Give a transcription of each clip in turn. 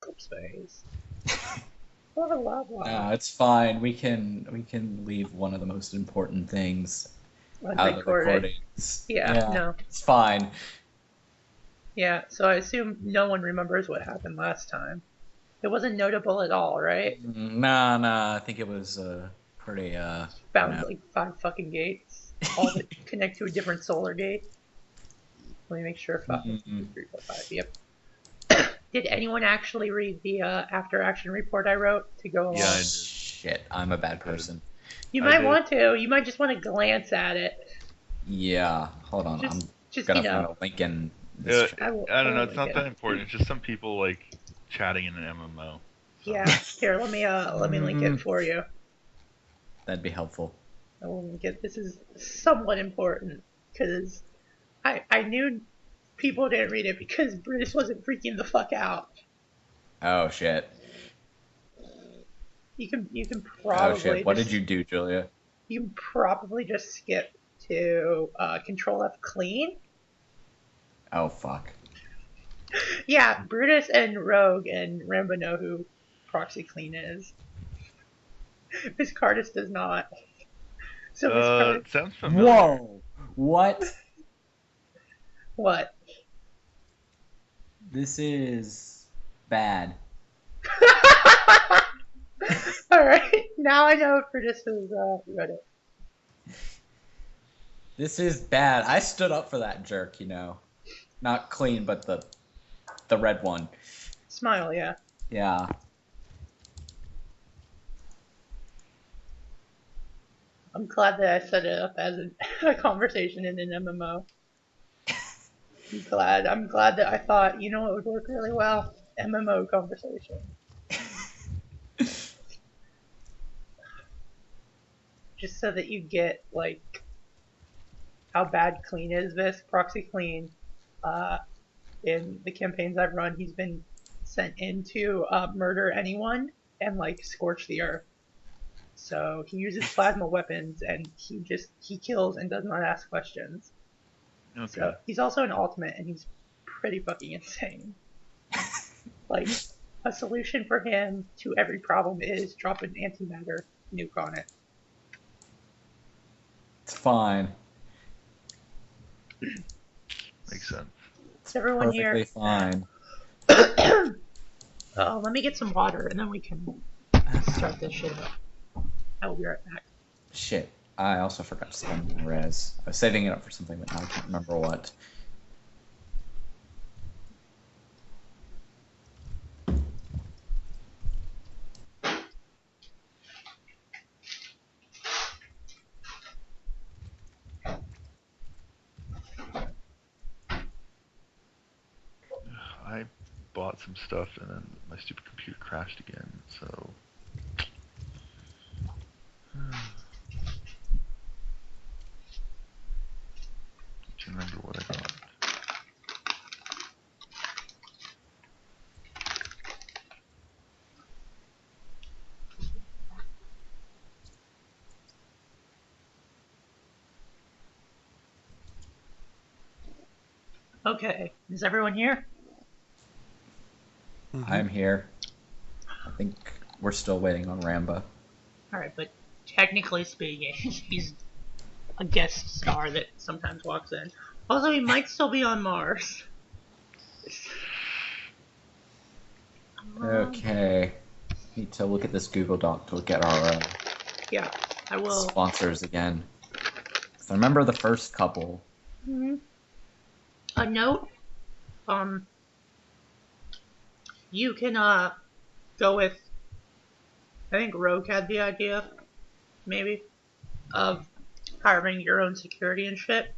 Eclipse phase. Blah blah blah. No, it's fine. We can leave one of the most important things out of the Unrecorded. recordings. Yeah, Yeah, no. it's fine. Yeah, so I assume no one remembers what happened last time. It wasn't notable at all, right? Nah, nah. I think it was pretty you Found know. like 5 fucking gates, all that connect to a different solar gate. Let me make sure. 2, Mm, 3, 4, 5. Yep. Did anyone actually read the after action report I wrote to go Yeah, I along? did. shit, I'm a bad I did. person. You I might did. want to. You might just want to glance at it. Yeah, hold on. I'm Just gonna find a link in this Yeah, chat. I I don't know. will It's link not that it. important. It's just some people like chatting in an MMO. So Yeah. Here, let me link it Mm, for you. that'd be helpful. I will link it. This is somewhat important because I knew people didn't read it because Brutus wasn't freaking the fuck out. Oh shit. You can Oh probably shit. What did just you do, Julia? you can probably just skip to Control F clean. Oh fuck. Yeah, Brutus and Rogue and Ramba know who proxy clean is. Viscardus does not. So Viscardus, sounds familiar. Whoa. What? what? This is bad. All right, now I know Brutus has read it. This is bad. I stood up for that jerk, you know. Not clean, but the red one. Smile, yeah. Yeah. I'm glad that I set it up as a conversation in an MMO. I'm glad that I thought, you know, it would work really well. MMO conversation. Just so that you get, like, how bad clean is this. Proxy clean, uh, in the campaigns I've run, he's been sent in to murder anyone and, like, scorch the earth. So he uses plasma weapons and he kills and does not ask questions. Okay. So he's also an ultimate and he's pretty fucking insane. Like, a solution for him to every problem is drop an antimatter nuke on it. It's fine. Makes sense. Is everyone Perfectly here? fine. Let me get some water and then we can start this shit up. I will be right back. Shit. I also forgot to spend my res. I was saving it up for something, but now I can't remember what. I bought some stuff and then my stupid computer crashed again. So. Do you remember what I got? Okay, is everyone here? I'm here. I think we're still waiting on Ramba. Alright, but technically speaking, he's a guest star that sometimes walks in. Also, he might still be on Mars. Okay. Need to look at this Google Doc to look at our Yeah, I will. sponsors again. So I remember the first couple. A note. Um, you can go with. I think Rogue had the idea, maybe, of hiring your own security and shit.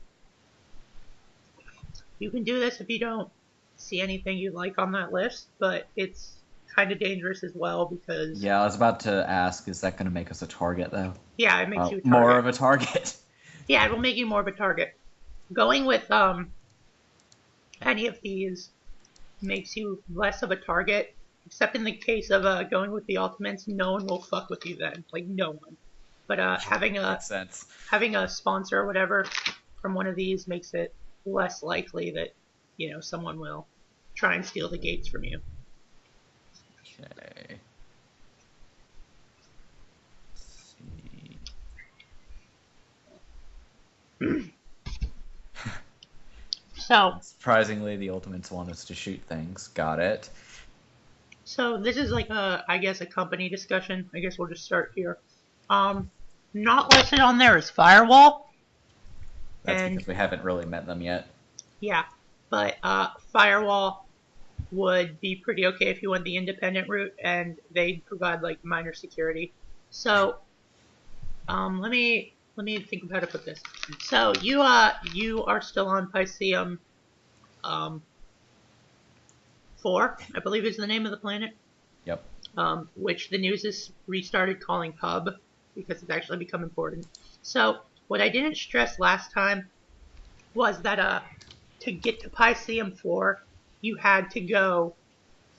You can do this if you don't see anything you like on that list, but it's kind of dangerous as well because Yeah, I was about to ask, is that going to make us a target, though? yeah, it makes you a target. More of a target. Yeah, it will make you more of a target. Going with any of these makes you less of a target, except in the case of going with the ultimates. No one will fuck with you then, like no one. But Makes sense. having a sponsor or whatever from one of these makes it less likely that someone will try and steal the gates from you. So Surprisingly, the Ultimates want us to shoot things. Got it. So this is like I guess a company discussion. I guess we'll just start here. Not listed on there is Firewall. That's And because we haven't really met them yet. yeah, but Firewall would be pretty okay if you went the independent route, and they'd provide like minor security. So let me think of how to put this. So you are still on Pisceum 4, I believe is the name of the planet. Yep. Which the news has restarted calling Hub because it's actually become important. So what I didn't stress last time was that to get to Pisceum 4, you had to go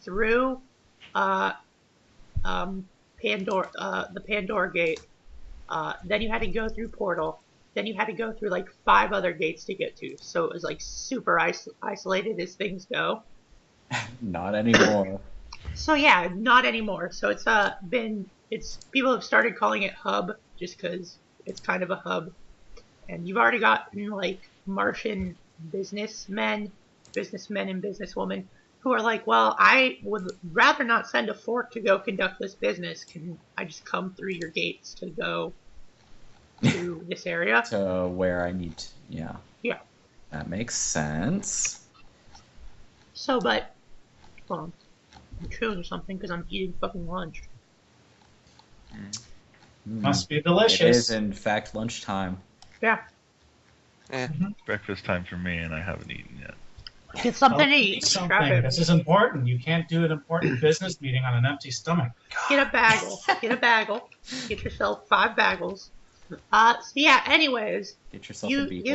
through the Pandora gate. Then you had to go through Portal. Then you had to go through like 5 other gates to get to. So it was like super isolated as things go. Not anymore. So yeah, not anymore. So it's people have started calling it Hub just because it's kind of a hub, and you've already gotten like Martian businessmen and businesswomen who are like, well, I would rather not send a fork to go conduct this business. Can I just come through your gates to go to this area? To where I need to, yeah. Yeah. That makes sense. So, but hold on. I'm chewing something because I'm eating fucking lunch. Must be It delicious. is, in fact, lunchtime. Yeah. Breakfast time for me, and I haven't eaten yet. Get something to Eat eat. something. Grab it. This is important. You can't do an important business meeting on an empty stomach. Get a bagel. Get a bagel. Get yourself 5 bagels. So yeah. Anyways, Get yourself a beef.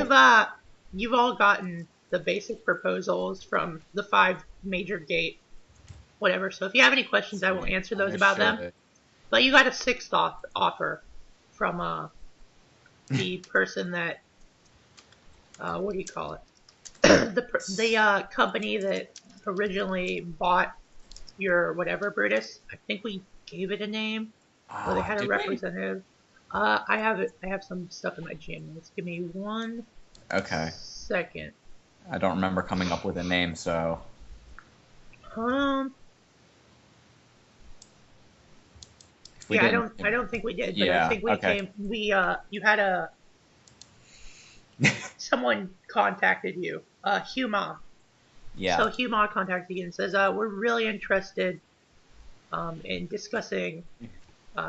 you've all gotten the basic proposals from the 5 major gate, whatever. So if you have any questions, I will answer those about them. But you got a 6th offer from the person that what do you call it? the company that originally bought your whatever, Brutus. I think we gave it a name. Or they had a representative. I have some stuff in my GM notes. Give me 1 second. I don't remember coming up with a name, so. Yeah, I don't think we did, but Yeah, I think you had someone contacted you, Huma. Yeah. So Huma contacted you and says, we're really interested in discussing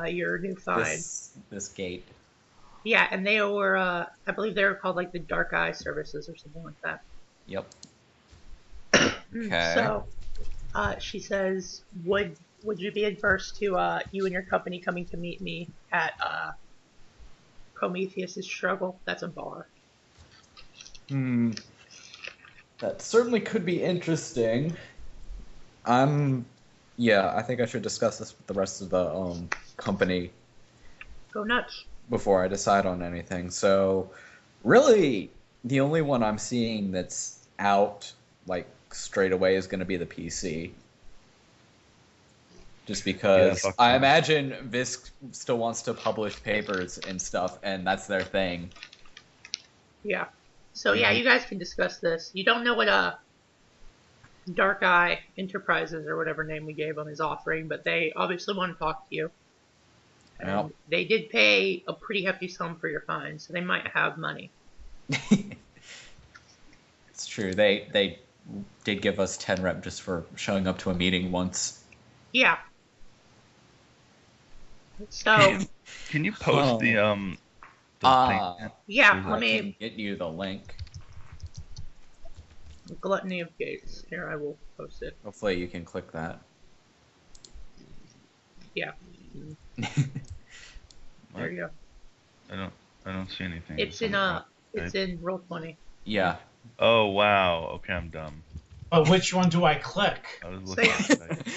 your new find. This gate. Yeah, and they were, I believe they were called like the Dark Eye Services or something like that. Yep. Okay. So she says, would you be adverse to you and your company coming to meet me at Prometheus's struggle? That's a bar. That certainly could be interesting. Yeah, I think I should discuss this with the rest of the company Go nuts. before I decide on anything. So, really, the only one I'm seeing that's out like straight away is going to be the PC. Just because I imagine Visc still wants to publish papers and stuff, and that's their thing. Yeah. So yeah, you guys can discuss this. You don't know what Dark Eye Enterprises or whatever name we gave them is offering, but they obviously want to talk to you. And Yep. they did pay a pretty hefty sum for your fine, so they might have money. It's true. They did give us 10 rep just for showing up to a meeting once. Yeah. So Can you post the thing? yeah, let I me can get you the link. Gluttony of Gates. Here, I will post it. Hopefully you can click that. Yeah. There you go. I don't see anything. It's in Roll20. Yeah. Oh wow. Okay, I'm dumb. But which one do I click? I was looking at it.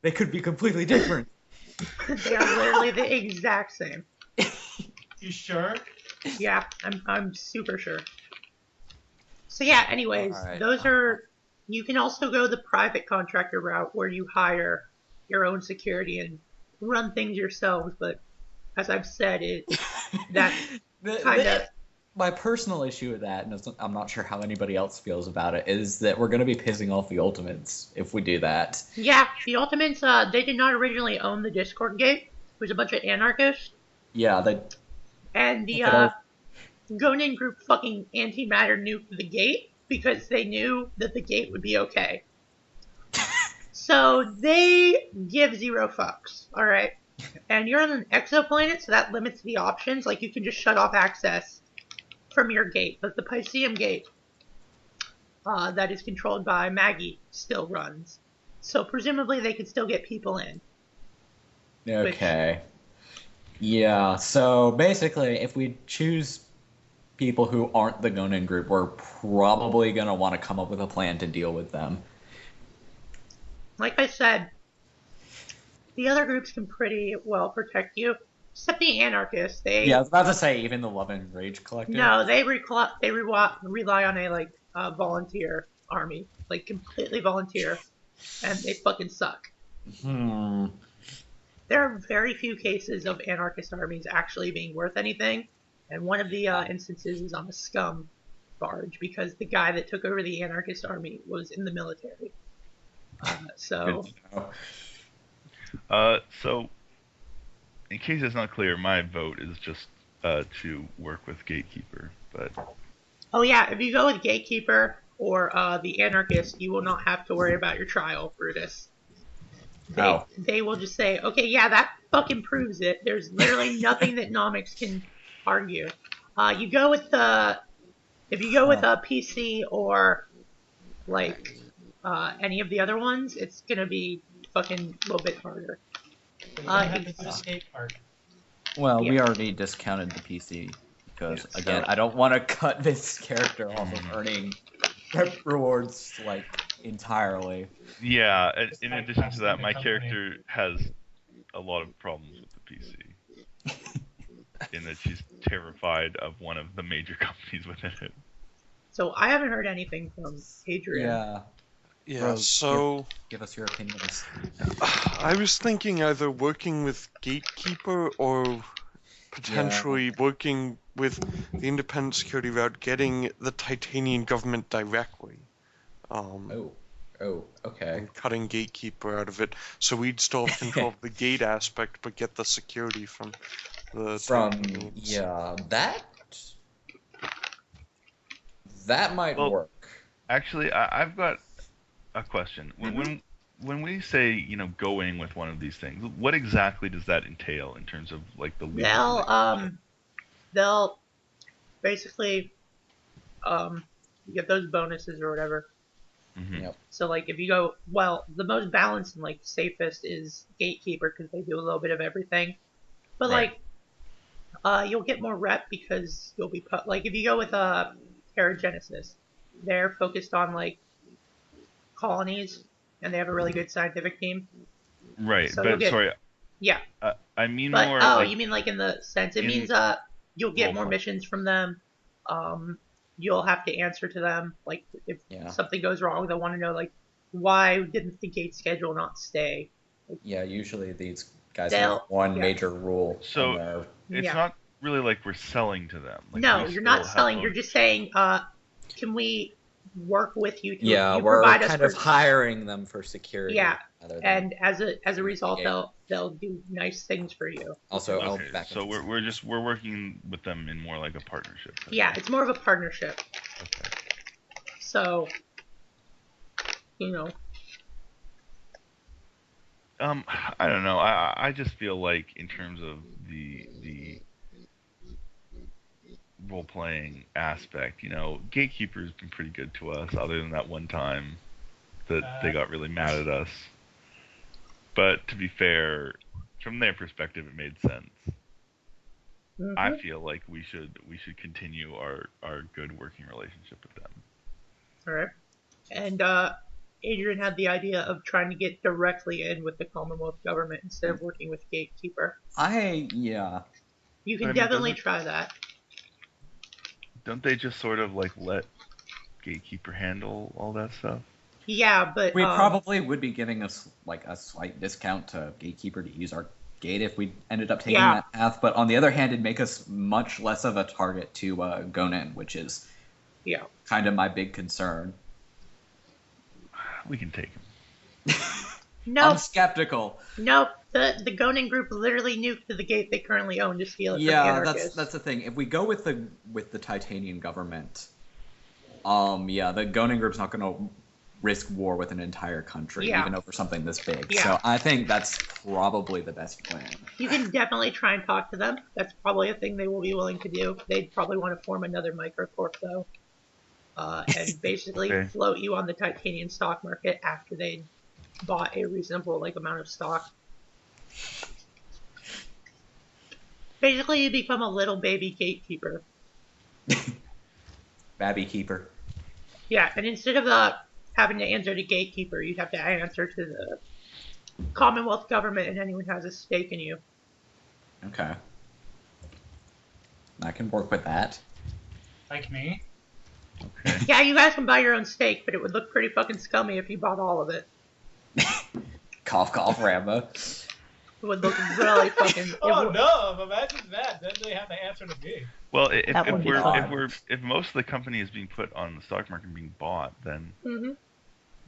They could be completely different. They are literally the exact same. You sure? Yeah, I'm super sure. So yeah, anyways, All right. those are. You can also go the private contractor route where you hire your own security and run things yourselves. But as I've said, that kind of my personal issue with that, and I'm not sure how anybody else feels about it, is that we're going to be pissing off the Ultimates if we do that. Yeah, the Ultimates, they did not originally own the Discord gate. It was a bunch of anarchists. Yeah, they. And the Gonin group fucking antimatter nuked the gate because they knew that the gate would be okay. So they give 0 fucks, alright? And you're on an exoplanet, so that limits the options. Like, you can just shut off access from your gate. But the Pisceum gate, that is controlled by Maggie, still runs. So presumably they can still get people in. Okay. Yeah, so basically, if we choose people who aren't the Gonin group, we're probably going to want to come up with a plan to deal with them. Like I said, the other groups can pretty well protect you, except the anarchists. Yeah, I was about to say, even the Love and Rage Collective. No, they rely on a volunteer army, like completely volunteer, and they fucking suck. There are very few cases of anarchist armies actually being worth anything, and one of the instances is on a scum barge because the guy that took over the anarchist army was in the military. So, in case it's not clear, my vote is just to work with Gatekeeper. But oh yeah, if you go with Gatekeeper or the anarchist, you will not have to worry about your trial, Brutus. They will just say, okay, yeah, that fucking proves it. There's literally nothing that Nomics can argue. If you go with a PC or like any of the other ones, it's gonna be fucking a little bit harder. The escape part. Well, yeah. We already discounted the PC because, again, I don't want to cut this character off of earning rewards, like, entirely. Yeah, in addition to that, my character has a lot of problems with the PC. In that she's terrified of one of the major companies within it. So I haven't heard anything from Adrian. Yeah, Bro, so give us your opinions. I was thinking either working with Gatekeeper or potentially working with the independent security route, getting the Titanian government directly. Okay. And cutting Gatekeeper out of it, so we'd still have control of the gate aspect, but get the security from the Titanians. Yeah, that might work. Actually, I've got a question. When we say, going with one of these things, what exactly does that entail in terms of like the legal? They'll basically get those bonuses or whatever. Mm-hmm. Yep. So like if you go, well, the most balanced and like safest is Gatekeeper because they do a little bit of everything. But Right. you'll get more rep because you'll be like if you go with Paragenesis, they're focused on like colonies and they have a really good scientific team. Right, So but sorry. Yeah. I mean But more. you mean like in the sense it means you'll get more missions from them. You'll have to answer to them. Like if something goes wrong, they'll want to know like why didn't the gate schedule not stay? Yeah, usually these guys have one major rule. So it's not really like we're selling to them. Like, no, you're not selling. You're just saying, can we work with you? We're kind of hiring them for security. Yeah, and as a result, they'll do nice things for you. Also, so we're working with them in more like a partnership. Yeah, it's more of a partnership. Okay. So, I don't know. I just feel like in terms of the role-playing aspect, Gatekeeper's been pretty good to us, other than that one time that they got really mad at us. But to be fair, from their perspective, it made sense. Mm-hmm. I feel like we should continue our good working relationship with them. All right. And Adrian had the idea of trying to get directly in with the Commonwealth government instead of working with Gatekeeper. You can definitely try that. Don't they just sort of like let Gatekeeper handle all that stuff? Yeah, but we probably would be giving us like a slight discount to Gatekeeper to use our Gate if we ended up taking Yeah. that path. But on the other hand, it'd make us much less of a target to Gonin, which is Yeah. kind of my big concern. We can take him. Nope. I'm skeptical. Nope. The Gonin group literally nuked the gate they currently own to steal it from Yeah, anarchists. that's the thing. If we go with the Titanian government, the Gonin group's not going to risk war with an entire country, even over something this big. Yeah. So I think that's probably the best plan. You can definitely try and talk to them. That's probably a thing they will be willing to do. They'd probably want to form another microcorp, though, and basically Okay. float you on the Titanian stock market after they bought a reasonable amount of stock. Basically, you become a little baby gatekeeper. Babby keeper. Yeah, and instead of having to answer to gatekeeper, you'd have to answer to the Commonwealth government and anyone who has a stake in you. Okay. I can work with that. Like me. Okay. Yeah, you guys can buy your own stake, but it would look pretty fucking scummy if you bought all of it. Cough, cough, Ramba. It would look really fucking. Oh no! Imagine that. Then they have to answer to me. Well, That would be fun. if most of the company is being put on the stock market and being bought, then Mhm.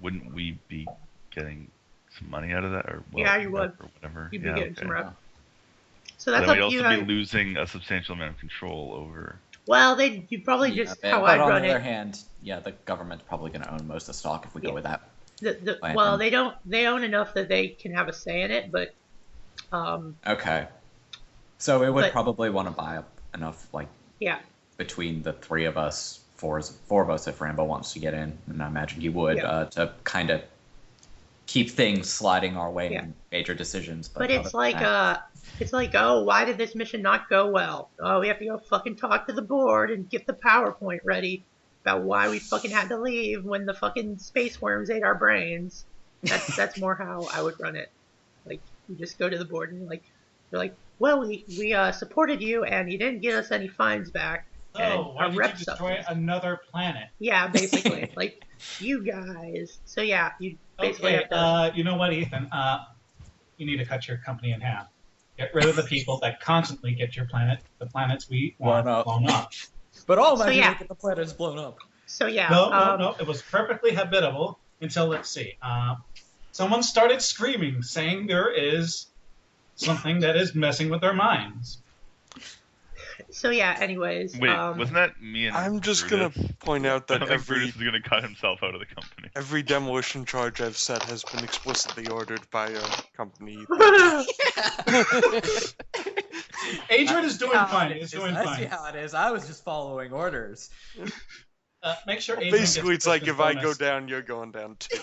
wouldn't we be getting some money out of that, or Yeah, you rep would. or whatever? You'd be Yeah, getting some okay. rep. So that's Then up we'd to you. also be losing a substantial amount of control over. Well, you probably just but how I'd on run the other it. hand, the government's probably going to own most of the stock if we go with that. Plan. Well, they don't. They own enough that they can have a say in it, but Okay. So we would But- probably want to buy up enough, yeah, between the three of us, four of us if Rambo wants to get in, and I imagine he would, Yeah. to kind of keep things sliding our way Yeah. in major decisions. but other it's than like that- oh, why did this mission not go well? Oh, we have to go fucking talk to the board and get the PowerPoint ready about why we fucking had to leave when the fucking space worms ate our brains. That's more how I would run it. Like, you just go to the board and you're like, well, we supported you and you didn't get us any fines back. And Oh, why our did you rep destroy suffers. another planet? Yeah, basically. Like, you guys. So yeah, you basically Okay, have to. you know what, Ethan? You need to cut your company in half. Get rid of the people that constantly get the planets we want blown up. But all So, my yeah. people get the planet is blown up. So yeah. No. It was perfectly habitable until, let's see, someone started screaming, saying there is something that is messing with their minds. So yeah. Anyways. Wait, wasn't that me and? I'm just Brutus? gonna point out I that don't think Brutus is gonna cut himself out of the company. every demolition charge I've set has been explicitly ordered by a company. Adrian is doing fine. He's doing I see fine. how it is. I was just following orders. Make sure Adrian Basically, gets it's like Christmas if I go bonus. down, you're going down too.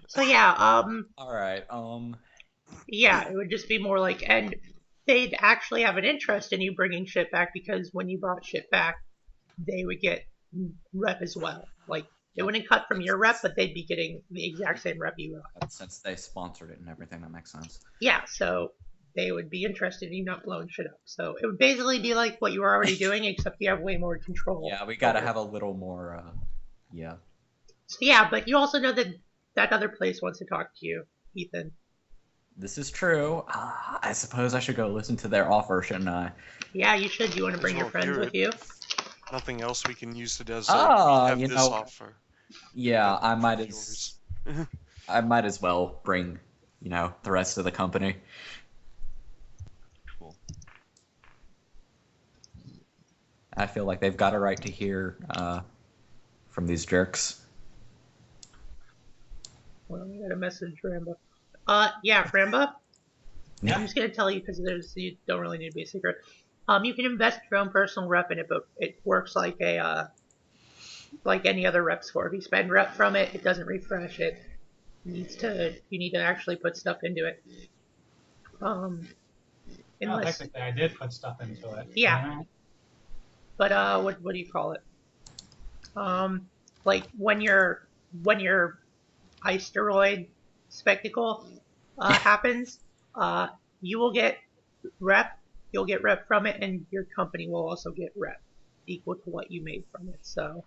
So yeah. All right. Yeah. It would just be more like, and they'd actually have an interest in you bringing shit back because when you brought shit back, they would get rep as well. Like, they wouldn't cut from your rep, but they'd be getting the exact same rep you got. Since they sponsored it and everything, that makes sense. Yeah, so they would be interested in you not blowing shit up. So it would basically be like what you were already doing, except you have way more control. Yeah, we gotta have a little more. Yeah. So yeah, but you also know that that other place wants to talk to you, Ethan. This is true. I suppose I should go listen to their offer, shouldn't I? Yeah, you should. You want to bring your Well, friends here- with you? Nothing else we can use it as. Ah, have you this know- offer. Yeah, I might Yours. as well bring, the rest of the company. Cool. I feel like they've got a right to hear from these jerks. Well, we got a message, Ramba. Yeah, Ramba. Yeah. I'm just gonna tell you because you don't really need to be a secret. You can invest your own personal rep in it, but it works like like any other rep score. If you spend rep from it, it doesn't refresh it. You need to actually put stuff into it. Well, Unless, technically, I did put stuff into it. Yeah. but what do you call it? Like when your asteroid spectacle happens, you will get rep. You'll get rep from it, and your company will also get rep equal to what you made from it. So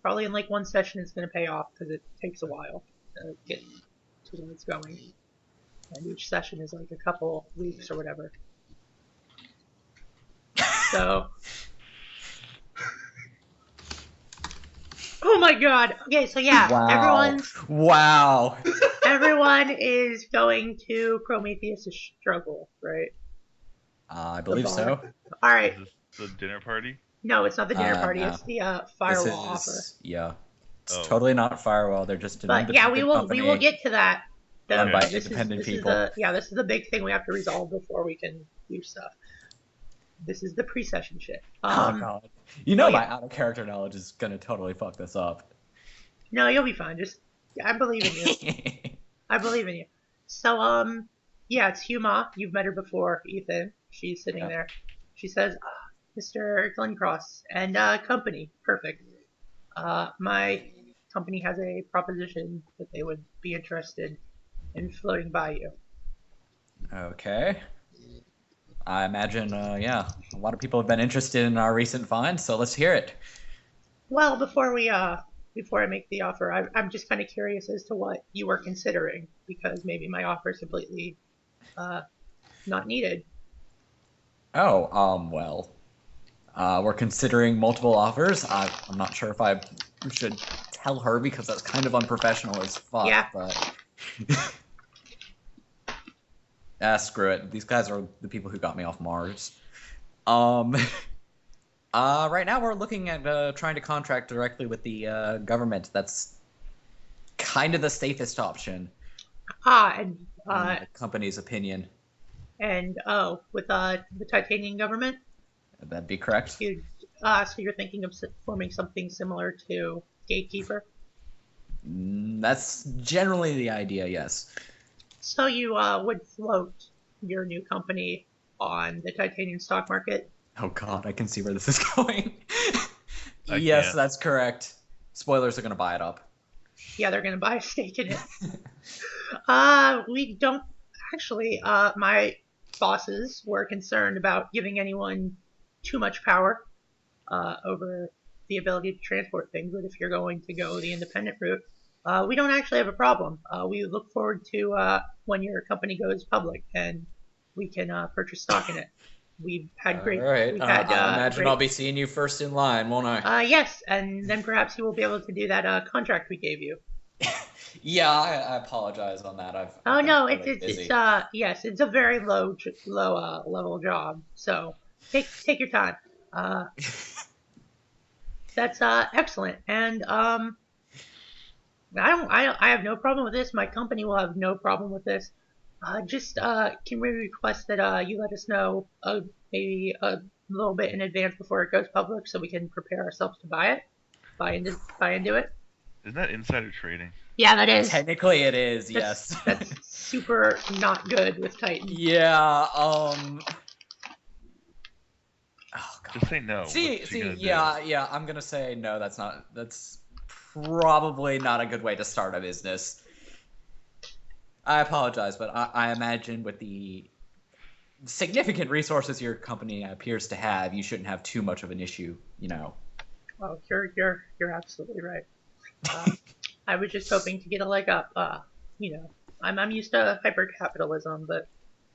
probably in like one session, it's going to pay off because it takes a while to get to where it's going. And each session is like a couple weeks or whatever. So. Oh my god. Okay, so yeah, Wow. everyone is going to Prometheus' struggle, right? I believe so. Alright. Is this the dinner party? No, it's not the dinner party, No. it's the firewall offer. Yeah. It's Oh. totally not firewall. They're just an But yeah, independent we will get to that. run by This independent is people. this is the big thing we have to resolve before we can do stuff. This is the pre-session shit. Oh god. You know oh, my yeah. out of character knowledge is gonna totally fuck this up. No, you'll be fine. I believe in you. I believe in you. So, yeah, it's Huma. You've met her before, Ethan. She's sitting there. She says, Mr. Glencross and company. Perfect. My company has a proposition that they would be interested in floating by you. Okay. I imagine, yeah, a lot of people have been interested in our recent find, so let's hear it. Well, before I make the offer, I'm just kind of curious as to what you were considering, because maybe my offer is completely not needed. Oh, well, we're considering multiple offers. I'm not sure if I should tell her because that's kind of unprofessional as fuck, Yeah. but... screw it. These guys are the people who got me off Mars. Right now we're looking at trying to contract directly with the government. That's kind of the safest option. And in the company's opinion. And with the Titanian government, That'd be correct. so you're thinking of forming something similar to Gatekeeper. That's generally the idea. Yes. So you would float your new company on the Titanian stock market. Oh god, I can see where this is going. I Yes, can't. that's correct. Spoilers are gonna buy it up. Yeah, they're going to buy a stake in it. We don't actually. My bosses were concerned about giving anyone too much power over the ability to transport things. But if you're going to go the independent route, we don't actually have a problem. We look forward to when your company goes public and we can purchase stock in it. We've had great. All right. We've had, I imagine great, I'll be seeing you first in line, won't I? Yes, and then perhaps you will be able to do that contract we gave you. Yeah, I apologize on that. I've Oh been no, really it's busy. yes, it's a very low level job. So take your time. That's excellent, and I have no problem with this. My company will have no problem with this. Just can we request that you let us know maybe a little bit in advance before it goes public so we can prepare ourselves to buy into it. Isn't that insider trading? Yeah, that is. Technically, it is. Yes. That's super not good with Titan. Yeah. Oh god. Just say no. See, What's she gonna do? yeah. I'm gonna say no. That's probably not a good way to start a business. I apologize, but I imagine with the significant resources your company appears to have, you shouldn't have too much of an issue, you know. Oh, you're absolutely right. I was just hoping to get a leg up. You know, I'm used to hypercapitalism, but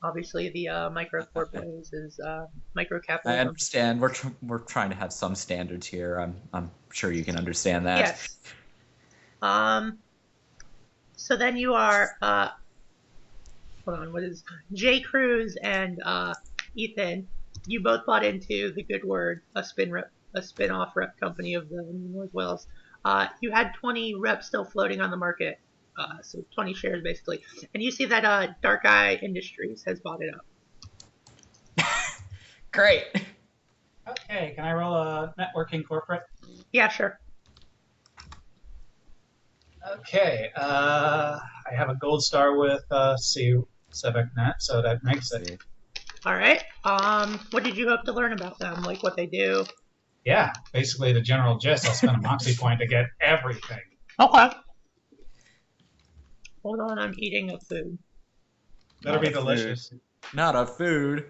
obviously the microcorp ways is I microcapitalism. understand. We're trying to have some standards here. I'm sure you can understand that. Yes. So then you are hold on, what is J. Cruz and Ethan? You both bought into the Good Word, a spin-off rep company of the North Wales. You had 20 reps still floating on the market, so 20 shares basically. And you see that Dark Eye Industries has bought it up. Great. Okay, can I roll a networking corporate? Yeah, sure. Okay, I have a gold star with CivicNet, so that makes it. All right. What did you hope to learn about them? Like what they do? Yeah, basically the general gist. I'll spend a moxie point to get everything. Okay. Hold on, I'm eating a food. Better be Not a delicious. Not a food.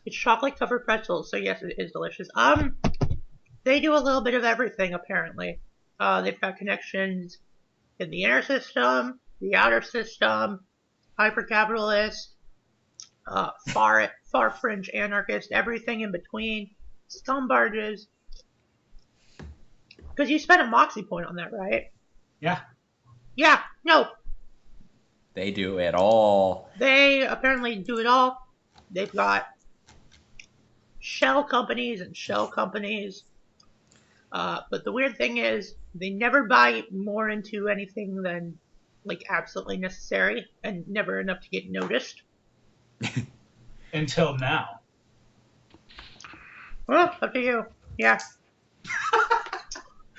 It's chocolate covered pretzels, so yes, it is delicious. They do a little bit of everything apparently. They've got connections in the inner system, the outer system, hypercapitalist, far fringe anarchist, everything in between, scum barges. Because you spent a moxie point on that, right? Yeah. Yeah, no. They do it all. They apparently do it all. They've got shell companies and shell companies. But the weird thing is, they never buy more into anything than, like, absolutely necessary, and never enough to get noticed. Until now. Well, up to you. Yeah.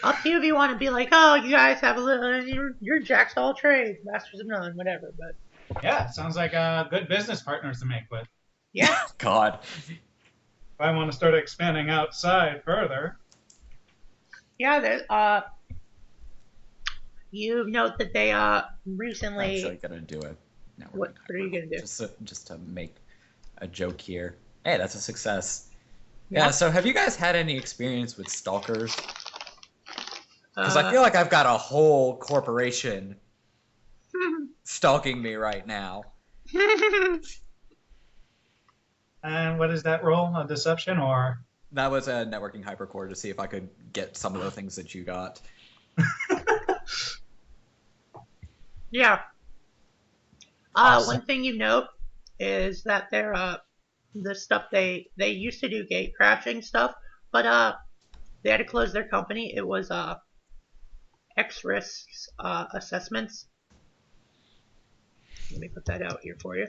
Up to you if you want to be like, oh, you guys have a little, you're jacks of all trades, masters of none, whatever. But Yeah, sounds like good business partners to make with. yeah. God. If I want to start expanding outside further. Yeah, you note that they recently. Actually gonna do it. No, What are you gonna do? Just to make a joke here. Hey, that's a success. Yeah. So have you guys had any experience with stalkers? Because I feel like I've got a whole corporation stalking me right now. And what is that roll? A deception or? That was a networking hypercore to see if I could get some of the things that you got. Yeah. Awesome. One thing you note is that they're the stuff they used to do gate crashing stuff, but they had to close their company. It was X risks assessments. Let me put that out here for you.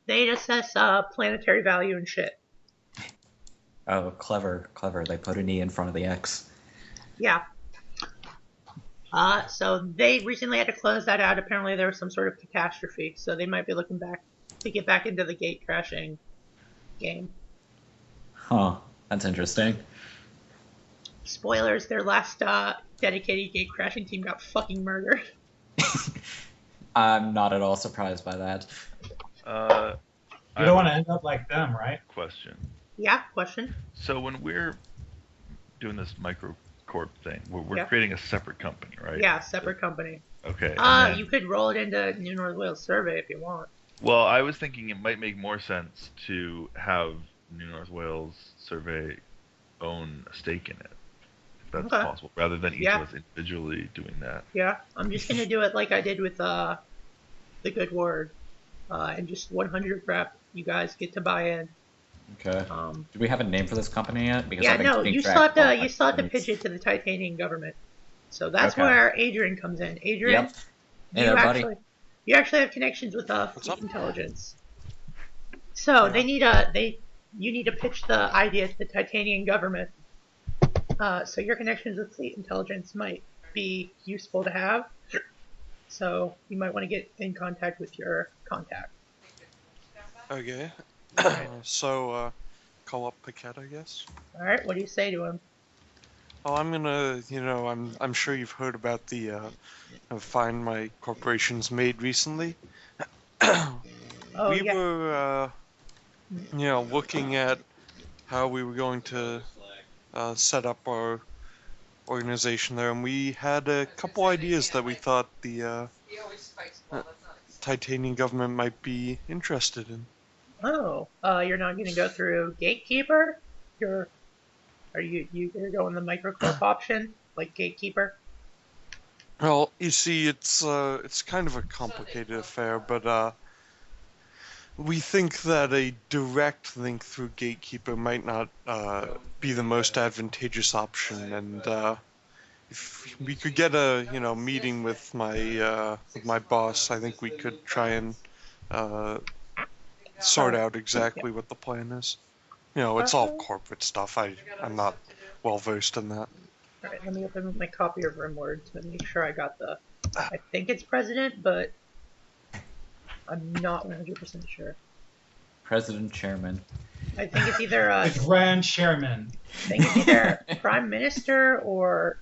They'd assess planetary value and shit. Oh, clever. They put an E in front of the X. Yeah. So they recently had to close that out. Apparently there was some sort of catastrophe, so they might be looking back to get back into the gate crashing game. Huh. That's interesting. Spoilers, their last dedicated gate crashing team got fucking murdered. I'm not at all surprised by that. You don't want to end up like them, right? Question. Yeah, question? So when we're doing this microcorp thing, we're Yeah. creating a separate company, right? Yeah, separate company. Okay. and then- You could roll it into New North Wales survey if you want. Well, I was thinking it might make more sense to have New North Wales Survey own a stake in it, if that's Okay. possible, rather than each Yeah. of us individually doing that. Yeah, I'm just gonna do it like I did with the Good Word, and just 100 rep. You guys get to buy in. Okay. Do we have a name for this company yet? Because Yeah, I've been no, keeping you track still of all have to my pitch companies. it to the Titanian government. So that's Okay. where Adrian comes in. Adrian, Yep. Hey there, buddy. you actually have connections with What's fleet up? intelligence. So Yeah. you need to pitch the idea to the Titanian government. So your connections with fleet intelligence might be useful to have. So you might want to get in contact with your contact. Okay. Call up Paquette, I guess. All right, what do you say to him? Well, I'm gonna, I'm sure you've heard about the fine my corporation's made recently. Oh, We yeah. were, looking at how we were going to set up our organization there, and we had a couple ideas that we thought the Titanian government might be interested in. Oh, you're not going to go through Gatekeeper? You're going the microcorp option, like Gatekeeper? Well, you see, it's kind of a complicated affair, but we think that a direct link through Gatekeeper might not be the most advantageous option, and if we could get a meeting with my boss, I think we could try and sort out exactly what the plan is. It's all corporate stuff. I'm not well versed in that. All right, let me open up my copy of Rimword to make sure I got I think it's President, but I'm not 100% sure. President, Chairman. I think it's either The Grand Chairman. Prime Minister or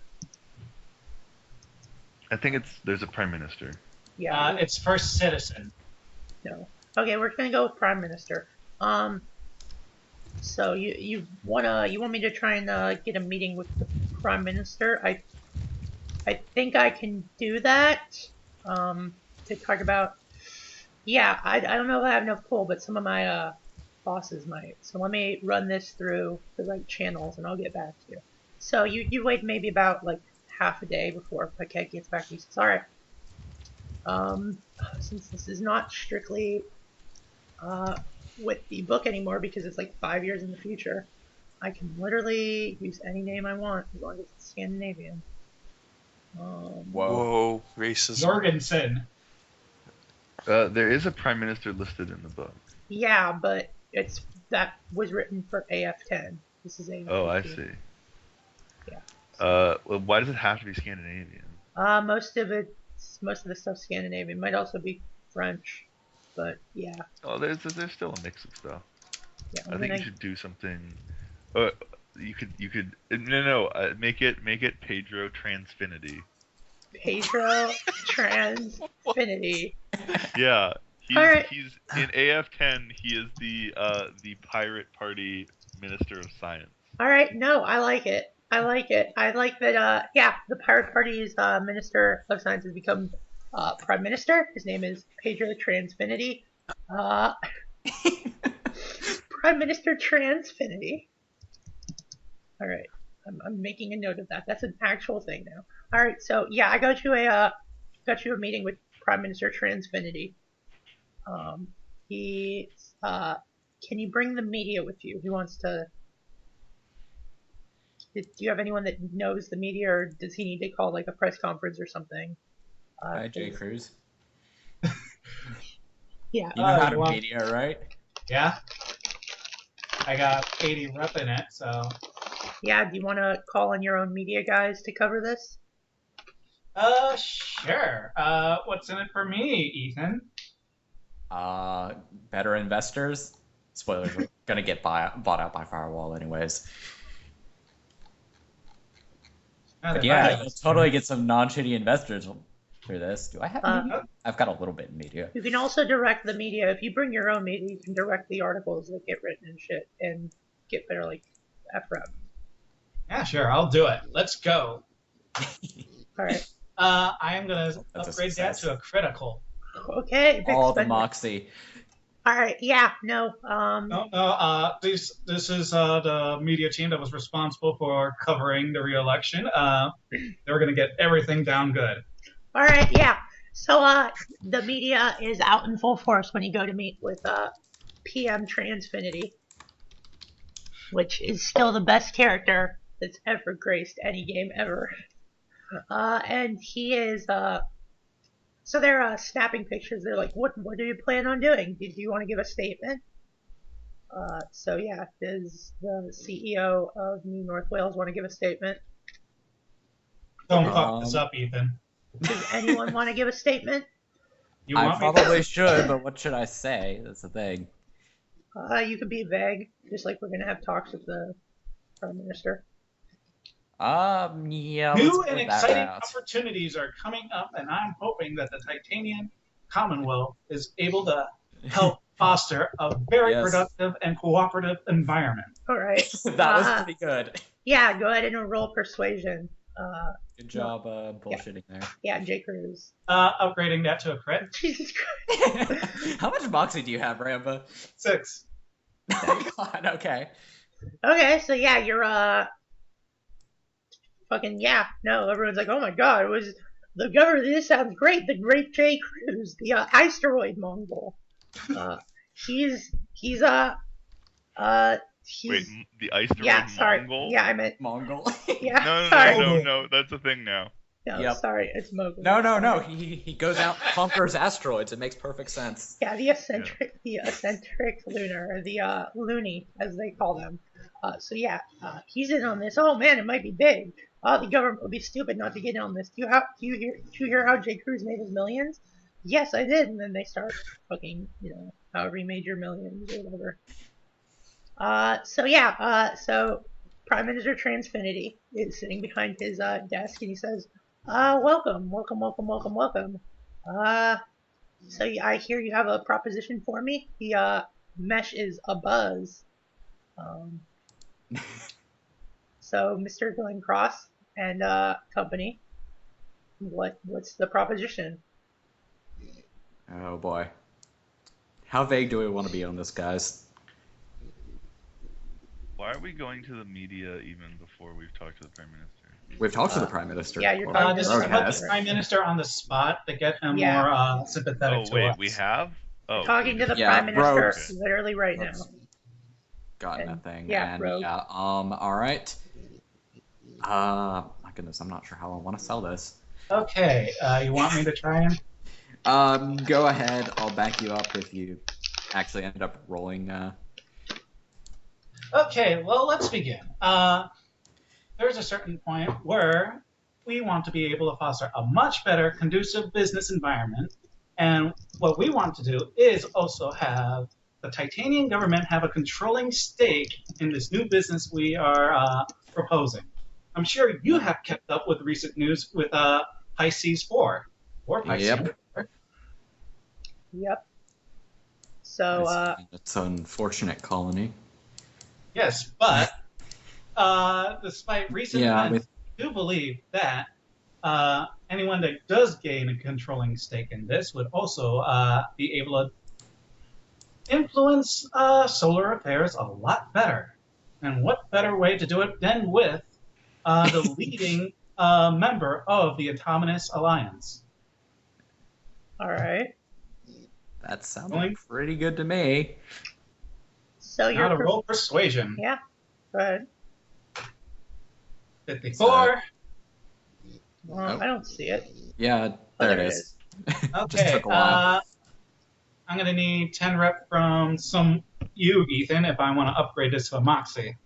I think there's a prime minister. yeah. It's First Citizen. No. Okay, we're gonna go with Prime Minister. So you want me to try and get a meeting with the Prime Minister? I think I can do that. To talk about. Yeah, I don't know if I have enough pull, but some of my bosses might. So let me run this through the right channels, and I'll get back to you. So you wait maybe about like half a day before Paquette gets back to you. Says, all right. Since this is not strictly with the book anymore because it's like 5 years in the future, I can literally use any name I want as long as it's Scandinavian. Whoa. Whoa, racism. Jorgensen. There is a prime minister listed in the book. Yeah, but that was written for AF10. This is AF15. Oh, I see. Yeah. Well, why does it have to be Scandinavian? Most of the stuff's Scandinavian. Might also be French, but yeah. Oh, there's still a mix of stuff. Yeah. I think you should do something. You could make it Pedro Transfinity. Pedro Transfinity. Yeah, Alright. he's in AF10. He is the Pirate Party Minister of Science. All right, no, I like it. I like that. Yeah, the Pirate Party's Minister of Science has become Prime Minister. His name is Pedro Transfinity. Prime Minister Transfinity. All right, I'm making a note of that. That's an actual thing now. All right, so yeah, I got you a meeting with Prime Minister Transfinity. Can you bring the media with you? He wants to. Do you have anyone that knows the media, or does he need to call like a press conference or something? Hi, J. Cruz. Yeah. You know how to media, right? Yeah. I got 80 rep in it, so. Yeah. Do you want to call on your own media guys to cover this? Sure. What's in it for me, Ethan? Better investors. Spoilers, we're gonna get bought out by Firewall anyways. But yeah, you'll totally get some non-shitty investors through this. Do I have media? I've got a little bit in media. You can also direct the media. If you bring your own media, you can direct the articles that get written and shit and get better like FREP. Yeah, sure. I'll do it. Let's go. All right. I am going to upgrade that to a critical. Okay. All the moxie. All right. Yeah. No. This is the media team that was responsible for covering the re-election. They were going to get everything down good. All right. Yeah. So the media is out in full force when you go to meet with PM Transfinity, which is still the best character that's ever graced any game ever. And he is so they're snapping pictures. They're like, what do you plan on doing? Do you want to give a statement? So yeah, does the CEO of New North Wales want to give a statement? Don't fuck this up, Ethan. Does anyone want to give a statement? I probably should, but what should I say? That's the thing. You could be vague, just like we're gonna have talks with the Prime Minister. Yeah. New and exciting opportunities are coming up, and I'm hoping that the Titanian Commonwealth is able to help foster a very productive and cooperative environment. All right. That was pretty good. Yeah, go ahead and roll persuasion. Good job bullshitting there. Yeah, J. Cruz. Upgrading that to a crit. Jesus Christ. How much moxie do you have, Ramba? 6. Oh God, okay. Okay, so yeah, you're fucking everyone's like, oh my God, it was the governor. This sounds great. The great J. Cruz, the asteroid Mongol. He's Wait, the asteroid Mongol? Yeah, I meant Mongol. Yeah. No, that's a thing now. No, sorry, it's Mogul. No. He goes out, conquers asteroids. It makes perfect sense. Yeah, the eccentric lunar, the loony, as they call them. So yeah, he's in on this. Oh man, it might be big. The government would be stupid not to get in on this. Do you hear how J. Cruz made his millions? Yes, I did. And then they start fucking, however he made your millions or whatever. So Prime Minister Transfinity is sitting behind his desk, and he says, welcome. So I hear you have a proposition for me. The mesh is abuzz. So, Mr. Glencross and company, what's the proposition? Oh boy. How vague do we want to be on this, guys? Why are we going to the media even before we've talked to the Prime Minister? We've talked to the Prime Minister. Yeah, you're talking Just to to put the Prime Minister on the spot to get him more sympathetic to us. Oh, wait, we have? Oh, Talking to the Yeah, Prime Minister Rogues. literally right now. Rogues. Got And- nothing. yeah, and Rogue. yeah, alright. My goodness, I'm not sure how I want to sell this. Okay, you want me to try and? Go ahead, I'll back you up if you actually end up rolling, Okay, well, let's begin. There's a certain point where we want to be able to foster a much better, conducive business environment. And what we want to do is also have the Titanian government have a controlling stake in this new business we are proposing. I'm sure you have kept up with recent news with Pisces 4. Or Pisces Yep. 4. Yep. So, it's an unfortunate colony. Yes, but despite recent events, I do believe that anyone that does gain a controlling stake in this would also be able to influence solar affairs a lot better. And what better way to do it than with the leading member of the Autonomous Alliance? all right. That sounds pretty good to me. So you're Not a roll persuasion. Yeah. Go ahead. 54. Well, I don't see it. Yeah, there it is. Just Okay. took a while. I'm gonna need 10 rep from you, Ethan, if I want to upgrade this to a Moxie.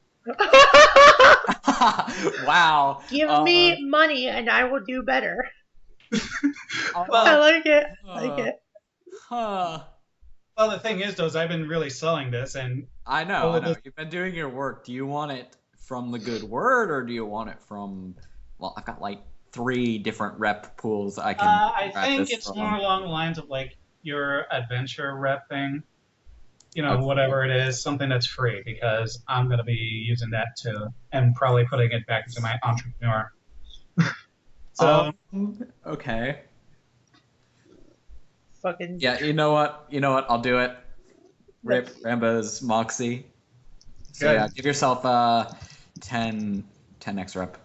Wow. Give me money and I will do better. Well, I like it. I like it. Huh. Well, the thing is, though, is I've been really selling this, and I know. You've been doing your work. Do you want it from the good word, or do you want it from? Well, I've got like 3 different rep pools I can. I think practice it's from. more along the lines of like your adventure rep thing. You know, whatever it is, something that's free, because I'm gonna be using that too, and probably putting it back into my entrepreneur. So Okay. Fucking. Yeah, you know what? I'll do it. Rip Ramba's Moxie. So Good. yeah, give yourself 10 extra rep.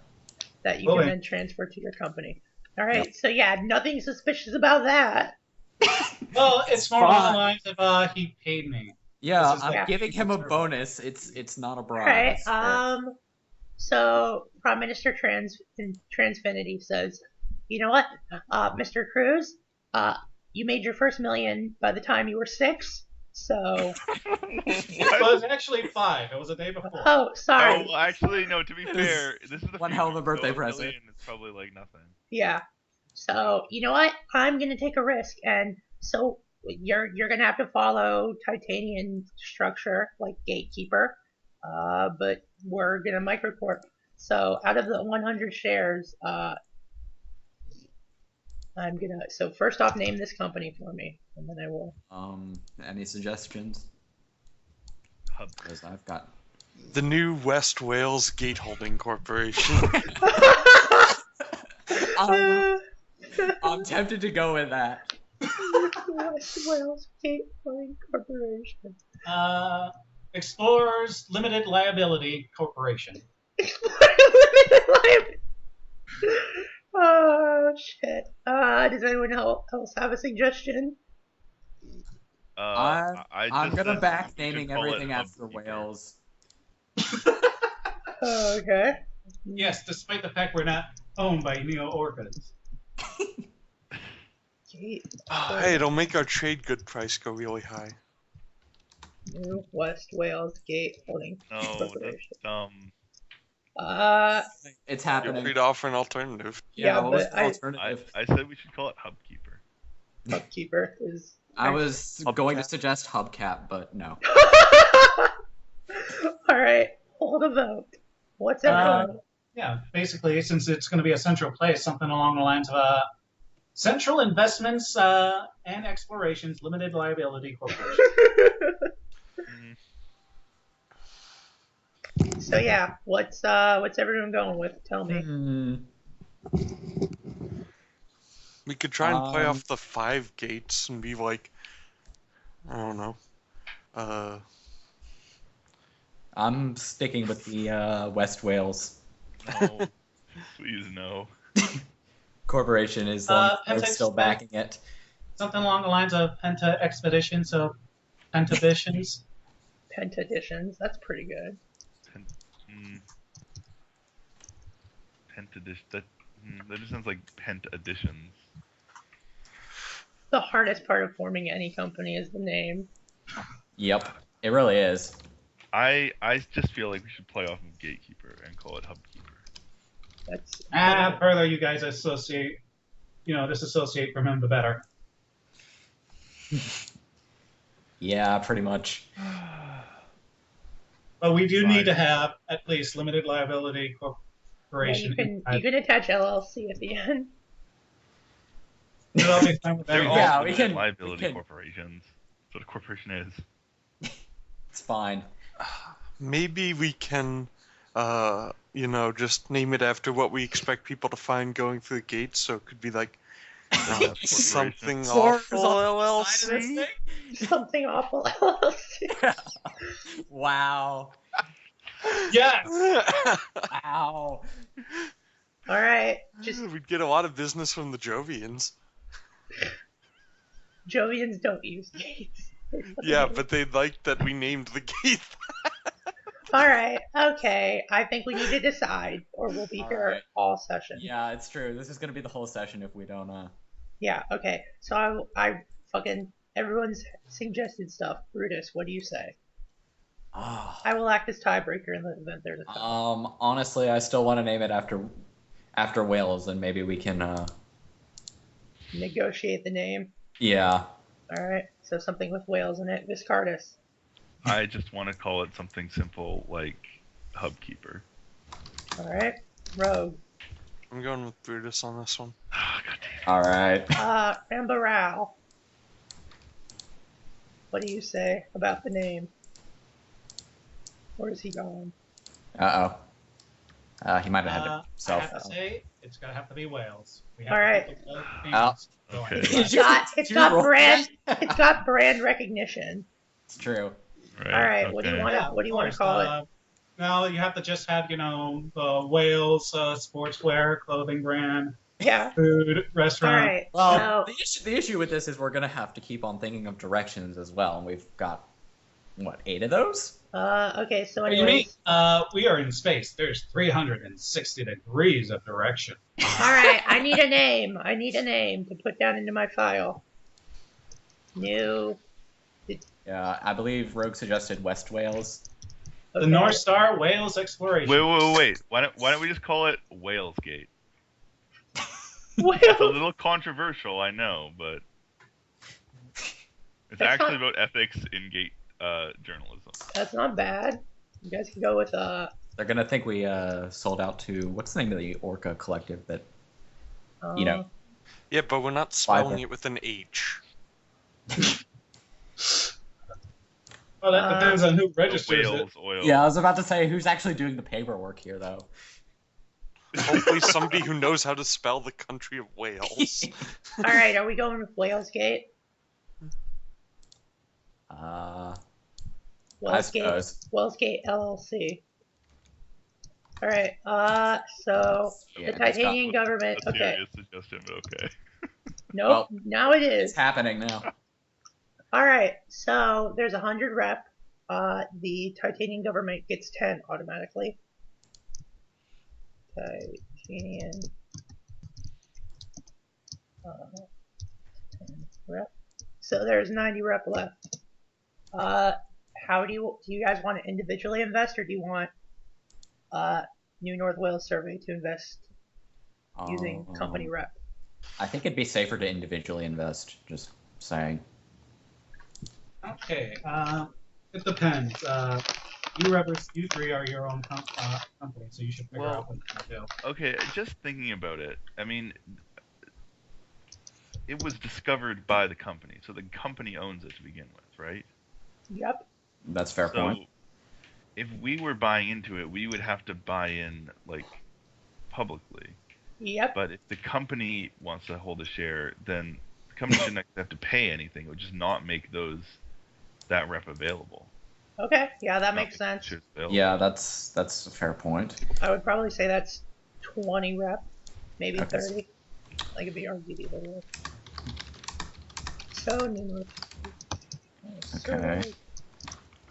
That you can then transfer to your company. All right. Yep. So yeah, nothing suspicious about that. Well, it's more along the lines of he paid me. Yeah, I'm giving him a bonus. It's not a bribe. Right. So Prime Minister Transfinity says, you know what, Mr. Cruz, you made your first million by the time you were 6. So it was actually 5. It was a day before. Oh, sorry. Oh, well, actually, no. To be fair, this is the one hell of a birthday present. It's probably like nothing. Yeah. So you know what? I'm gonna take a risk, and so you're gonna have to follow Titanian structure like gatekeeper, but we're gonna microcorp. So out of the 100 shares, I'm gonna. So first off, name this company for me, and then I will. Any suggestions? Because I've got the New West Wales Gate Holding Corporation. I'm tempted to go with that. West Wales Gate Holding Corporation. Explorers Limited Liability Corporation. Limited Liability. Oh shit. Does anyone else have a suggestion? I'm gonna back naming everything after Wales. Okay. Yes, despite the fact we're not owned by Neo Orchids. Hey, it'll make our trade good price go really high. New West Wales Gate Holding Corporation. It's happening. You're free to offer an alternative. Yeah, what was the alternative? I said we should call it Hubkeeper. Hubkeeper is. I was going to suggest Hubcap, but no. All right, hold a vote. What's it? Yeah, basically, since it's going to be a central place, something along the lines of Central Investments and Explorations Limited Liability Corporation. So yeah, what's everyone going with? Tell me. We could try and play off the 5 gates and be like, I don't know. I'm sticking with the West Wales. No, please no. Corporation is still backing it. Something along the lines of Penta Expedition, so Pentavisions. Pentaditions, that's pretty good. Pentadition. That just sounds like Pent Editions. The hardest part of forming any company is the name. Yep, it really is. I just feel like we should play off of Gatekeeper and call it Hubkeeper. That's further you guys disassociate from him, the better. Yeah, pretty much. But we do need to have at least limited liability corporation. Yeah, you can attach LLC at the end. They're all we can liability corporations. That's what a corporation is. It's fine. Maybe we can, just name it after what we expect people to find going through the gates. So it could be like something awful LLC. Something awful LLC. Wow. Yes. Wow. All right. We'd get a lot of business from the Jovians. Jovians don't use gates. Yeah, but they like that we named the gate. All right. Okay. I think we need to decide, or we'll be here all session. Yeah, it's true. This is gonna be the whole session if we don't. Yeah. Okay. So I fucking everyone's suggested stuff. Brutus, what do you say? I will act as tiebreaker in the event there's a tie. Honestly, I still want to name it after Wales, and maybe we can negotiate the name. Yeah. All right. So something with Wales in it. Viscardus. I just want to call it something simple like Hubkeeper. All right. Rogue. I'm going with Brutus on this one. Oh, God damn it. All right. Ramba Ral. What do you say about the name? Where is he going? He might have had to himself. I have to say, it's gonna have to be Wales. All right. Okay. It's got brand recognition. It's true. Right, all right. okay. What do you want to call it? No, you have to just have the Wales sportswear clothing brand. Yeah. Food restaurant. All right. Well, the issue with this is we're gonna have to keep on thinking of directions as well, and we've got 8 of those? Okay. So what do you mean? We are in space. There's 360 degrees of direction. All right. I need a name. To put down into my file. New. Yeah, I believe Rogue suggested West Wales. Okay. The North Star Wales Exploration. Wait. Why don't we just call it Wales Gate? Wales. It's a little controversial, I know, but it's actually about ethics in gate journalism. That's not bad. You guys can go with They're gonna think we sold out to what's the name of the Orca collective that Yeah, but we're not spelling it with an H. Well, that depends on who registers Wales, it. Oil. Yeah, I was about to say who's actually doing the paperwork here, though. Hopefully somebody who knows how to spell the country of Wales. All right, are we going with Wales Gate? Wales Gate LLC. All right. So the Titanian government. That's okay. Suggestion, but okay. Nope. Well, now it is. It's happening now. All right. So there's 100 rep. The Titanian government gets 10 automatically. Titanian 10 rep. So there's 90 rep left. How do you guys want to individually invest, or do you want New North Wales Survey to invest using company rep? I think it'd be safer to individually invest. Just saying. Okay. It depends. You three are your own company, so you should figure out what you do. Okay, just thinking about it. I mean, it was discovered by the company, so the company owns it to begin with, right? Yep. That's fair point. if we were buying into it, we would have to buy in like publicly. Yep. But if the company wants to hold a share, then the company shouldn't have to pay anything. It would just not make that rep available. Okay, yeah, that makes sense. Yeah, that's a fair point. I would probably say that's 20 rep, maybe 30. Like if you argued either way. So numerous. Okay.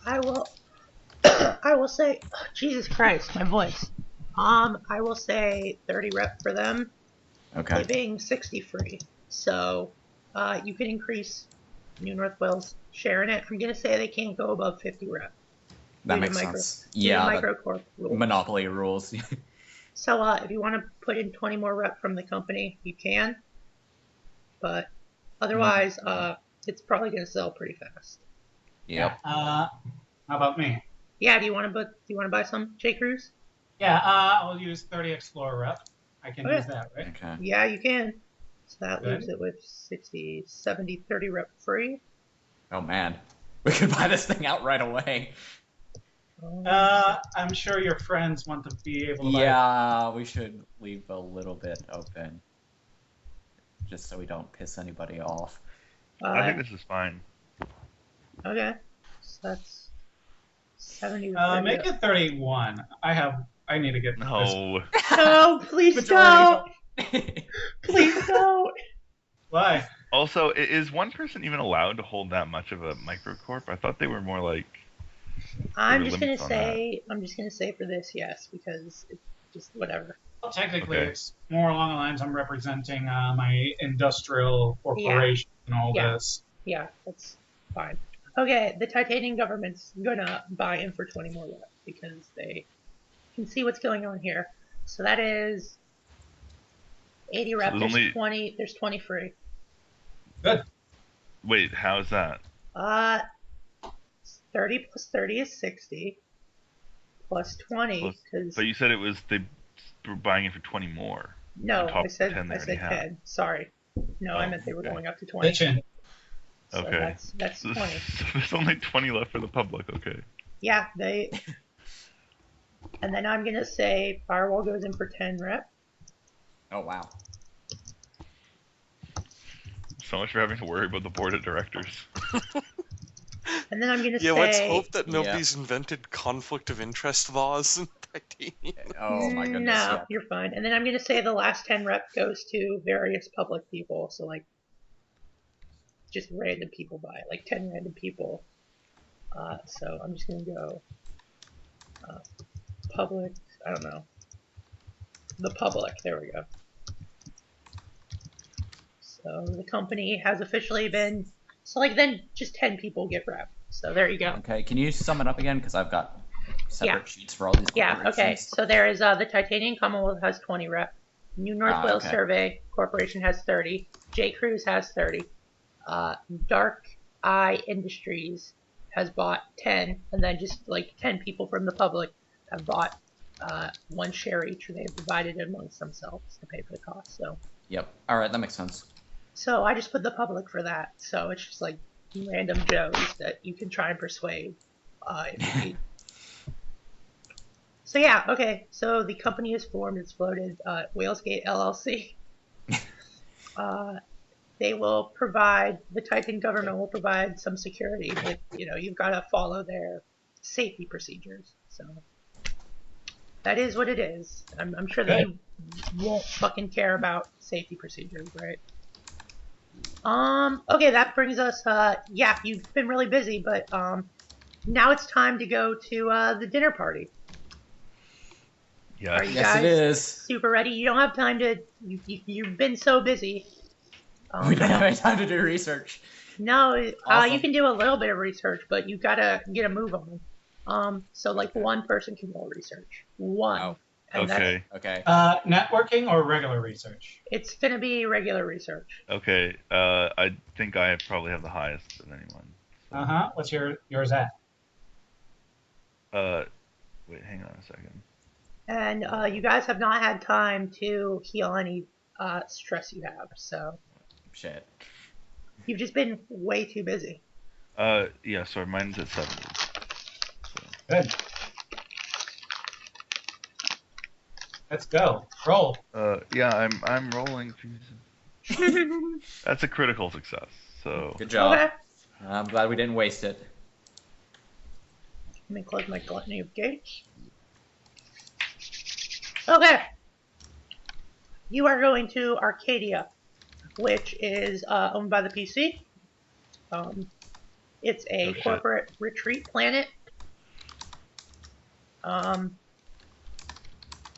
I will say, oh, Jesus Christ, my voice. I will say 30 rep for them. Okay. Giving 60 free. So, you can increase New North Wales share in it. I'm gonna say they can't go above 50 rep. That makes sense. Yeah. Microcorp rules. Monopoly rules. So, if you want to put in 20 more rep from the company, you can. But otherwise, it's probably gonna sell pretty fast. Yep. How about me? Yeah. Do you want to buy some, J. Cruz? Yeah. I'll use 30 Explorer rep. I can use that, right? Okay. Yeah, you can. So that leaves it with 60, 70, 30 rep free. Oh man, we could buy this thing out right away. I'm sure your friends want to be able to buy it. Yeah, we should leave a little bit open, just so we don't piss anybody off. I think this is fine. Okay, so that's 70. Make it 31. I need to get No. No, please don't. Please don't. Why? Also, is one person even allowed to hold that much of a microcorp? I thought they were more like. I'm just gonna say for this, yes, because it's just whatever. Well, technically, it's more along the lines I'm representing my industrial corporation and all this. Yeah, that's fine. Okay, the Titanian government's gonna buy in for 20 more left because they can see what's going on here. So that is 80 rep. So there's 20. There's 20 free. Good. Wait, how is that? 30 plus 30 is 60. Plus 20 because. But you said they were buying it for 20 more. No, I said 10. Sorry. No, I meant they were going up to 20. Bitchin'. So okay. That's 20. So there's only 20 left for the public. Okay. Yeah, they. And then I'm gonna say Firewall goes in for 10 rep. Oh wow. So much for having to worry about the board of directors. And then I'm gonna say. Yeah, let's hope that nobody's invented conflict of interest laws in Titanium. Oh my goodness. No, you're fine. And then I'm gonna say the last 10 rep goes to various public people. So like, just random people buy it, like 10 random people. So I'm just gonna go. Public. I don't know. The public. There we go. So the company has officially been. So like then just 10 people get rep. So there you go. Okay, can you sum it up again? Because I've got separate sheets for all these corporations. Yeah, okay. So there is the Titanian Commonwealth has 20 rep. New North Wales Survey Corporation has 30. J. Cruz has 30. Dark Eye Industries has bought 10. And then just like 10 people from the public have bought 1 share each. They've divided it amongst themselves to pay for the cost. So. Yep. All right, that makes sense. So I just put the public for that. So it's just like random Joes that you can try and persuade if you need. So yeah, okay. So the company is formed. It's floated. Walesgate LLC. They will provide. The Titan government will provide some security, but you've got to follow their safety procedures. So that is what it is. I'm sure they won't fucking care about safety procedures, right? Okay, that brings us, you've been really busy, but, now it's time to go to, the dinner party. Yeah. Are you Yes, guys it is. super ready? You don't have time to, you've been so busy. We don't have any time to do research. No, Awesome. you can do a little bit of research, but you've got to get a move on. So like one person can roll research. One. Oh. And Okay. Okay. Networking or regular research? It's going to be regular research. Okay. I think I probably have the highest of anyone. So. What's yours at? Wait, hang on a second. And you guys have not had time to heal any stress you have, so Shit. you've just been way too busy. Yeah, sorry, mine's at 70. So. Good. Let's go. Roll. Yeah, I'm rolling. That's a critical success. So Good job. Okay. I'm glad we didn't waste it. Let me close my gluttony of gates. Okay. You are going to Arcadia, which is owned by the PC. It's a corporate retreat planet.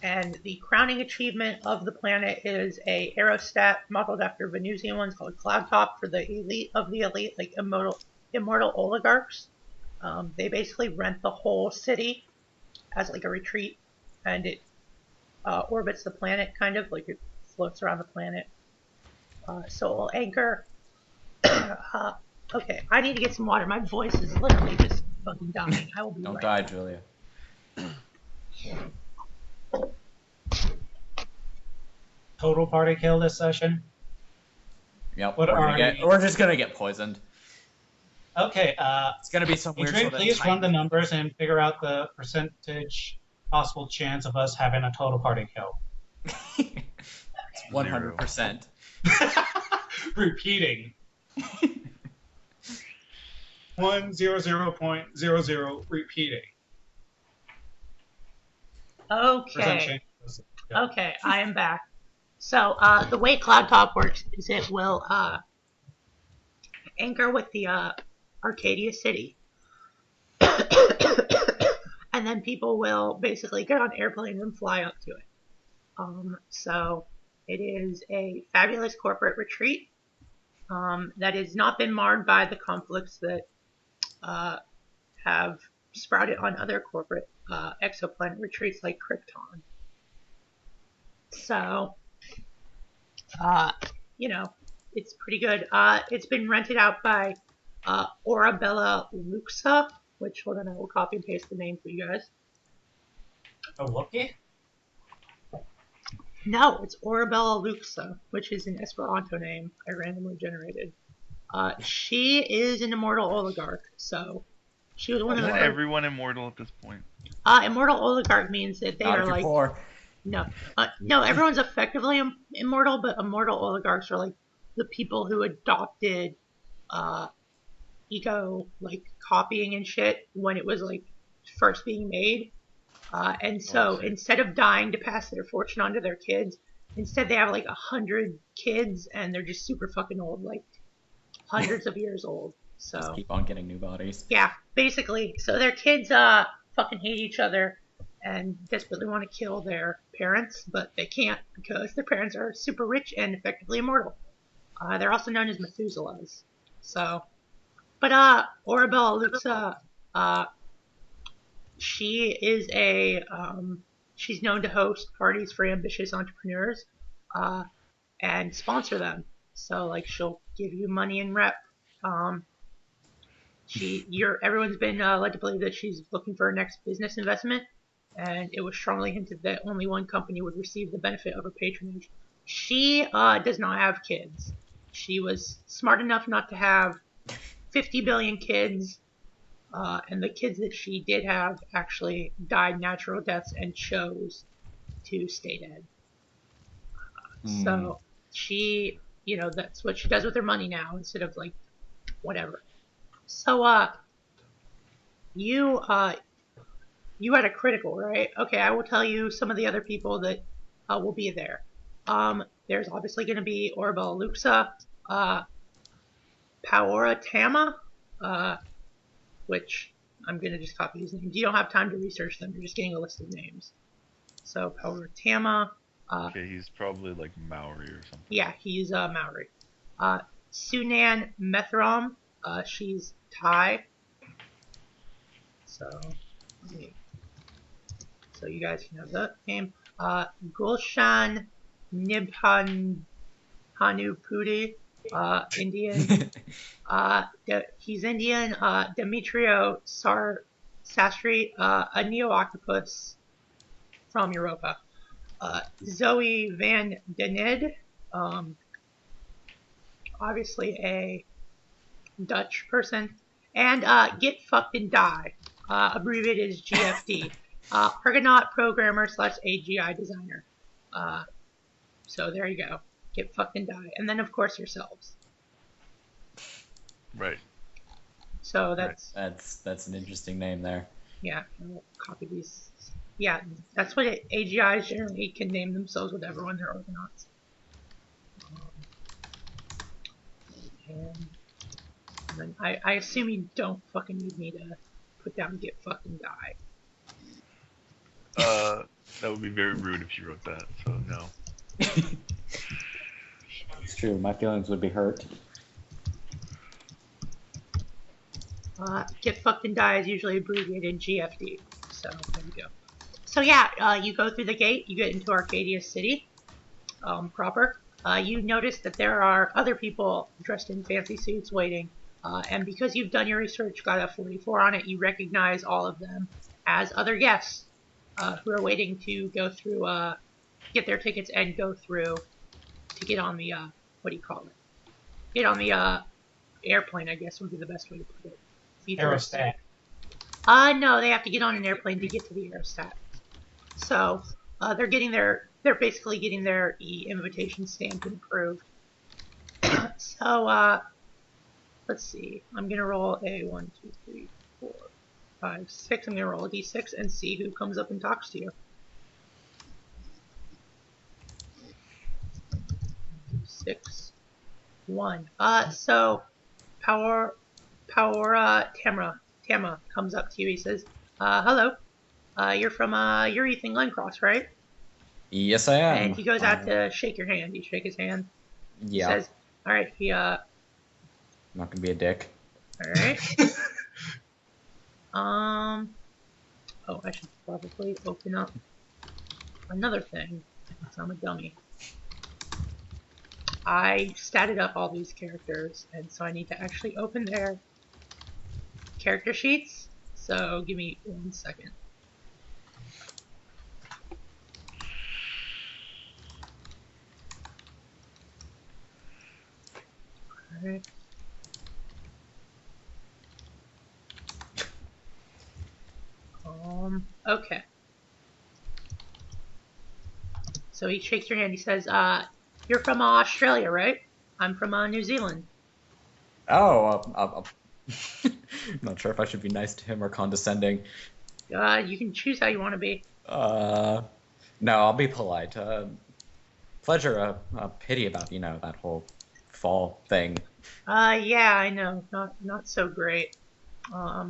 And the crowning achievement of the planet is a aerostat modeled after Venusian ones called Cloudtop for the elite of the elite, like immortal oligarchs. They basically rent the whole city as like a retreat, and it orbits the planet, kind of like it floats around the planet. So it will anchor. Okay, I need to get some water. My voice is literally just fucking dying. I will be Don't right die, back. Julia. Total party kill this session. Yep. What are we're just gonna get poisoned. Okay. It's gonna be some weird Adrian, sort of please run the Titan. numbers and figure out the percentage possible chance of us having a total party kill. It's 100%. Repeating. 100.00 repeating. Okay. Okay, I am back. So the way Cloudtop works is it will anchor with the Arcadia city. And then people will basically get on airplanes and fly up to it. So it is a fabulous corporate retreat that has not been marred by the conflicts that have sprouted on other corporate exoplanet retreats like Krypton. So, it's pretty good. It's been rented out by Orabella Luxa, which, hold on, I will copy and paste the name for you guys. A Wookiee? No, it's Orabella Luxa, which is an Esperanto name I randomly generated. She is an immortal oligarch, so she was one of the Isn't everyone immortal at this point? Immortal oligarch means that they Not are if you're like... poor. No, everyone's effectively immortal, but immortal oligarchs are like the people who adopted eco like copying and shit when it was like first being made. And so instead of dying to pass their fortune on to their kids, instead they have like 100 kids and they're just super fucking old, like hundreds of years old. So Just keep on getting new bodies. yeah, basically. So their kids fucking hate each other and desperately want to kill their parents, but they can't because their parents are super rich and effectively immortal. They're also known as Methuselahs. So, but Orabella Luxa, she is she's known to host parties for ambitious entrepreneurs and sponsor them. So like she'll give you money and rep. Everyone's been led to believe that she's looking for her next business investment, and it was strongly hinted that only one company would receive the benefit of her patronage. She does not have kids. She was smart enough not to have 50 billion kids, and the kids that she did have actually died natural deaths and chose to stay dead. So she, that's what she does with her money now instead of like whatever. So you had a critical, right? Okay, I will tell you some of the other people that will be there. There's obviously going to be Orabella Luxa, Paora Tama, which I'm going to just copy his names. You don't have time to research them. You're just getting a list of names. So Paora Tama. Okay, he's probably like Maori or something. Yeah, he's Maori. Sunan Methram, she's Thai. So you guys can have that name. Gulshan Nibhanupudi, Indian. He's Indian. Demetrio Sastri, a neo-octopus from Europa. Zoe Van Denid, obviously a Dutch person. And Get Fucked and Die, abbreviated as GFD. Argonaut programmer / AGI designer. So there you go. Get fucked and die. And then, of course, yourselves. Right. So that's... That's an interesting name there. Yeah, I'll copy these. Yeah, that's what AGIs generally can name themselves whatever when they're Argonauts. And then I assume you don't fucking need me to put down get fucked and die. That would be very rude if you wrote that, so no. It's true, my feelings would be hurt. Get fucked and die is usually abbreviated GFD. So there you go. So yeah, you go through the gate, you get into Arcadia City proper. You notice that there are other people dressed in fancy suits waiting. And because you've done your research, got a 44 on it, you recognize all of them as other guests who are waiting to go through, get their tickets and go through to get on the, what do you call it? Get on the airplane, I guess would be the best way to put it. Aerostat. No, they have to get on an airplane to get to the aerostat. So they're basically getting their invitation stamped and approved. So let's see. I'm gonna roll a 1, 2, 3, 4, 5, 6. I'm gonna roll a d6 and see who comes up and talks to you. 6, 1. So Tamra comes up to you. He says, hello. You're from you're Ethan Glencross, right? Yes, I am. And he goes out to shake your hand. You shake his hand. Yeah. He says, all right, I'm not gonna be a dick. all right. Oh, I should probably open up another thing. Because I'm a dummy. I statted up all these characters, and so I need to actually open their character sheets. So give me 1 second. Alright. Okay. So he shakes your hand. He says, you're from Australia, right? I'm from New Zealand. Oh, I'm not sure if I should be nice to him or condescending. You can choose how you want to be. No, I'll be polite. Pleasure, pity about, that whole fall thing. Yeah, I know. Not so great. I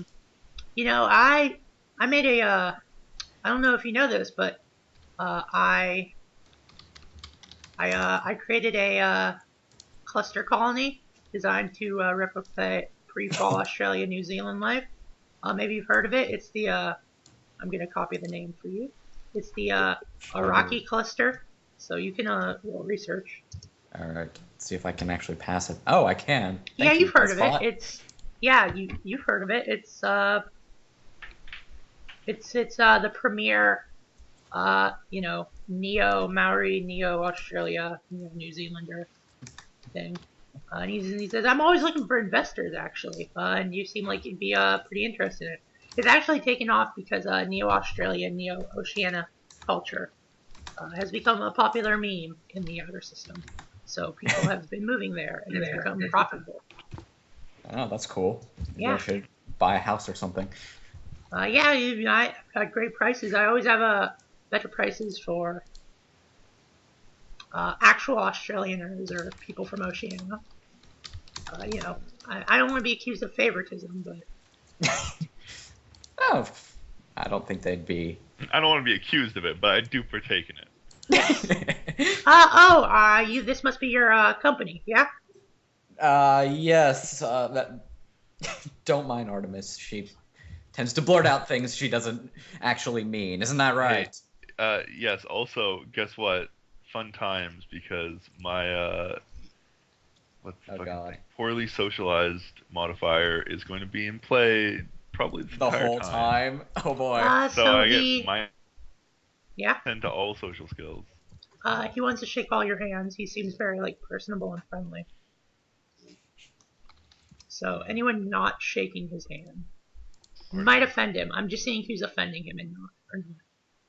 made a, I don't know if you know this, but, I created a, cluster colony designed to, replicate pre-fall Australia, New Zealand life. Maybe you've heard of it. It's the, I'm gonna copy the name for you. It's the, Iraqi cluster. So you can, roll research. Alright, let's see if I can actually pass it. Oh, I can. Yeah, you've heard of it. It's, yeah, you've heard of it. It's the premier, Neo-Maori, Neo-Australia, New Zealander thing. And he says, I'm always looking for investors, actually. And you seem like you'd be pretty interested in it. It's actually taken off because Neo-Australia, Neo-Oceania culture has become a popular meme in the outer system. So people have been moving there, and it's become profitable. Oh, that's cool. Maybe Yeah. I should buy a house or something. Yeah, I've got great prices. I always have better prices for actual Australianers or people from Oceania. I don't want to be accused of favoritism, but... Oh, I don't think they'd be. I don't want to be accused of it, but I do partake in it. This must be your company, yeah? Yes. That. Don't mind Artemis. She tends to blurt out things she doesn't actually mean. Isn't that right? Yes. Also, guess what? Fun times, because my poorly socialized modifier is going to be in play probably the entire whole time. Oh boy. So I get my yeah. into all social skills. He wants to shake all your hands. He seems very personable and friendly. So anyone not shaking his hand might offend him. I'm just seeing who's offending him and not. or not?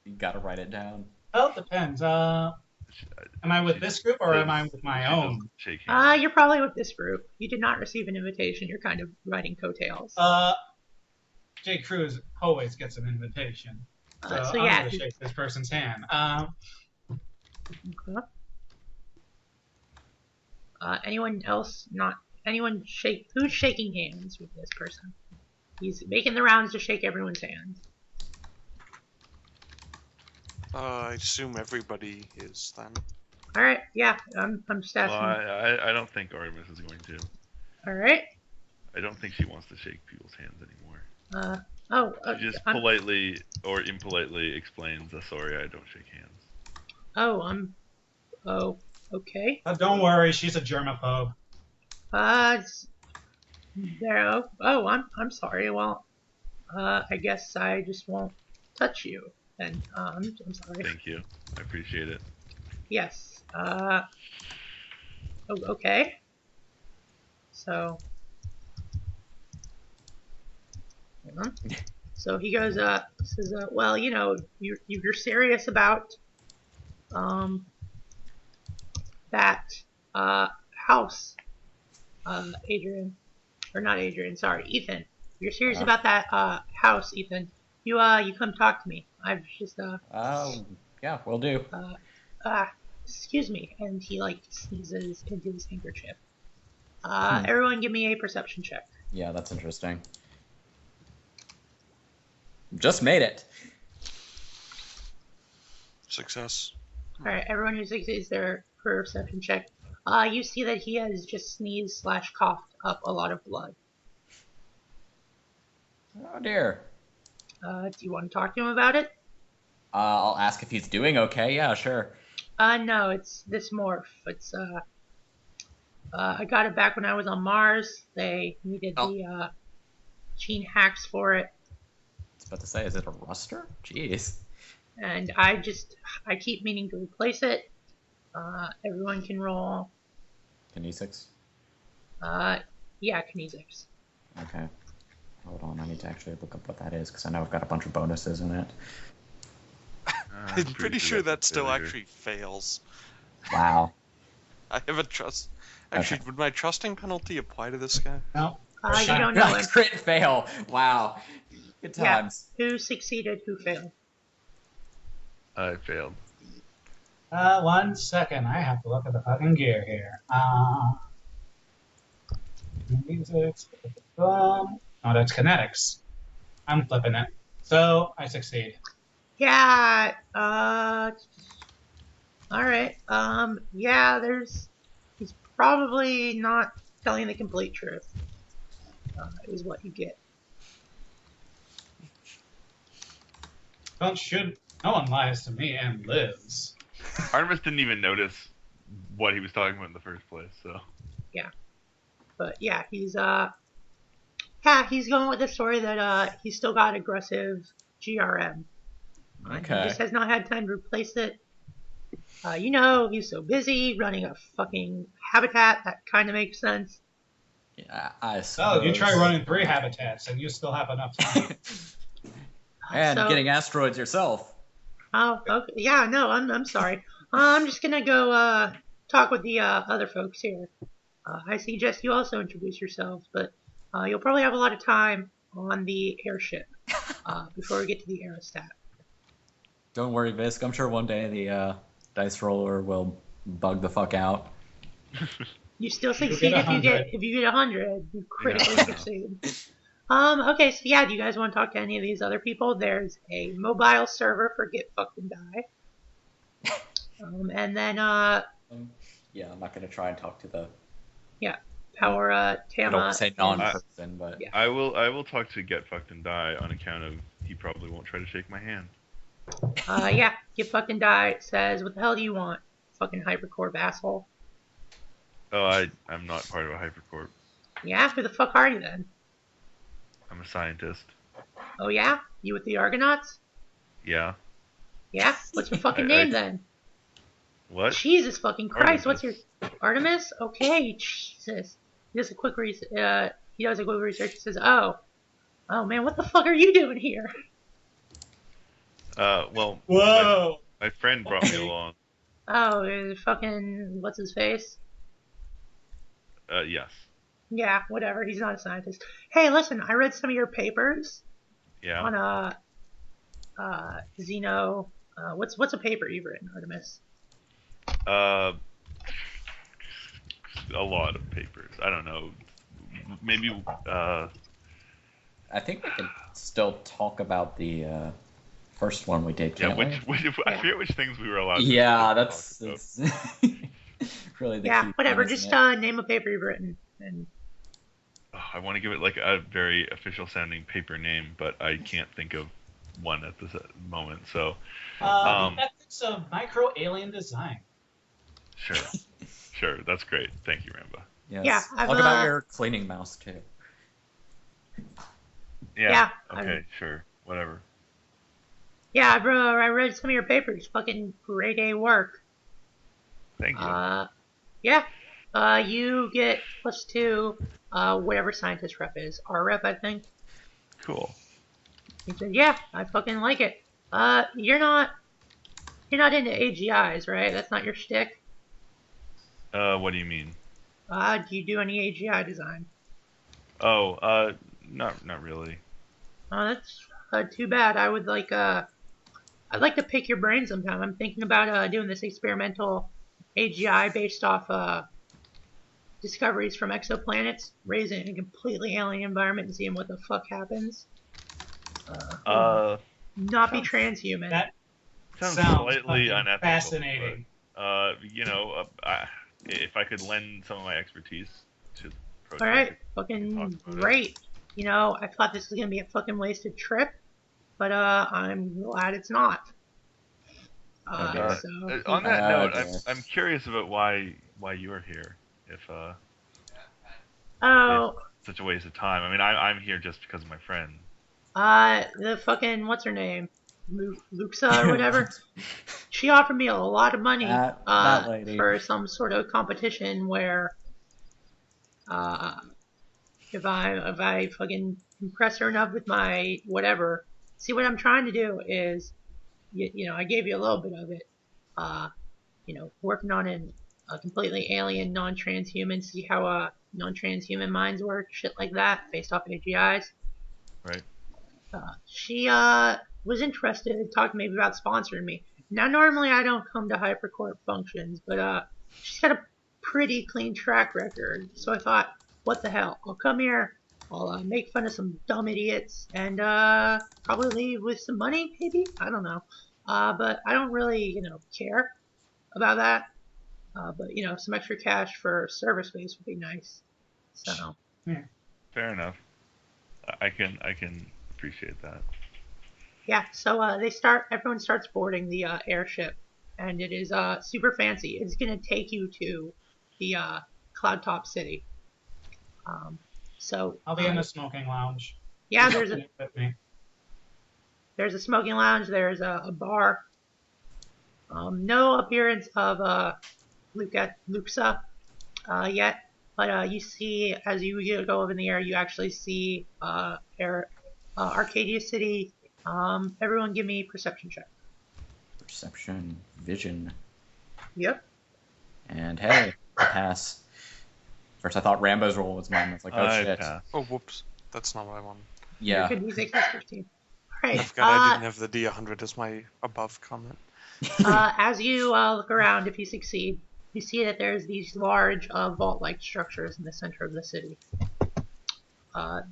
You gotta write it down. Well, it depends. Am I with this group or am I with my own? Shake hands. You're probably with this group. You did not receive an invitation. You're kind of riding coattails. J. Cruz always gets an invitation. So I'm going to shake this person's hand. Okay. Anyone else not? Anyone who's shaking hands with this person? He's making the rounds to shake everyone's hands. I assume everybody is then. All right, yeah, I'm just asking. Well, I don't think Artemis is going to. All right. I don't think she wants to shake people's hands anymore. She just politely or impolitely explains, "Sorry, I don't shake hands." Oh, okay. Don't worry, she's a germaphobe. I'm sorry. Well, I guess I just won't touch you. And I'm sorry. Thank you. I appreciate it. Yes. Okay. So. So he goes says, well, you know, you're serious about that house, Adrian, or not Adrian, sorry, Ethan. You're serious about that house, Ethan. You come talk to me. I've just yeah, will do. Excuse me, and he like sneezes into his handkerchief. Everyone give me a perception check. Yeah, that's interesting. Just made it. Success. Alright, everyone who succeeds their perception check. You see that he has just sneezed / coughed up a lot of blood. Oh dear. Do you want to talk to him about it? I'll ask if he's doing okay. Yeah, sure. No, it's this morph. It's I got it back when I was on Mars. They needed the gene hacks for it. I was about to say, is it a ruster? Jeez. And I keep meaning to replace it. Everyone can roll. Kinesics? Yeah, kinesics. Okay. Hold on, I need to actually look up what that is, because I know I've got a bunch of bonuses in it. I'm pretty sure that still actually fails. Wow. I have a trust. Actually, would my trusting penalty apply to this guy? No. You don't know him. Crit fail. Wow. Good times. Yeah. Who succeeded? Who failed? I failed. 1 second. I have to look at the fucking gear here. Oh, that's kinetics. I'm flipping it. So I succeed. Yeah. All right. Yeah. He's probably not telling the complete truth. Is what you get. Don't shoot. No one lies to me and lives. Artemis didn't even notice what he was talking about in the first place, so. Yeah. But yeah, he's going with the story that he's still got aggressive GRM. Okay. He just has not had time to replace it. You know, he's so busy running a fucking habitat. That kind of makes sense. Yeah, I suppose. Oh, you try running 3 habitats and you still have enough time. And getting asteroids yourself. Oh, okay. Yeah, no, I'm sorry. I'm just gonna go talk with the other folks here. I suggest you also introduce yourselves, but you'll probably have a lot of time on the airship before we get to the aerostat. Don't worry, Visk. I'm sure one day the dice roller will bug the fuck out. You still succeed if you get 100. You critically succeed. Okay, so yeah, do you guys want to talk to any of these other people? There's a mobile server for Get Fucked and Die. And then yeah, I'm not gonna try and talk to the Power Tama. I don't want to say non-person, but yeah. I will talk to Get Fucked and Die on account of he probably won't try to shake my hand. Yeah, Get Fucked and Die says, what the hell do you want? Fucking hypercorp asshole. Oh, I'm not part of a hypercorp. Yeah, who the fuck are you then? I'm a scientist. Oh yeah? You with the Argonauts? Yeah. Yeah? What's your fucking name then? What? Jesus fucking Christ, Artemis. What's your... Artemis? Okay, Jesus. He does a quick research. He says, oh man, what the fuck are you doing here? Well, Whoa! my friend brought me along. Oh, fucking what's his face? Yes. Yeah, whatever. He's not a scientist. Hey, listen, I read some of your papers Yeah. on Xeno. What's a paper you've written, Artemis? A lot of papers. I don't know. Maybe. I think we can still talk about the first one we did. Yeah. Can't we? I forget which things we were allowed. Yeah, to that's talk really the yeah. key Whatever. thing, Just isn't it? name a paper you've written. And I want to give it like a very official sounding paper name, but I can't think of one at this moment. So. The ethics of micro alien design. Sure. That's great. Thank you, Ramba. Yes. Yeah, Talk about your cleaning mouse too. Yeah. Yeah, Okay. Sure. Whatever. yeah, bro. I read some of your papers. Fucking grade A work. Thank you. Yeah. You get +2. Whatever scientist rep is. R rep, I think. Cool. He said, "Yeah, I fucking like it." You're not into AGIs, right? That's not your shtick. What do you mean? Do you do any AGI design? Oh, not really. Oh, that's too bad. I'd like to pick your brain sometime. I'm thinking about doing this experimental AGI based off discoveries from exoplanets, raising in a completely alien environment and seeing what the fuck happens. Not be transhuman. That Sounds sounds slightly fucking unethical. fascinating. But, if I could lend some of my expertise to the project. All right, we fucking can talk about it. great. You know, I thought this was gonna be a fucking wasted trip, but I'm glad it's not. Okay. So On that Oh, note, dear. I'm curious about why you are here. If oh, it's such a waste of time. I mean, I'm here just because of my friend. the fucking what's her name, Luxa or whatever. She offered me a lot of money That lady. for some sort of competition where if I fucking impress her enough with my whatever. See, what I'm trying to do is, you know, I gave you a little bit of it. Working on a completely alien, non-transhuman, see how non-transhuman minds work, shit like that, based off AGIs. Right. She was interested in talking maybe about sponsoring me. Now, normally I don't come to Hypercorp functions, but she's got a pretty clean track record. So I thought, what the hell? I'll come here, I'll make fun of some dumb idiots, and probably leave with some money, maybe? I don't know. But I don't really, care about that. But, some extra cash for service space would be nice. So. Fair enough. I can appreciate that. Yeah, so everyone starts boarding the airship, and it is super fancy. It's gonna take you to the Cloud Top City. I'll be in the smoking lounge. Yeah, With me. there's a smoking lounge. There's a bar. No appearance of Luxa yet, but you see as you go up in the air, you actually see Arcadia City. Everyone give me perception check. Perception, vision, Yep. and hey, pass. First, I thought Rambo's roll was mine. I was like, oh I shit. pass. Oh, whoops. That's not what I wanted. Yeah. Your good music is 15. All right. I forgot I didn't have the D100 as my above comment. As you look around, if you succeed, you see that there's these large vault-like structures in the center of the city.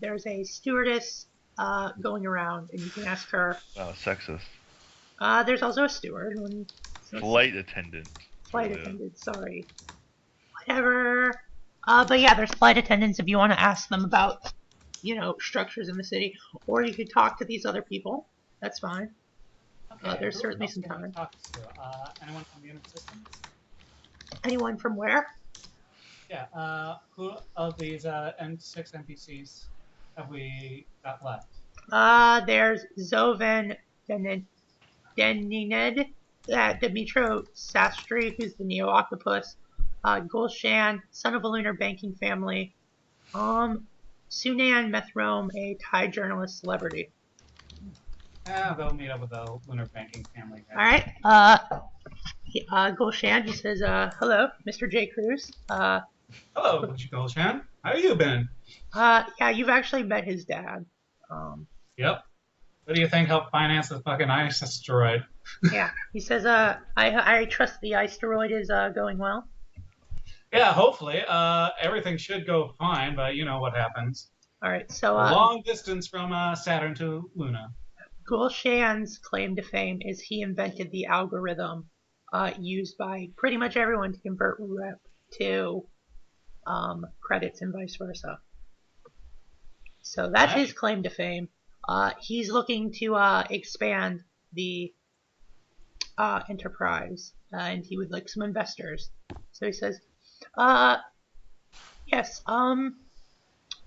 There's a stewardess going around, and you can ask her. Wow, sexist. There's also a steward. Flight attendant. Flight attendant, sorry. Whatever. But yeah, there's flight attendants if you want to ask them about, structures in the city. Or you could talk to these other people. That's fine. There's certainly some time. Anyone from Unit Systems? Anyone from where? Yeah. Who of these N6 NPCs have we got left? There's Zovan Denined, Dimitro Sastry, who's the Neo-Octopus, Gulshan, son of a lunar banking family, Sunan Methrome, a Thai journalist celebrity. Yeah, they'll meet up with the lunar banking family. All right. Gulshan, he says, hello, Mr. J. Cruz. Hello, Gulshan. How you been? Yeah, you've actually met his dad. Yep. What do you think helped finance this fucking ice asteroid? Yeah, he says, I trust the asteroid is going well. Yeah, hopefully. Everything should go fine, but you know what happens. All right, so a long distance from Saturn to Luna. Gulshan's claim to fame is he invented the algorithm used by pretty much everyone to convert rep to credits and vice versa. So that's his claim to fame. He's looking to expand the enterprise, and he would like some investors. So he says, yes,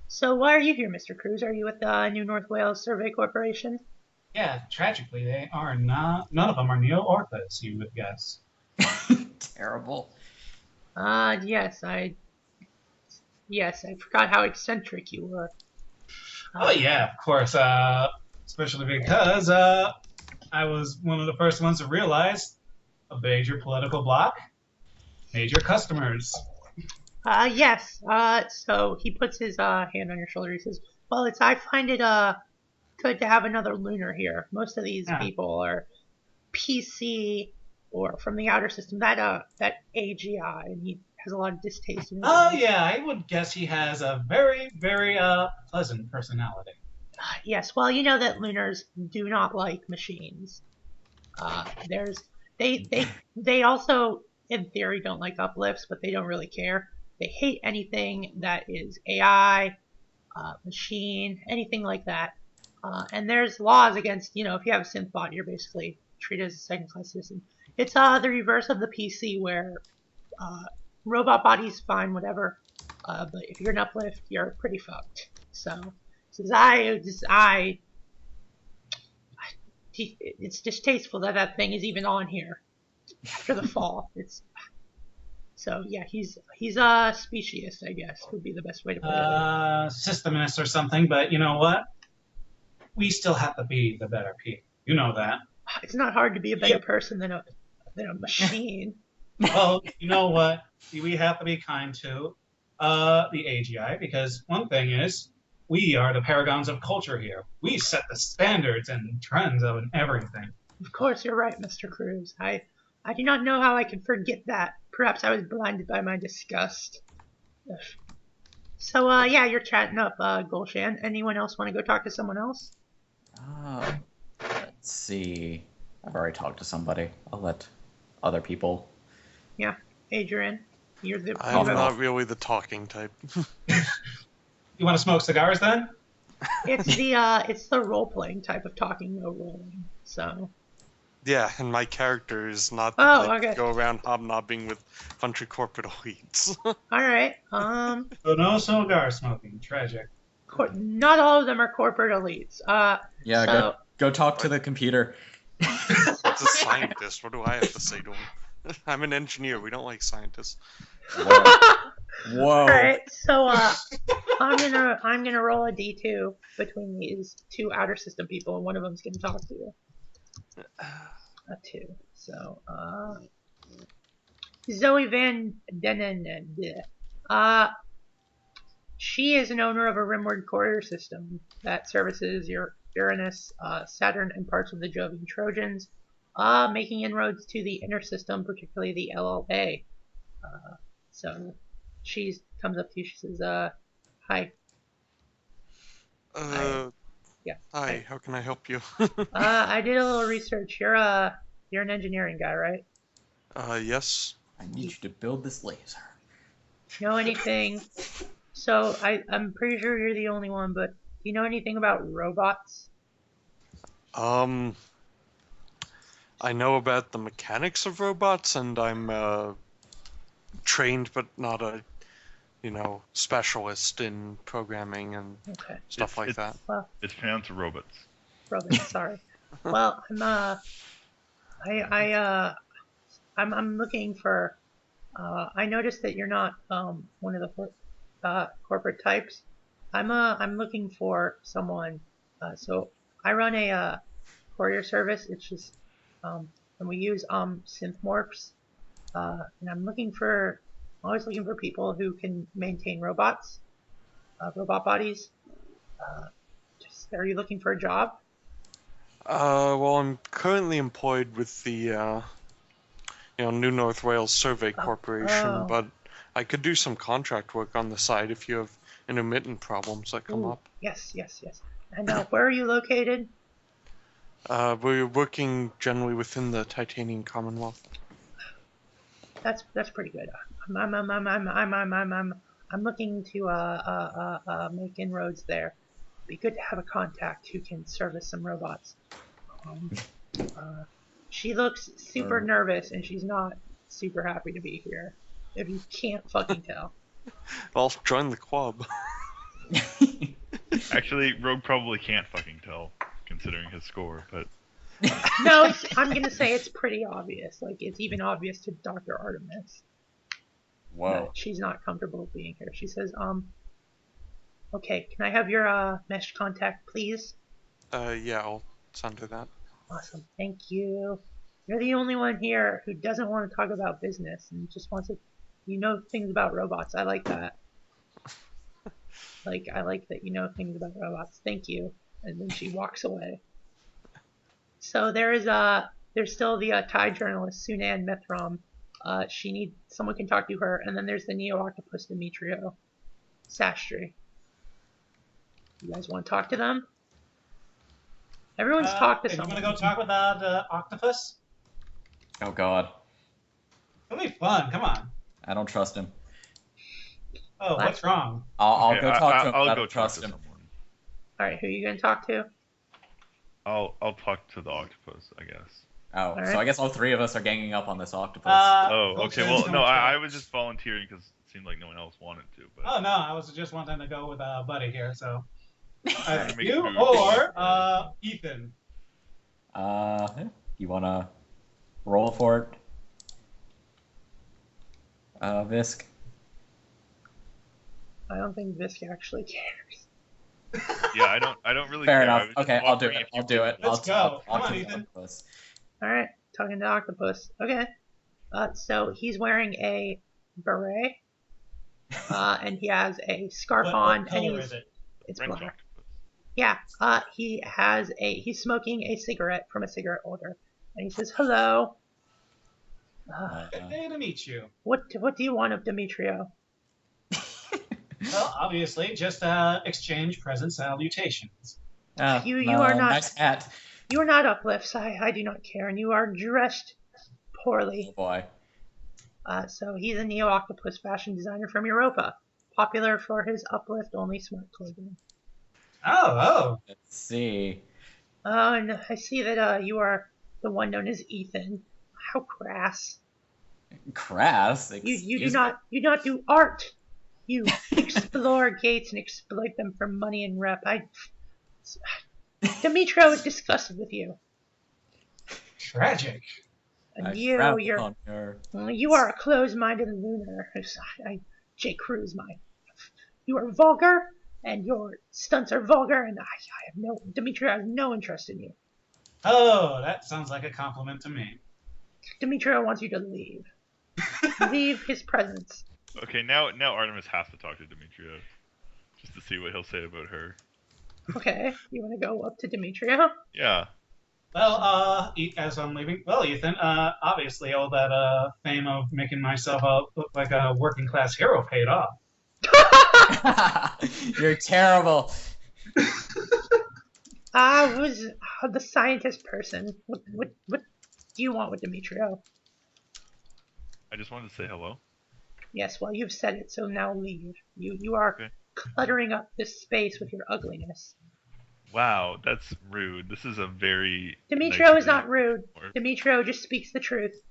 so why are you here, Mr. Cruz? Are you with the New North Wales Survey Corporation? Yeah, tragically, they are not. None of them are neo-orthos, you would guess. Terrible. Yes, I forgot how eccentric you were. Oh yeah, of course. Especially because I was one of the first ones to realize a major political bloc, major customers. Yes. So he puts his hand on your shoulder. He says, "Well, I find it good to have another lunar here. Most of these people are PC or from the outer system. That AGI, and he has a lot of distaste. Yeah, I would guess he has a very, very pleasant personality. Yes. Well, you know that lunars do not like machines. They also, in theory, don't like uplifts, but they don't really care. They hate anything that is AI, machine, anything like that. And there's laws against, if you have a synth bot, you're basically treated as a second-class citizen. It's the reverse of the PC where robot body's fine, whatever. But if you're an uplift, you're pretty fucked. So, it's distasteful that thing is even on here after the fall. So yeah, he's specious, I guess, would be the best way to put it. Systemist or something, but you know what? We still have to be the better people. You know that. It's not hard to be a better person than a machine. Well, you know what? We have to be kind to the AGI, because one thing is, we are the paragons of culture here. We set the standards and trends of everything. Of course, you're right, Mr. Cruz. I do not know how I could forget that. Perhaps I was blinded by my disgust. So, yeah, you're chatting up, Gulshan. Anyone else want to go talk to someone else? Let's see. I've already talked to somebody. I'll let other people. Yeah, Adrian. I'm not really the talking type. You want to smoke cigars then? It's the role-playing type of talking, no rolling. So. Yeah, and my character is not okay. Go around hobnobbing with a bunch of corporate elites. All right. So no cigar smoking. Tragic. Not all of them are corporate elites. Yeah, go talk to the computer. It's a scientist. What do I have to say to him? I'm an engineer. We don't like scientists. Whoa. All right. So I'm gonna roll a d2 between these two outer system people, and one of them's gonna talk to you. A 2. So Zoe Van Denen. She is an owner of a rimward courier system that services Uranus, Saturn, and parts of the Jovian Trojans, making inroads to the inner system, particularly the LLA. So she comes up to you. She says, "Hi." Yeah. Hi. How can I help you? I did a little research. You're an engineering guy, right? Yes. I need you to build this laser. Know anything? So I'm pretty sure you're the only one, but do you know anything about robots? I know about the mechanics of robots, and I'm trained but not a, specialist in programming and stuff like that. Well, it's fans of robots. Robots, sorry. Well, I'm looking for. I noticed that you're not one of the corporate types. I'm looking for someone. So I run a courier service. It's just, and we use synth morphs. And I'm always looking for people who can maintain robots, robot bodies. Are you looking for a job? Well, I'm currently employed with the, New North Wales Survey Corporation, but I could do some contract work on the side if you have intermittent problems that come up. Yes. And where are you located? We're working generally within the Titanian Commonwealth. That's pretty good. I'm looking to make inroads there. Be good to have a contact who can service some robots. She looks super nervous, and she's not super happy to be here. If you can't fucking tell. I'll join the club. Actually, Rogue probably can't fucking tell, considering his score, but... No, I'm gonna say it's pretty obvious. Like, it's even obvious to Dr. Artemis. Whoa. She's not comfortable being here. She says, okay, can I have your, mesh contact, please? Yeah, I'll send her that. Awesome, thank you. You're the only one here who doesn't want to talk about business and just wants to, things about robots. I like that. I like that you know things about robots. Thank you. And then she walks away. So there's still the Thai journalist Sunan Mithram. Someone can talk to her, and then there's the Neo-Octopus Demetrio Sastry. You guys want to talk to them? Everyone's talked to someone. You want to go talk with the octopus? Oh God. It'll be fun. Come on. I don't trust him. Oh, what's wrong? I'll go talk to him. I'll go trust him. Someone. All right, who are you going to talk to? I'll talk to the octopus, I guess. Oh, right. So I guess all three of us are ganging up on this octopus. Okay. Well, no, I was just volunteering because it seemed like no one else wanted to. But... Oh no, I was just wanting to go with Buddy here. So Make you food. or Ethan. You wanna roll for it? Visk? I don't think Visk actually cares. Yeah, I don't really Fair care. enough. Okay, I'll do it. Let's go. Come on, to Ethan. octopus. All right, talking to Octopus. Okay. So he's wearing a beret, and he has a scarf on, What and color is it? it's French black. octopus. Yeah. He's smoking a cigarette from a cigarette holder, and he says, "Hello. Good day to meet you. What do you want of Demetrio?" Well, obviously, just exchange present salutations. You are not. Nice hat. You are not uplifts. I do not care, and you are dressed poorly. Oh boy. So he's a Neo-Octopus fashion designer from Europa, popular for his uplift-only smart clothing. Oh. Let's see. And I see that you are the one known as Ethan. How crass! Crass. You do not do art. You explore gates and exploit them for money and rep. Demetrio is disgusted with you. Tragic. And you are a closed-minded lunar. J. Cruz, you are vulgar, and your stunts are vulgar, and Demetrio has no interest in you. Oh, that sounds like a compliment to me. Demetrio wants you to leave. Leave his presence. Okay, now Artemis has to talk to Demetrio, just to see what he'll say about her. Okay, you want to go up to Demetrio? Yeah. Well, as I'm leaving, well, Ethan, obviously all that fame of making myself look like a working class hero paid off. You're terrible. I was the scientist person. What do you want with Demetrio? I just wanted to say hello. Yes, well, you've said it, so now leave. You are cluttering up this space with your ugliness. Wow, that's rude. This is a very... Demetrio is not rude. Demetrio just speaks the truth.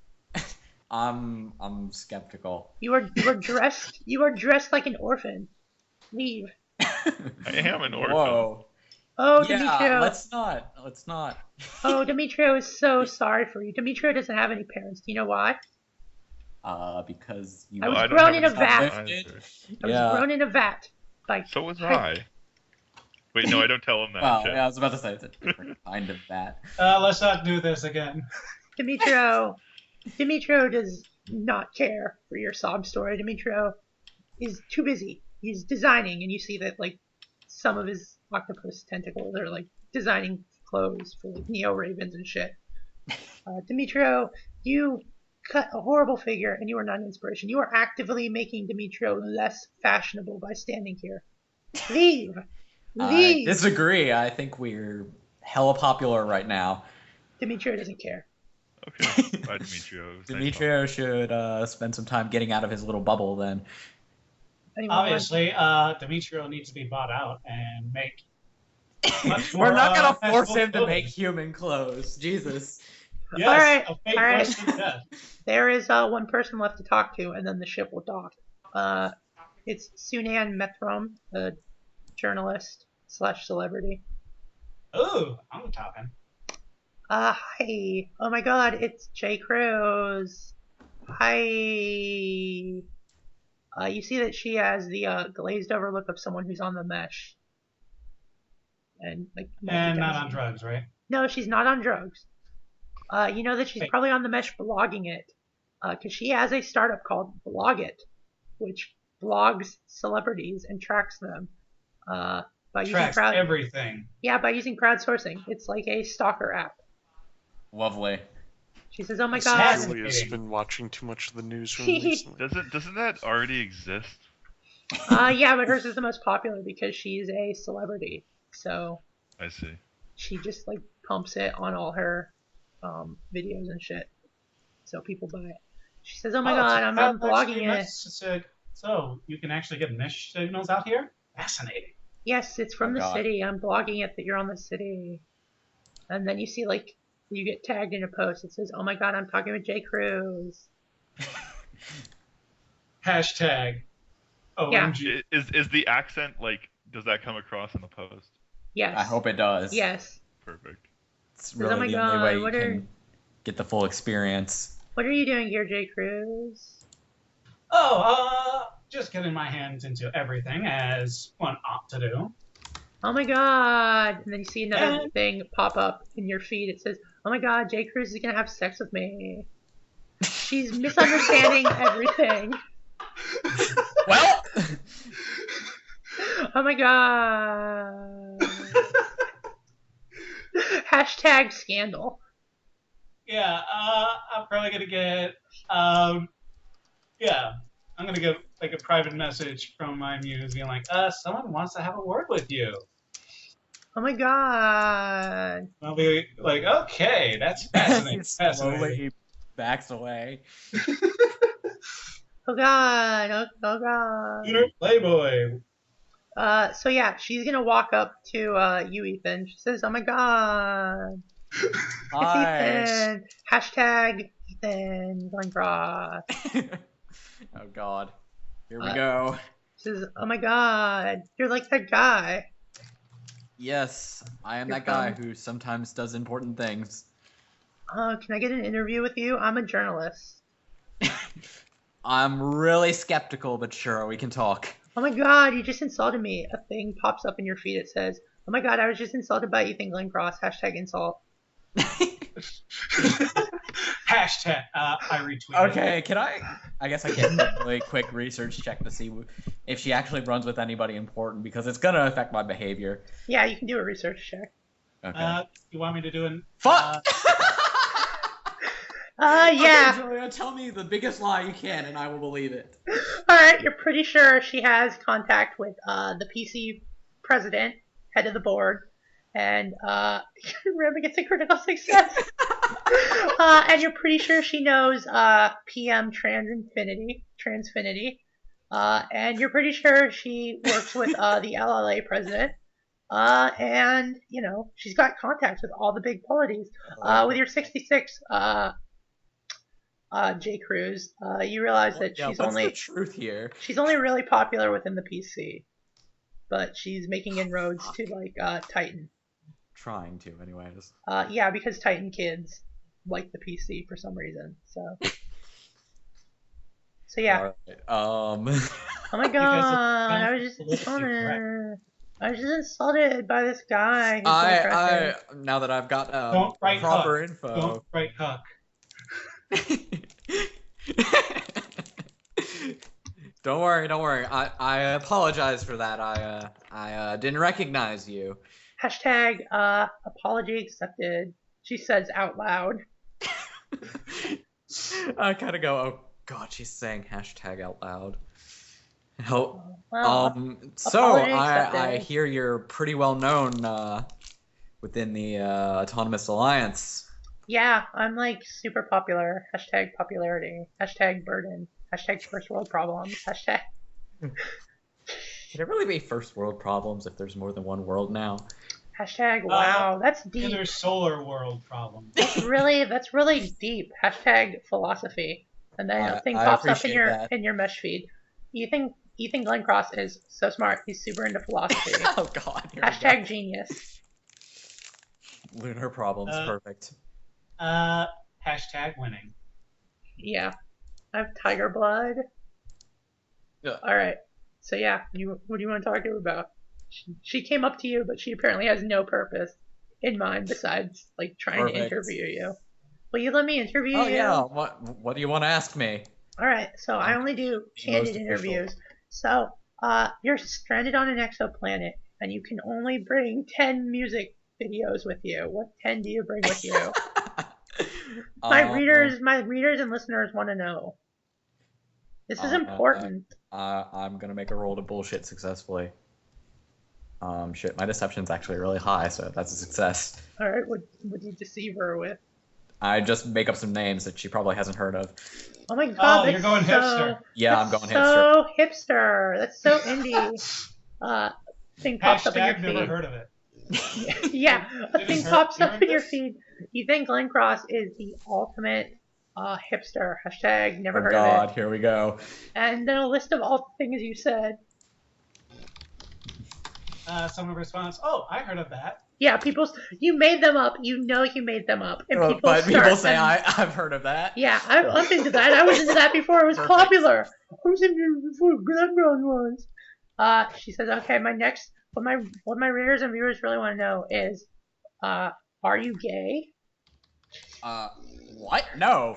I'm skeptical. You are dressed like an orphan. Leave. I am an orphan. Whoa. Oh, yeah, Demetrio. Let's not. Oh, Demetrio is so sorry for you. Demetrio doesn't have any parents. Do you know why? Because I was grown in a vat. Yeah. I was grown in a vat. So was I. Wait, no, I don't tell him that. Well, Chip. yeah, I was about to say it's a different kind of that. Let's not do this again. Dimitro does not care for your sob story. Dimitro is too busy. He's designing, and you see that like some of his octopus tentacles are like designing clothes for like Neo Ravens and shit. Dimitro, you cut a horrible figure, and you are not an inspiration. You are actively making Dimitro less fashionable by standing here. Leave. I disagree. I think we're hella popular right now. Dimitro doesn't care. Okay, bye, Demetrio. Demetrio should spend some time getting out of his little bubble then. Obviously, Demetrio needs to be bought out and make much more, We're not going to force fashionable him to clothing. make human clothes. Jesus. Yes, All right, a fake all right. Western death. There is one person left to talk to, and then the ship will dock. It's Sunan Methrom, a journalist / celebrity. Ooh, I'm talking. Hi. Oh my god, it's J. Cruz. Hi. You see that she has the glazed over look of someone who's on the mesh. And like. And not on drugs, right? No, she's not on drugs. You know that she's probably on the mesh blogging it. Because she has a startup called Blogit, which blogs celebrities and tracks them. By Tracks using everything. Yeah, by using crowdsourcing. It's like a stalker app. Lovely. She says, "Oh my god." Julia's been watching too much of the newsroom recently. Doesn't that already exist? Yeah, but hers is the most popular because she's a celebrity. So I see. she just like pumps it on all her videos and shit. So people buy it. She says, "Oh my god, I'm blogging it." So you can actually get mesh signals out here? Fascinating. Yes, it's from the city. I'm blogging it that you're on the city. And then you see like you get tagged in a post. It says, "Oh my god, I'm talking with J. Cruz." Hashtag OMG. Yeah. Is the accent like? Does that come across in the post? Yes. I hope it does. Yes. Perfect. It's really the only way you can get the full experience. What are you doing here, J. Cruz? Just getting my hands into everything as one ought to do. Oh my god. And then you see another thing pop up in your feed. It says, "Oh my god, J. Cruz is gonna have sex with me." She's misunderstanding everything. Well! Oh my god. Hashtag scandal. Yeah, I'm probably gonna get, I'm gonna get like a private message from my muse being like, someone wants to have a word with you. Oh my god. I'll be like, okay, that's fascinating. Slowly backs away. Oh god. Oh god. Peter Playboy. So yeah, she's gonna walk up to you, Ethan. She says, "Oh my god, Hi. it's Ethan." Hashtag Ethan Glencross. Oh god. Here we go. She says, "Oh my god, you're like that guy." Yes, I am that guy who sometimes does important things. Can I get an interview with you? I'm a journalist. I'm really skeptical, but sure, we can talk. Oh my god, you just insulted me. A thing pops up in your feed. It says, "Oh my god, I was just insulted by Ethan Glencross." Hashtag insult. Hashtag, I retweeted. Okay, can I guess I can do a really quick research check to see if she actually runs with anybody important, because it's going to affect my behavior. Yeah, you can do a research check. Okay. You want me to do an... Fuck! Yeah. Okay, Julia, tell me the biggest lie you can, and I will believe it. Alright, you're pretty sure she has contact with the PC president, head of the board, and Ramba gets a critical success. And you're pretty sure she knows PM Transfinity, and you're pretty sure she works with the LLA president. And, you know, she's got contacts with all the big polities. With your 66, J. Cruz, you realize that yeah, she's what's only the truth here? She's only really popular within the PC, but she's making inroads to like Titan. Trying to, anyways. Yeah, because Titan kids like the PC for some reason. So yeah. Right. Oh my god, I was just on it. I was just insulted by this guy. Now that I've got Don't write proper cuck. info. Don't write cuck. Don't worry. I apologize for that. I didn't recognize you. Hashtag apology accepted. She says out loud. I kind of go, oh god, she's saying hashtag out loud. Oh, so I hear you're pretty well known within the Autonomous Alliance. Yeah, I'm like super popular. Hashtag popularity. Hashtag burden. Hashtag first world problems. Hashtag. Can it really be first world problems if there's more than one world now? Hashtag wow, that's deep. Intersolar world problem. That's really deep. Hashtag philosophy. And then a thing pops up in your mesh feed. You think Glencross is so smart. He's super into philosophy. Oh god. Hashtag genius. Lunar problems, perfect. Hashtag winning. Yeah. I have tiger blood. Yeah. Alright. So yeah, what do you want to talk to her about? She came up to you, but she apparently has no purpose in mind besides like trying to interview you. Will you let me interview you? Oh yeah. What do you want to ask me? Alright, so I only do candid interviews. So, you're stranded on an exoplanet, and you can only bring 10 music videos with you. What 10 do you bring with you? My readers and listeners want to know. This is important. I'm gonna make a roll to bullshit successfully. Shit, my deception's actually really high, so that's a success. Alright, what would you deceive her with? I just make up some names that she probably hasn't heard of. Oh my god, you're going hipster. Yeah, I'm going hipster. So hipster. That's so indie. Thing pops up in your feed. Never heard of it. Yeah, a thing pops up in your feed. You think Glencross is the ultimate hipster. Hashtag never heard of it. Oh god, here we go. And then a list of all the things you said. Someone responds, "Oh, I heard of that." Yeah, you made them up. You know you made them up. And people say I've heard of that. Yeah, I'm into that. I was into that before it was popular. I was into it before Glencross was. She says, okay, what my readers and viewers really want to know is, are you gay? What? No.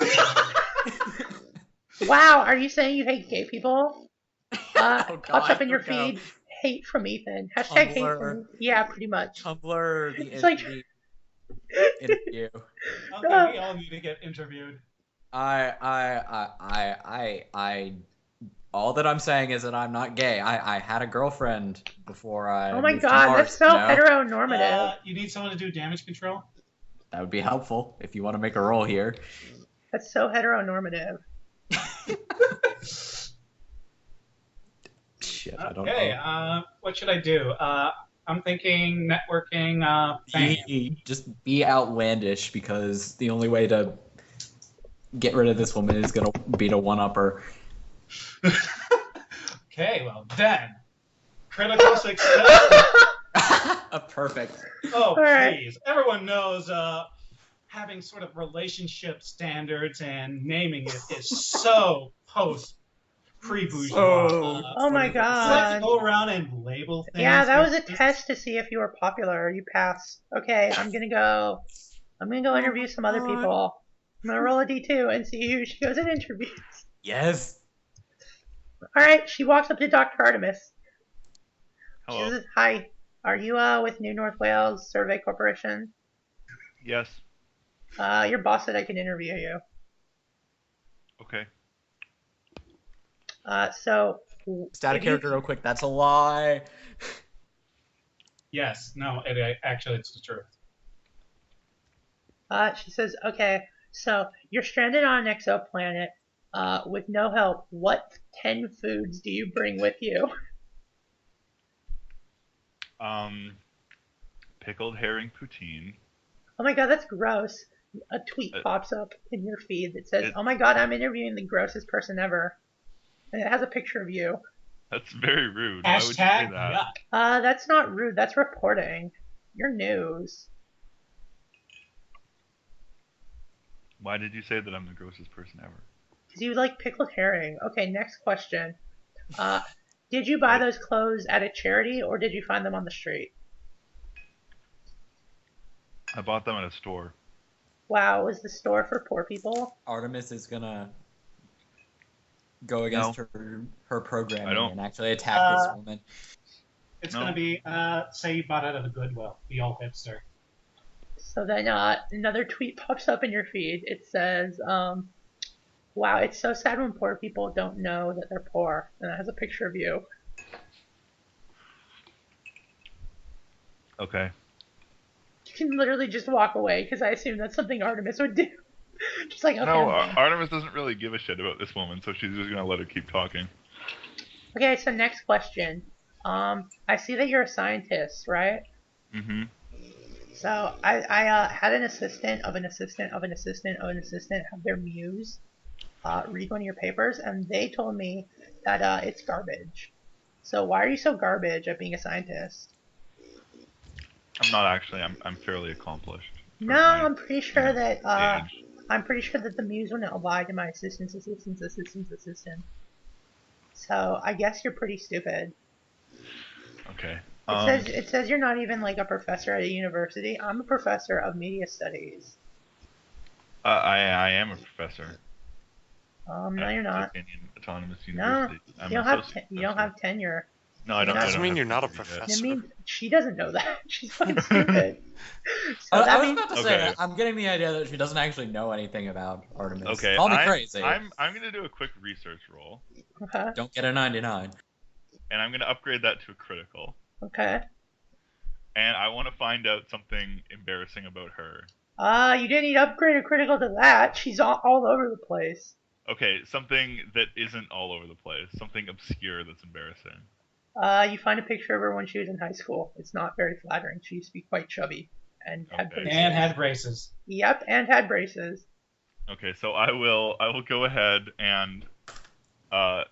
Wow, are you saying you hate gay people? Oh god, pops up in your feed. Hate from Ethan. Hashtag hate from... Yeah, pretty much. Tumblr, it's like... interview. Okay, we all need to get interviewed. All that I'm saying is that I'm not gay. I had a girlfriend before I Oh my moved god, to Mars, that's so heteronormative. You need someone to do damage control? That would be helpful if you want to make a roll here. That's so heteronormative. Shit, I don't know. What should I do? I'm thinking networking. Just be outlandish, because the only way to get rid of this woman is gonna be to one-up her. Okay, well then, critical success. Perfect. Oh, please! Everyone knows having sort of relationship standards and naming it is so pre-bourgeois. Oh my god. Let's go around and label things. Yeah, that was a test to see if you were popular. You passed. Okay, I'm gonna go interview some other people. I'm gonna roll a d2 and see who she goes and interviews. Yes. Alright, she walks up to Dr. Artemis. Hello. She says, hi, are you with New North Wales Survey Corporation? Yes. Your boss said I can interview you. Okay. So... Static character real quick, that's a lie. Yes, no, actually it's the truth. She says, okay, so you're stranded on an exoplanet with no help. What 10 foods do you bring with you? Pickled herring poutine. Oh my god, that's gross. A tweet pops up in your feed that says, oh my god, I'm interviewing the grossest person ever. And it has a picture of you. That's very rude. Hashtag Why would you say that? yuck. That's not rude, that's reporting. Your news. Why did you say that I'm the grossest person ever? Because you like pickled herring. Okay, next question. Did you buy those clothes at a charity or did you find them on the street? I bought them at a store. Wow, was the store for poor people? Artemis is gonna go against her programming and actually attack this woman. It's gonna be say you bought it at a Goodwill, the old hipster. So then another tweet pops up in your feed. It says, wow, it's so sad when poor people don't know that they're poor. And it has a picture of you. Okay. You can literally just walk away because I assume that's something Artemis would do. Just like, okay. No, Artemis doesn't really give a shit about this woman, so she's just gonna let her keep talking. Okay, so next question. I see that you're a scientist, right? Mm-hmm. So I had an assistant of an assistant of an assistant of an assistant have their muse read one of your papers, and they told me that it's garbage. So why are you so garbage at being a scientist? I'm not actually. I'm fairly accomplished. No, I'm pretty sure that the muse wouldn't lie to my assistant's assistant's assistant's assistant. So I guess you're pretty stupid. Okay. It says you're not even like a professor at a university. I'm a professor of media studies. I am a professor. No, you're not. Canadian Autonomous University. No, you don't have tenure. No, I don't. That doesn't mean you're not a professor. It means she doesn't know that. She's fucking stupid. So I was about to say, I'm getting the idea that she doesn't actually know anything about Artemis. Okay, Call me crazy. I'm gonna do a quick research roll. Okay. Don't get a 99. And I'm gonna upgrade that to a critical. Okay. And I want to find out something embarrassing about her. You didn't need to upgrade a critical to that. She's all over the place. Okay, something that isn't all over the place. Something obscure that's embarrassing. You find a picture of her when she was in high school. It's not very flattering. She used to be quite chubby and had braces. And had braces. Yep, and had braces. Okay, so I will go ahead and I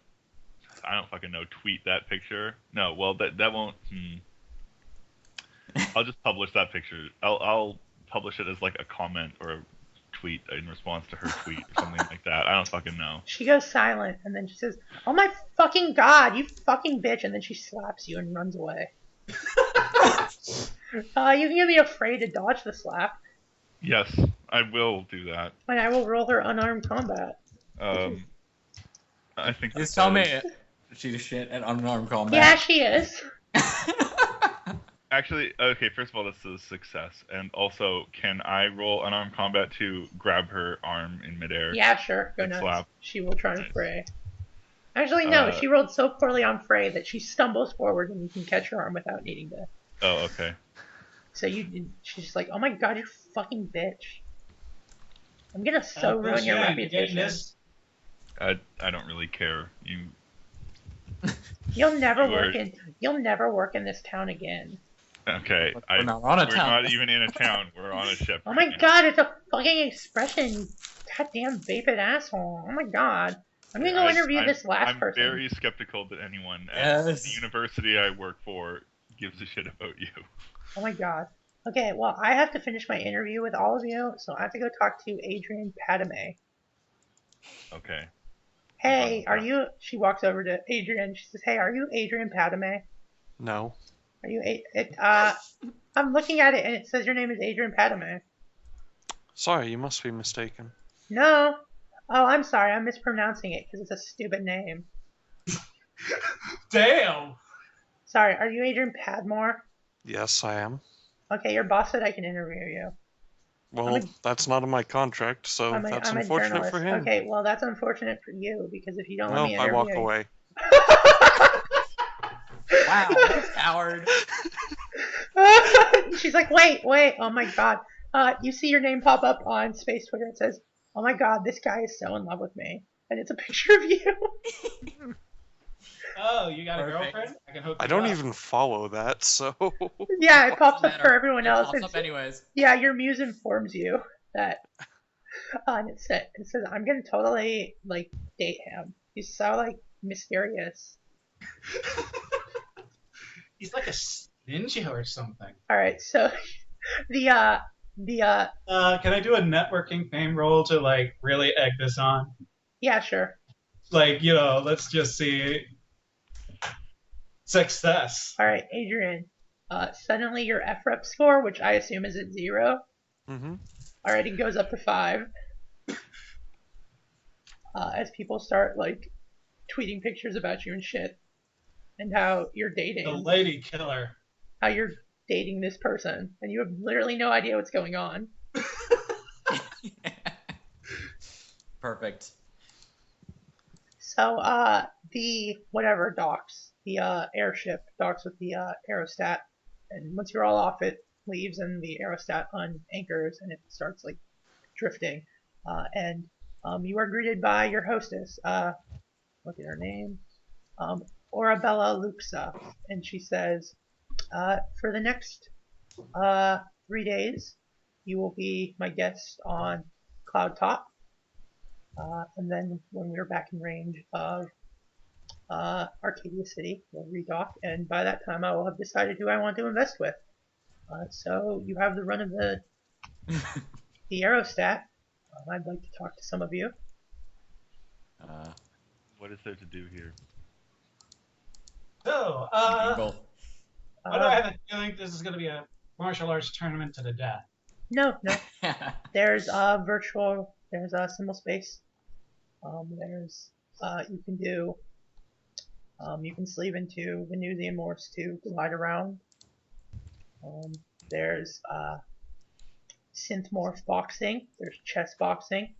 don't fucking know, tweet that picture. No, well that won't. I'll just publish that picture. I'll publish it as like a comment or a tweet in response to her tweet or something like that. I don't fucking know. She goes silent and then she says, "Oh my fucking god, you fucking bitch!" And then she slaps you and runs away. You can be afraid to dodge the slap. Yes, I will do that. And I will roll her unarmed combat. I think. Just tell me she's shit at unarmed combat. Yeah, she is. Actually, okay, first of all, this is a success. And also, can I roll unarmed combat to grab her arm in midair? Yeah, sure. Go nuts. Slap. She will try and fray. Actually, no. She rolled so poorly on fray that she stumbles forward and you can catch her arm without needing to. Oh, okay. So she's just like, "Oh my god, you fucking bitch. I'm gonna ruin your reputation." I don't really care. You'll never work in this town again. Okay, we're not even in a town. We're on a ship. Oh my god, it's a fucking expression, you goddamn vapid asshole. Oh my god. I'm gonna go interview this last person. I'm very skeptical that anyone at the university I work for gives a shit about you. Oh my god. Okay, well, I have to finish my interview with all of you, so I have to go talk to Adrian Padmore. Okay. Hey, are you... She walks over to Adrian. She says, "Hey, are you Adrian Padmore?" No. Are you... I'm looking at it, and it says your name is Adrian Padmore. Sorry, you must be mistaken. No. Oh, I'm sorry. I'm mispronouncing it, because it's a stupid name. Damn! Sorry, are you Adrian Padmore? Yes, I am. Okay, your boss said I can interview you. Well, that's not in my contract, so that's unfortunate for him. Okay, well, that's unfortunate for you, because if you don't let me interview... I walk away. Wow, coward. She's like, wait, oh my god. You see your name pop up on Space Twitter. It says, "Oh my god, this guy is so in love with me." And it's a picture of you. Oh, you got a girlfriend? I can hook you I don't up. even follow that, so... Yeah, it pops up for everyone else. It pops up anyways. Yeah, your muse informs you that... and it says, "I'm gonna totally, date him. He's so, mysterious." He's like a ninja or something. Alright, so... Can I do a networking fame roll to, really egg this on? Yeah, sure. Let's just see... Success. All right, Adrian. Suddenly your FREP score, which I assume is at 0. Mm-hmm. All right, it goes up to 5. As people start like tweeting pictures about you and shit, and how you're dating. The lady killer. How you're dating this person, and you have literally no idea what's going on. Perfect. So, the whatever docks, the airship docks with the aerostat, and once you're all off, it leaves and the aerostat unanchors and it starts like drifting. And you are greeted by your hostess. Look at her name, Orabella Luxa, and she says, for the next 3 days, you will be my guest on Cloud Top. And then when we're back in range of Arcadia City, we'll redock, and by that time I will have decided who I want to invest with. So you have the run of the aerostat. I'd like to talk to some of you. What is there to do here? So, Eagle. why do I have a feeling this is going to be a martial arts tournament to the death? No. There's virtual. There's symbol space. There's you can do. You can sleeve into Venusian Morse to glide around. There's synth morph boxing. There's chess boxing.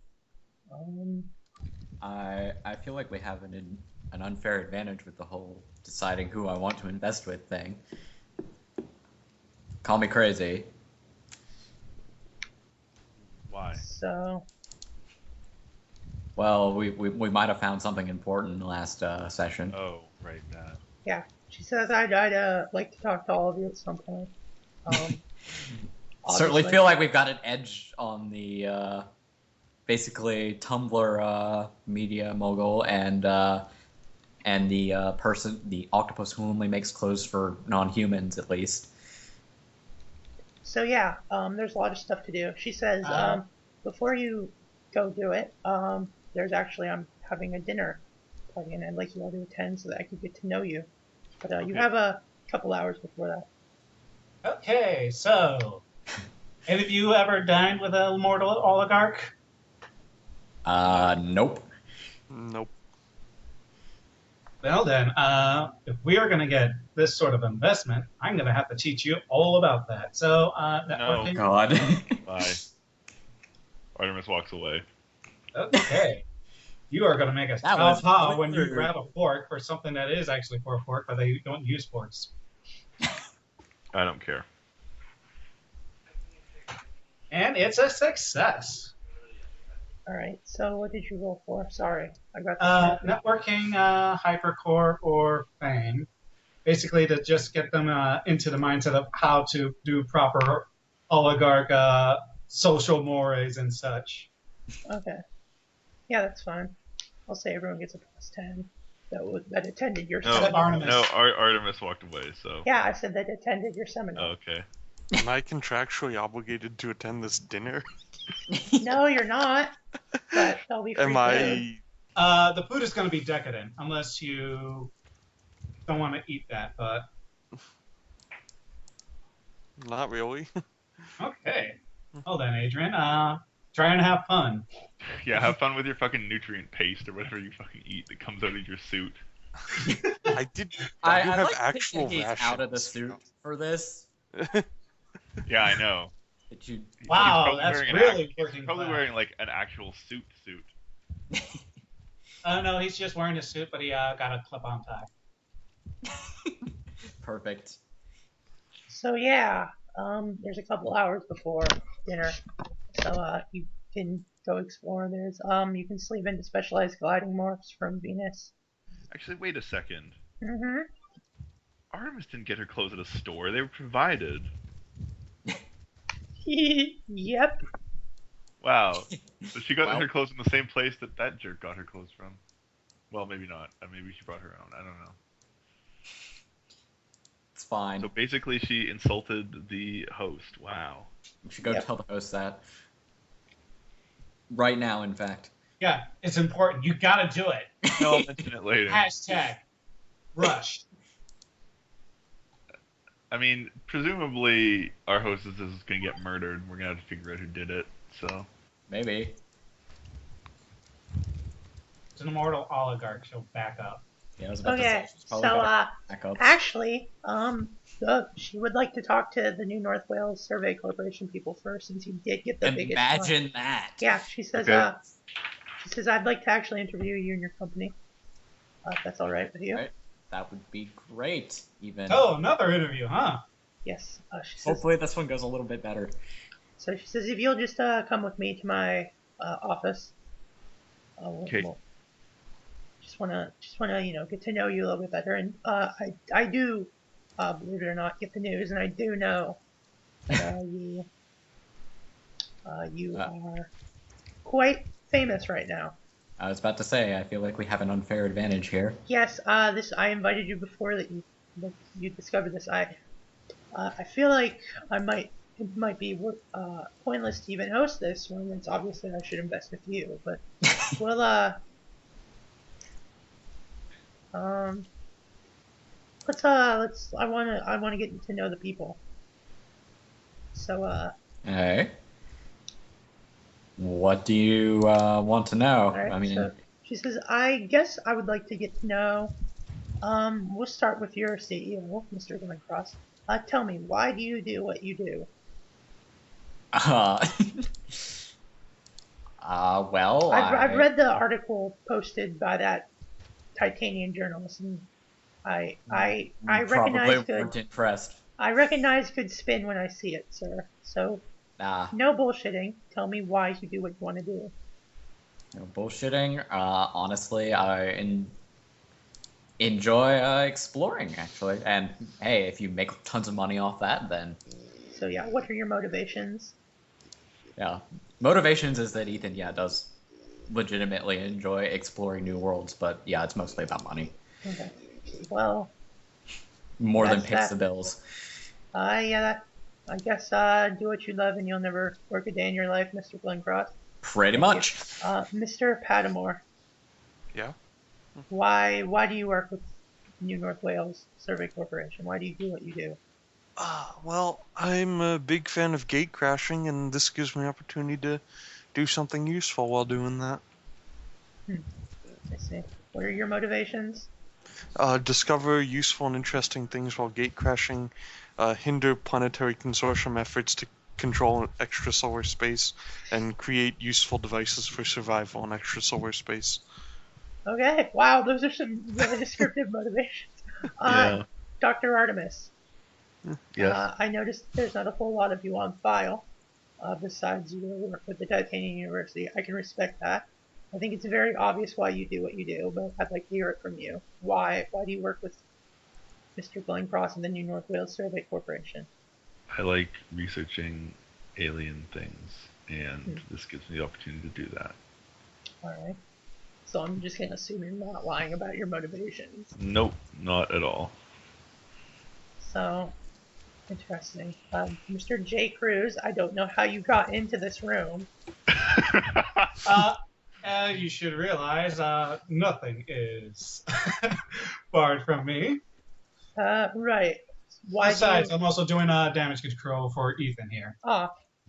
I feel like we have an unfair advantage with the whole deciding who I want to invest with thing. Call me crazy. Why? So. Well, we might have found something important in the last session. Oh, right, that. Yeah, she says I'd like to talk to all of you at some point. Certainly feel like we've got an edge on the basically Tumblr media mogul and the octopus who only makes clothes for non-humans at least. So yeah, there's a lot of stuff to do. She says before you go do it, I'm having a dinner party and I'd like you all to attend so that I could get to know you. But okay. You have a couple hours before that. Okay, so have you ever dined with a mortal oligarch? Nope. Nope. Well then, if we are going to get this sort of investment, I'm going to have to teach you all about that. So, oh God. Bye. Artemis walks away. Okay. You are going to make us ha when you grab a fork for something that is actually for a fork, but they don't use forks. I don't care. And it's a success. All right. So what did you roll for? Sorry, I got networking, hypercore, or fame. Basically, to just get them into the mindset of how to do proper oligarch social mores and such. Okay. Yeah, that's fine. I'll say everyone gets a +10 that attended your seminar. No, Artemis walked away, so... Yeah, I said that attended your seminar. Oh, okay. Am I contractually obligated to attend this dinner? No, you're not. But they'll be free Am food. The food is going to be decadent, unless you don't want to eat that, but... Not really. Okay. Well then, Adrian, try and have fun. Yeah, have fun with your fucking nutrient paste or whatever you fucking eat that comes out of your suit. I do have like actual rations. Out of the suit for this. Yeah, I know. Wow, that's really working. He's probably wearing like an actual suit. No, he's just wearing a suit, but he got a clip-on tie. Perfect. So yeah, there's a couple hours before dinner, so you can go explore. There's you can sleep into specialized gliding morphs from Venus. Actually, wait a second. Mm-hmm. Artemis didn't get her clothes at a store. They were provided. Yep. Wow. So she got her clothes in the same place that jerk got her clothes from. Well, maybe not. Maybe she brought her own. I don't know. It's fine. So basically she insulted the host. Wow. We should go tell the host that. Right now, in fact. Yeah, it's important. You gotta do it. No, I'll mention it later. # rush. I mean, presumably our hostess is going to get murdered. We're going to have to figure out who did it. So Maybe. It's an immortal oligarch. She'll back up. Yeah, I was about to Okay, say she's probably so back up. actually, she would like to talk to the New North Wales Survey Corporation people first, since you did get the biggest. Imagine that. Yeah, she says. Okay. She says I'd like to actually interview you and your company. If that's all right with you. Right. That would be great. Even. Oh, another interview, huh? Yes. She says. Hopefully this one goes a little bit better. So she says if you'll just come with me to my office. Okay. We'll just wanna get to know you a little bit better, and I do believe it or not get the news, and I do know you are quite famous right now. I was about to say, I feel like we have an unfair advantage here. Yes, I invited you before that you discovered this. I feel like it might be pointless to even host this when it's obviously I should invest with you, but we'll I wanna get to know the people. So Hey. What do you want to know? all right, I mean, so she says I guess I would like to get to know. We'll start with your CEO, Mr. Glencross. Tell me, why do you do what you do? well, I've read the article posted by that Titanian journalist, and I probably recognize weren't impressed. I recognize good spin when I see it, sir. So no bullshitting. Tell me why you do what you want to do. No bullshitting. Honestly, I enjoy exploring, actually. And hey, if you make tons of money off that, then So yeah, what are your motivations? yeah, motivations is that Ethan, does legitimately enjoy exploring new worlds, but yeah, it's mostly about money. Okay. Well, More than that's pays that. the bills. I guess do what you love and you'll never work a day in your life, Mr. Glencross. Pretty Thank much. you. Mr. Padmore. Yeah. Why do you work with New North Wales Survey Corporation? Why do you do what you do? Well, I'm a big fan of gate crashing, and this gives me opportunity to do something useful while doing that. I see. What are your motivations? Discover useful and interesting things while gate crashing, hinder planetary consortium efforts to control extrasolar space, and create useful devices for survival in extrasolar space. Okay. Wow, those are some really descriptive motivations. Yeah. Dr. Artemis. Yes. I noticed there's not a whole lot of you on file, besides your work with the Titanian University. I can respect that. I think it's very obvious why you do what you do, but I'd like to hear it from you. Why do you work with Mr. Glencross and the New North Wales Survey Corporation? I like researching alien things, and this gives me the opportunity to do that. Alright. So I'm just going to assume you're not lying about your motivations. Nope, not at all. So, interesting. Mr. J. Cruz, I don't know how you got into this room. As you should realize, nothing is barred from me. Right. Besides, I'm also doing damage control for Ethan here.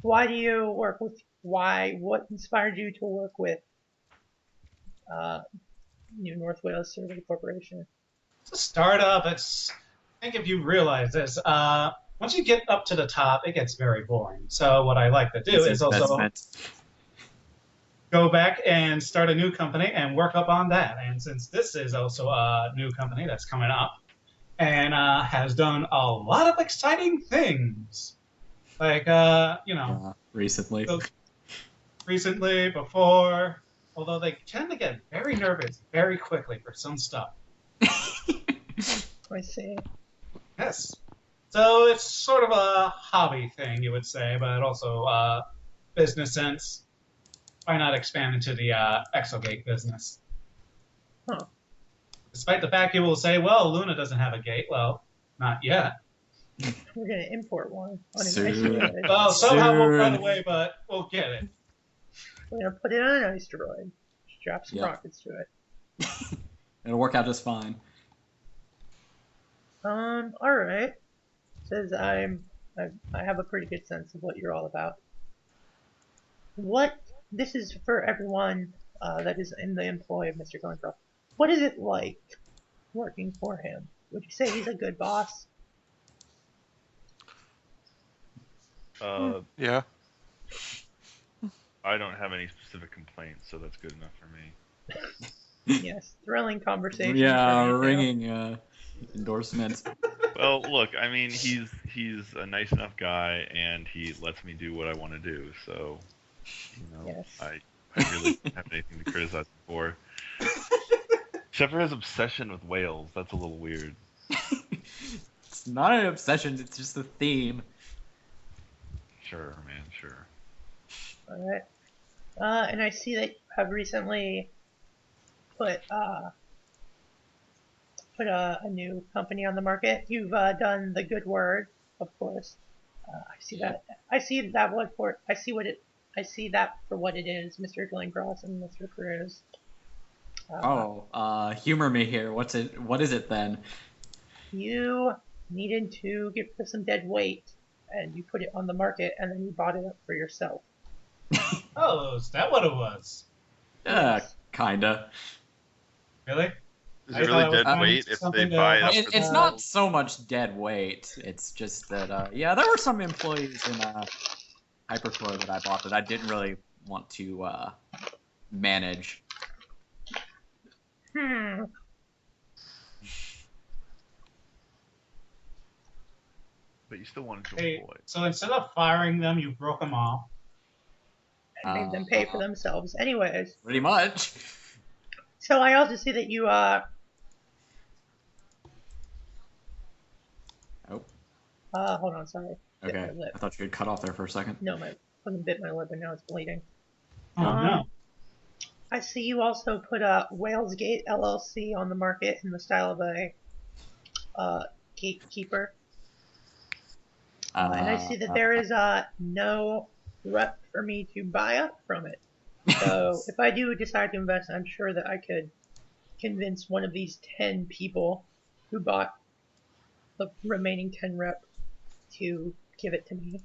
Why do you work with? What inspired you to work with New North Wales Survey Corporation? It's a startup. I think if you realize this, once you get up to the top, it gets very boring. So what I like to do is also go back and start a new company and work up on that. And since this is also a new company that's coming up and has done a lot of exciting things, like recently. Recently, before, although they tend to get very nervous very quickly for some stuff. I see. Yes. So it's sort of a hobby thing, you would say, but also business sense. Why not expand into the exogate business? Huh. Despite the fact people will say, well, Luna doesn't have a gate. Well, not yet. We're going to import one. Soon. Well, somehow we'll run away, but we'll get it. We're going to put it on an asteroid. Strap some rockets to it. It'll work out just fine. Alright. says I have a pretty good sense of what you're all about. This is for everyone that is in the employ of Mr. Glencross. What is it like working for him? Would you say he's a good boss? Yeah. I don't have any specific complaints, so that's good enough for me. Yes, thrilling conversation. Yeah, ringing endorsements. Well, look, I mean, he's a nice enough guy, and he lets me do what I want to do. So, Yes. I really don't have anything to criticize him for. Except for his obsession with whales. That's a little weird. It's not an obsession, it's just a theme. Sure, man, sure. Alright. And I see that you have recently put a new company on the market. You've done the good word, of course. I see that. I see that for what it is, Mr. Glencross and Mr. Cruz. Humor me here. What is it then? You needed to get rid of some dead weight, and you put it on the market, and then you bought it up for yourself. Oh, is that what it was? Kinda. Really? Is it really dead weight if they buy it up? It's not so much dead weight. It's just that, there were some employees in Hypercore that I bought that I didn't really want to manage. But you still wanted to Hey, employ. so instead of firing them, you broke them off. And made them pay for themselves. Anyways. Pretty much. So I also see that you, hold on, sorry. Okay, I thought you had cut off there for a second. No, my fucking bit my lip and now it's bleeding. Oh, no. I see you also put Whales Gate LLC on the market in the style of a gatekeeper. And I see that there is no rep for me to buy up from it. So if I do decide to invest, I'm sure that I could convince one of these 10 people who bought the remaining 10 rep to give it to me.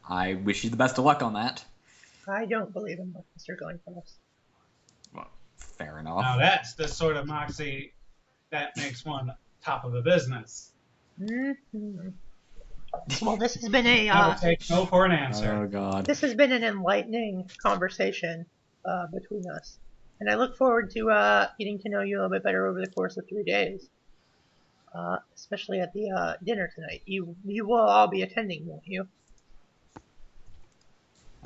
I wish you the best of luck on that. I don't believe in Mr. Glencross. Well, fair enough. Now that's the sort of moxie that makes one top of the business. Mm-hmm. Well, this has been a... I will take no for an answer. Oh, God. This has been an enlightening conversation between us. And I look forward to getting to know you a little bit better over the course of 3 days. Especially at the dinner tonight. You will all be attending, won't you?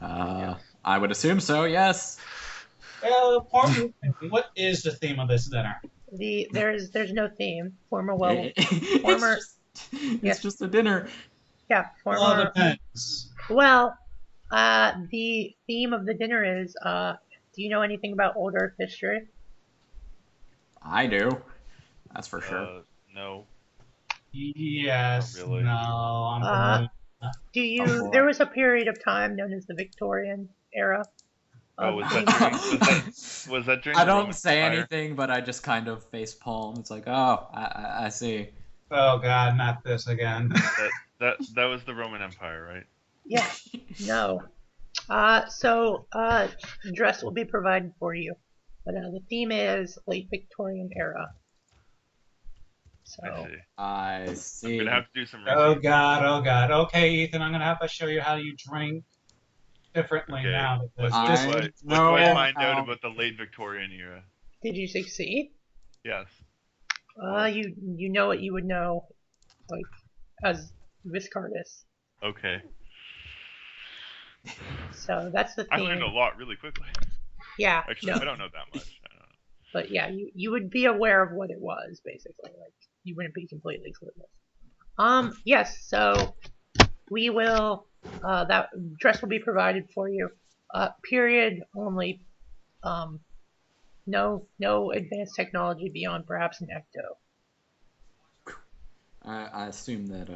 I would assume so, yes. Well, what is the theme of this dinner? There's no theme. It's just a dinner. Yeah, Well, it depends. Well, the theme of the dinner is, do you know anything about Old Earth history? I do. That's for sure. No. Yes. Not really. No. Do you? There was a period of time known as the Victorian era. Was that during I the don't Roman say Empire? anything, but I just kind of face palm. It's like, oh, I see. Oh God, not this again. That was the Roman Empire, right? Yeah. No. So dress will be provided for you, but the theme is late Victorian era. So I see. I'm gonna have to do some research. Oh God. Okay, Ethan, I'm gonna have to show you how you drink differently now. What's Because my mind note about the late Victorian era? Did you succeed? Yes. You know what you would know, like as Viscardus. Okay. So that's the theme. I learned a lot really quickly. Yeah. Actually, no. I don't know that much. But yeah, you would be aware of what it was, basically. Like, you wouldn't be completely clueless. Yes, so we will, that dress will be provided for you. Period only, no advanced technology beyond perhaps an ecto. I assume that,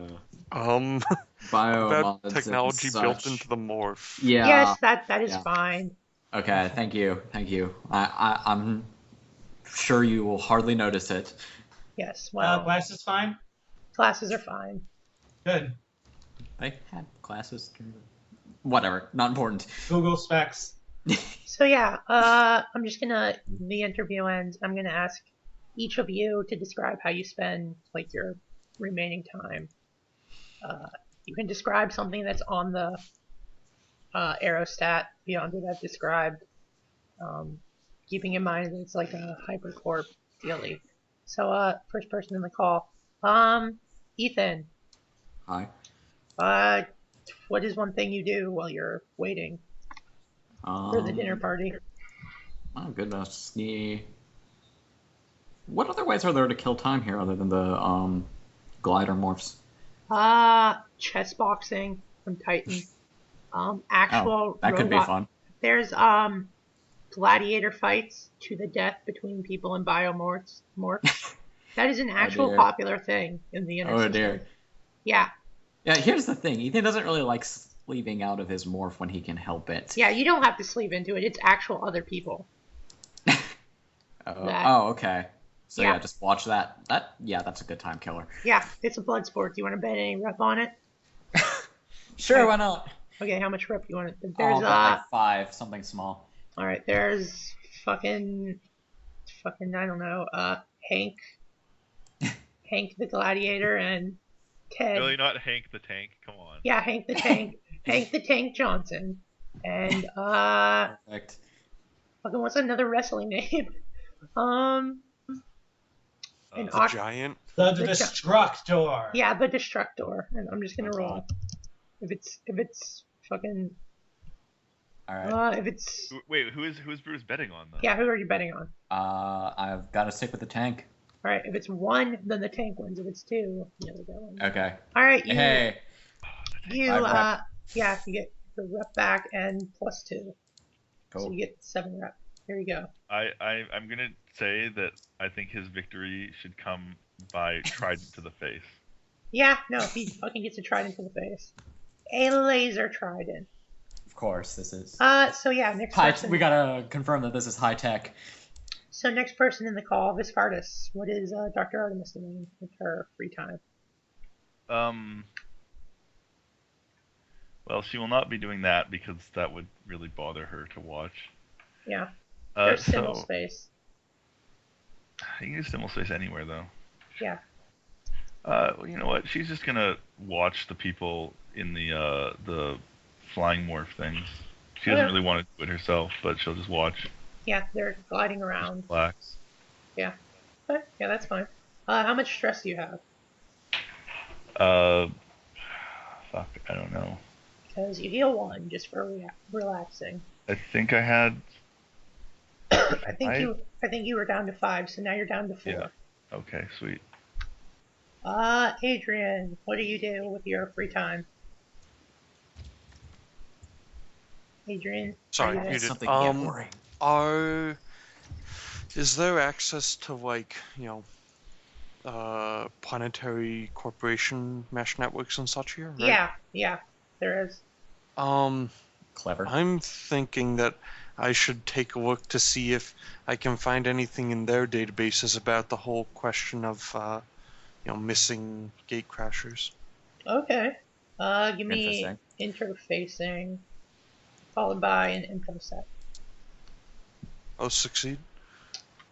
that technology built into the morph. Yeah. Yes, that is fine. Okay, thank you. I'm sure you will hardly notice it. Yes, well... Glasses fine? Glasses are fine. Good. I had glasses. Whatever, not important. Google specs. So yeah, I'm just gonna... The interview ends. I'm gonna ask each of you to describe how you spend, like, your remaining time. You can describe something that's on the aerostat beyond what I've described, keeping in mind that it's like a hypercorp dealy. So, first person in the call. Ethan. Hi. What is one thing you do while you're waiting for the dinner party? Oh goodness. What other ways are there to kill time here other than the glider morphs? Chess boxing from Titan. Actual that robot. could be fun. There's gladiator fights to the death between people and biomorphs. That is an actual popular thing in the inner system. Dear. Yeah. Yeah, here's the thing. Ethan doesn't really like sleeping out of his morph when he can help it. Yeah, you don't have to sleep into it. It's actual other people. Okay. So yeah, just watch that. That's a good time killer. Yeah, it's a blood sport. Do you want to bet any rep on it? Sure, why not? Okay, how much rep do you want to... There's like 5, something small. Alright, there's fucking I don't know, Hank the Gladiator, and Ted. Really, not Hank the Tank? Come on. Yeah, Hank the Tank. Hank the Tank Johnson. And, Perfect. fucking, what's another wrestling name? The Giant? The Destructor. Yeah, the Destructor. And I'm just gonna roll. If it's fucking... Alright. If it's... Wait, who is Bruce betting on, though? Yeah, who are you betting on? I've got to stick with the tank. Alright, if it's 1, then the tank wins. If it's 2, the other guy wins. Okay. Alright, Hey. you get the rep back and +2. Cool. So you get 7 rep. There you go. I'm gonna say that I think his victory should come by trident to the face. Yeah, no, he fucking gets a trident to the face. A laser trident. Of course, this is... So yeah, next person... We gotta confirm that this is high tech. So next person in the call, Viscardus. What is Dr. Artemis doing with her free time? Well, she will not be doing that because that would really bother her to watch. Yeah. There's Symbol Space. You can use Symbol Space anywhere, though. Yeah. Well, you know what? She's just gonna watch the people in the flying morph things. She doesn't really want to do it herself, but she'll just watch. Yeah, they're gliding around. Relax. Yeah. Okay. Yeah, that's fine. How much stress do you have? Fuck, I don't know. Because you heal 1 just for relaxing. I think I had. I think you were down to 5, so now you're down to 4. Yeah. Okay, sweet. Adrian, what do you do with your free time? Adrian? Sorry, you Something boring. Is there access to, like, planetary corporation mesh networks and such here? Right? Yeah, there is. Clever. I'm thinking that I should take a look to see if I can find anything in their databases about the whole question of, missing gate crashers. Okay. Give me interfacing, followed by an info set. Oh, succeed?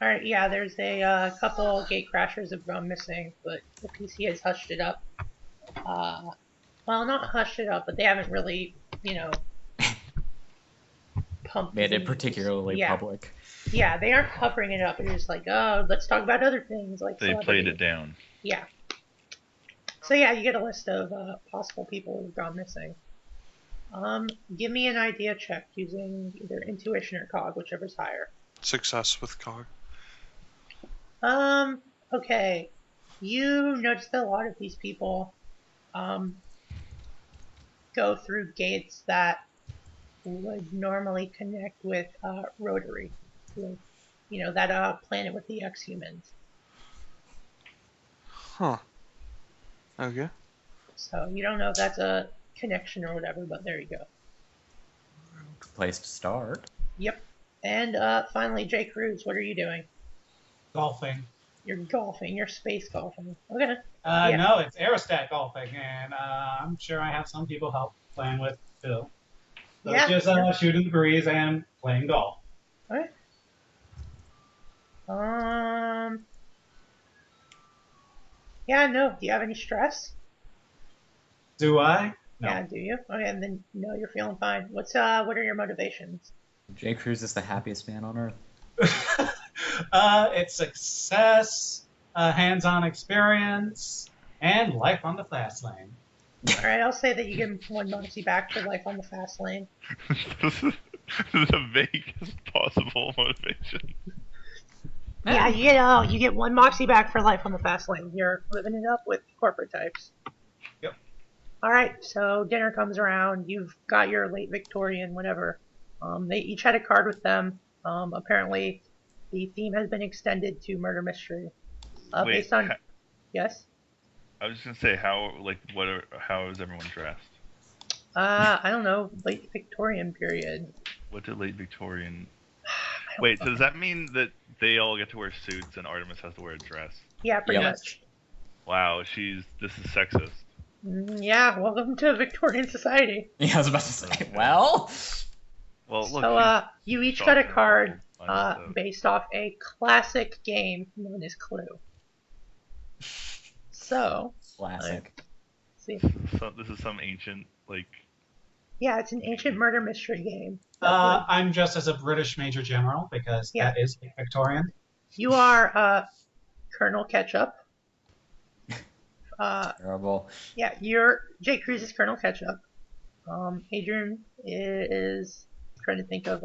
Alright, yeah, there's a couple gate crashers have gone missing, but the PC has hushed it up. Well, not hushed it up, but they haven't really, pumped made it particularly public. Yeah, they aren't covering it up. They're just like, oh, let's talk about other things. Like they played it down. Yeah. So yeah, you get a list of possible people who've gone missing. Give me an idea check using either intuition or cog, whichever's higher. Success with cog. Okay. You notice that a lot of these people go through gates that would normally connect with Rotary, with, that planet with the ex-humans. Huh. Okay. So you don't know if that's a connection or whatever, but there you go. Good place to start. Yep. And finally, Cruz, what are you doing? Golfing. You're golfing. You're space golfing. Okay. No, it's aerostat golfing, and I'm sure I have some people help playing with too. So it's just shooting the breeze and playing golf. Okay. Yeah, no. Do you have any stress? Do I? No. Yeah, do you? Okay, and then no, you're feeling fine. What are your motivations? J. Cruz is the happiest man on earth. It's success, hands-on experience, and life on the fast lane. All right, I'll say that you give him 1 moxie back for life on the fast lane. This is the vaguest possible motivation. Yeah, you get 1 moxie back for life on the fast lane. You're living it up with corporate types. Yep. All right, so dinner comes around. You've got your late Victorian, whatever. They each had a card with them. Apparently, the theme has been extended to murder mystery. Based on, yes. I was just gonna say how is everyone dressed? I don't know, late Victorian period. What's a late Victorian? Wait, so does that mean that they all get to wear suits and Artemis has to wear a dress? Yeah, pretty much. Wow, this is sexist. Yeah, welcome to Victorian society. Yeah, I was about to say. Well, look. So, you each got a card based off a classic game known as Clue. So, classic. See. This is some ancient Yeah, it's an ancient murder mystery game. I'm just as a British Major General because that is Victorian. You are Colonel Ketchup. Terrible. Yeah, J. Cruz is Colonel Ketchup. Adrian is trying to think of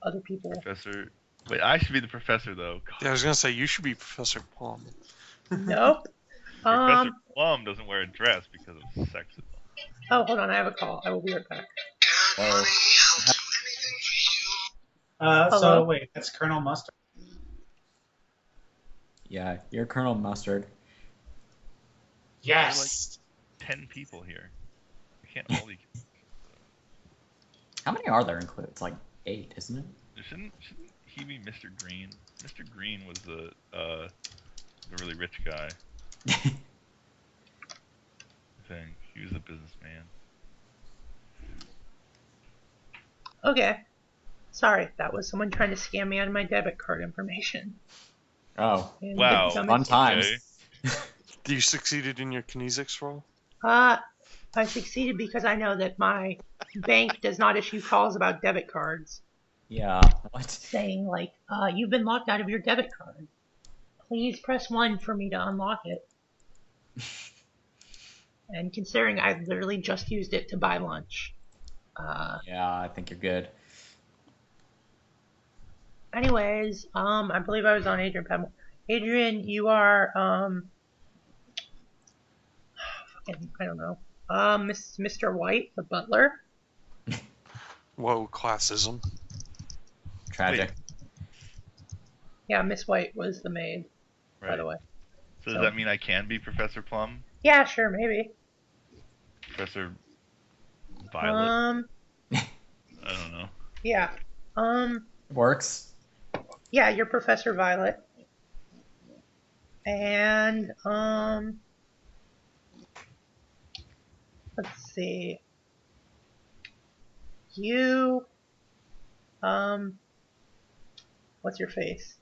other people. Professor. Wait, I should be the professor though. God. Yeah, I was gonna say you should be Professor Plum. Nope. Professor Plum doesn't wear a dress because of sexism. Oh, hold on, I have a call. I will be right back. So wait, that's Colonel Mustard. Yeah, you're Colonel Mustard. Yes. There's 10 people here. I can't all be. How many are there in Clue? It's like 8, isn't it? Shouldn't he be Mr. Green? Mr. Green was the really rich guy. I think he was a businessman. Okay. Sorry, that was someone trying to scam me out of my debit card information. Oh. And wow. Fun times. Okay. You succeeded in your kinesics roll? I succeeded because I know that my bank does not issue calls about debit cards. Yeah. What? Saying like, you've been locked out of your debit card. Please press 1 for me to unlock it. And considering I literally just used it to buy lunch. Yeah, I think you're good. Anyways, I believe I was on Adrian Padmore. Adrian, you are, I don't know, Mr. White, the butler. Whoa, classism. Tragic. Yeah, Miss White was the maid, Right. by the way. So does that mean I can be Professor Plum? Yeah, sure, maybe. Professor Violet? I don't know. Yeah. Works. Yeah, you're Professor Violet. And, let's see. You, what's your face?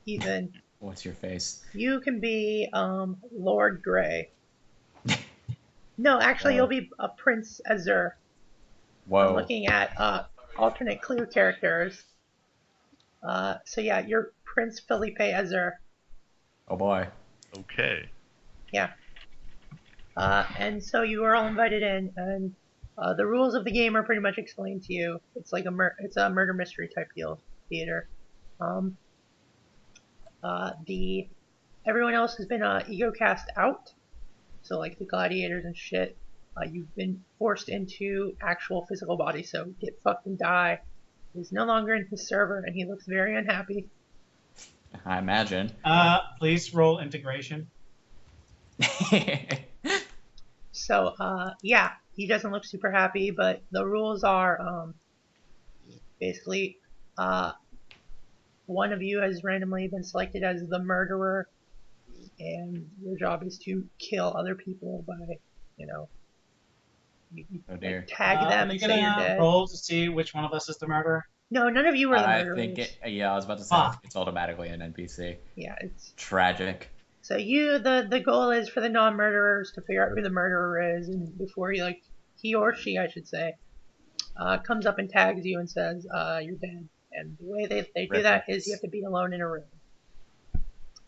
Ethan. What's your face? You can be, Lord Grey. No, actually, you'll be a Prince Azure. Whoa. I'm looking at, alternate Clue characters. So yeah, you're Prince Felipe Azure. Oh boy. Okay. Yeah. And so you were all invited in, and the rules of the game are pretty much explained to you. It's like it's a murder mystery type theater. Everyone else has been ego cast out, so like the gladiators and shit. You've been forced into actual physical body, so get fucked and die. He's no longer in his server, and he looks very unhappy. I imagine. Please roll integration. So, yeah, he doesn't look super happy, but the rules are, basically, one of you has randomly been selected as the murderer, and your job is to kill other people by, you Oh dear. like, tag them and say you're dead. Roll to see which one of us is the murderer. No, none of you are the murderers. I think I was about to say it's automatically an NPC. Yeah, it's tragic. So the goal is for the non-murderers to figure out who the murderer is, and before he or she, I should say, comes up and tags you and says, you're dead. And the way they do that is you have to be alone in a room.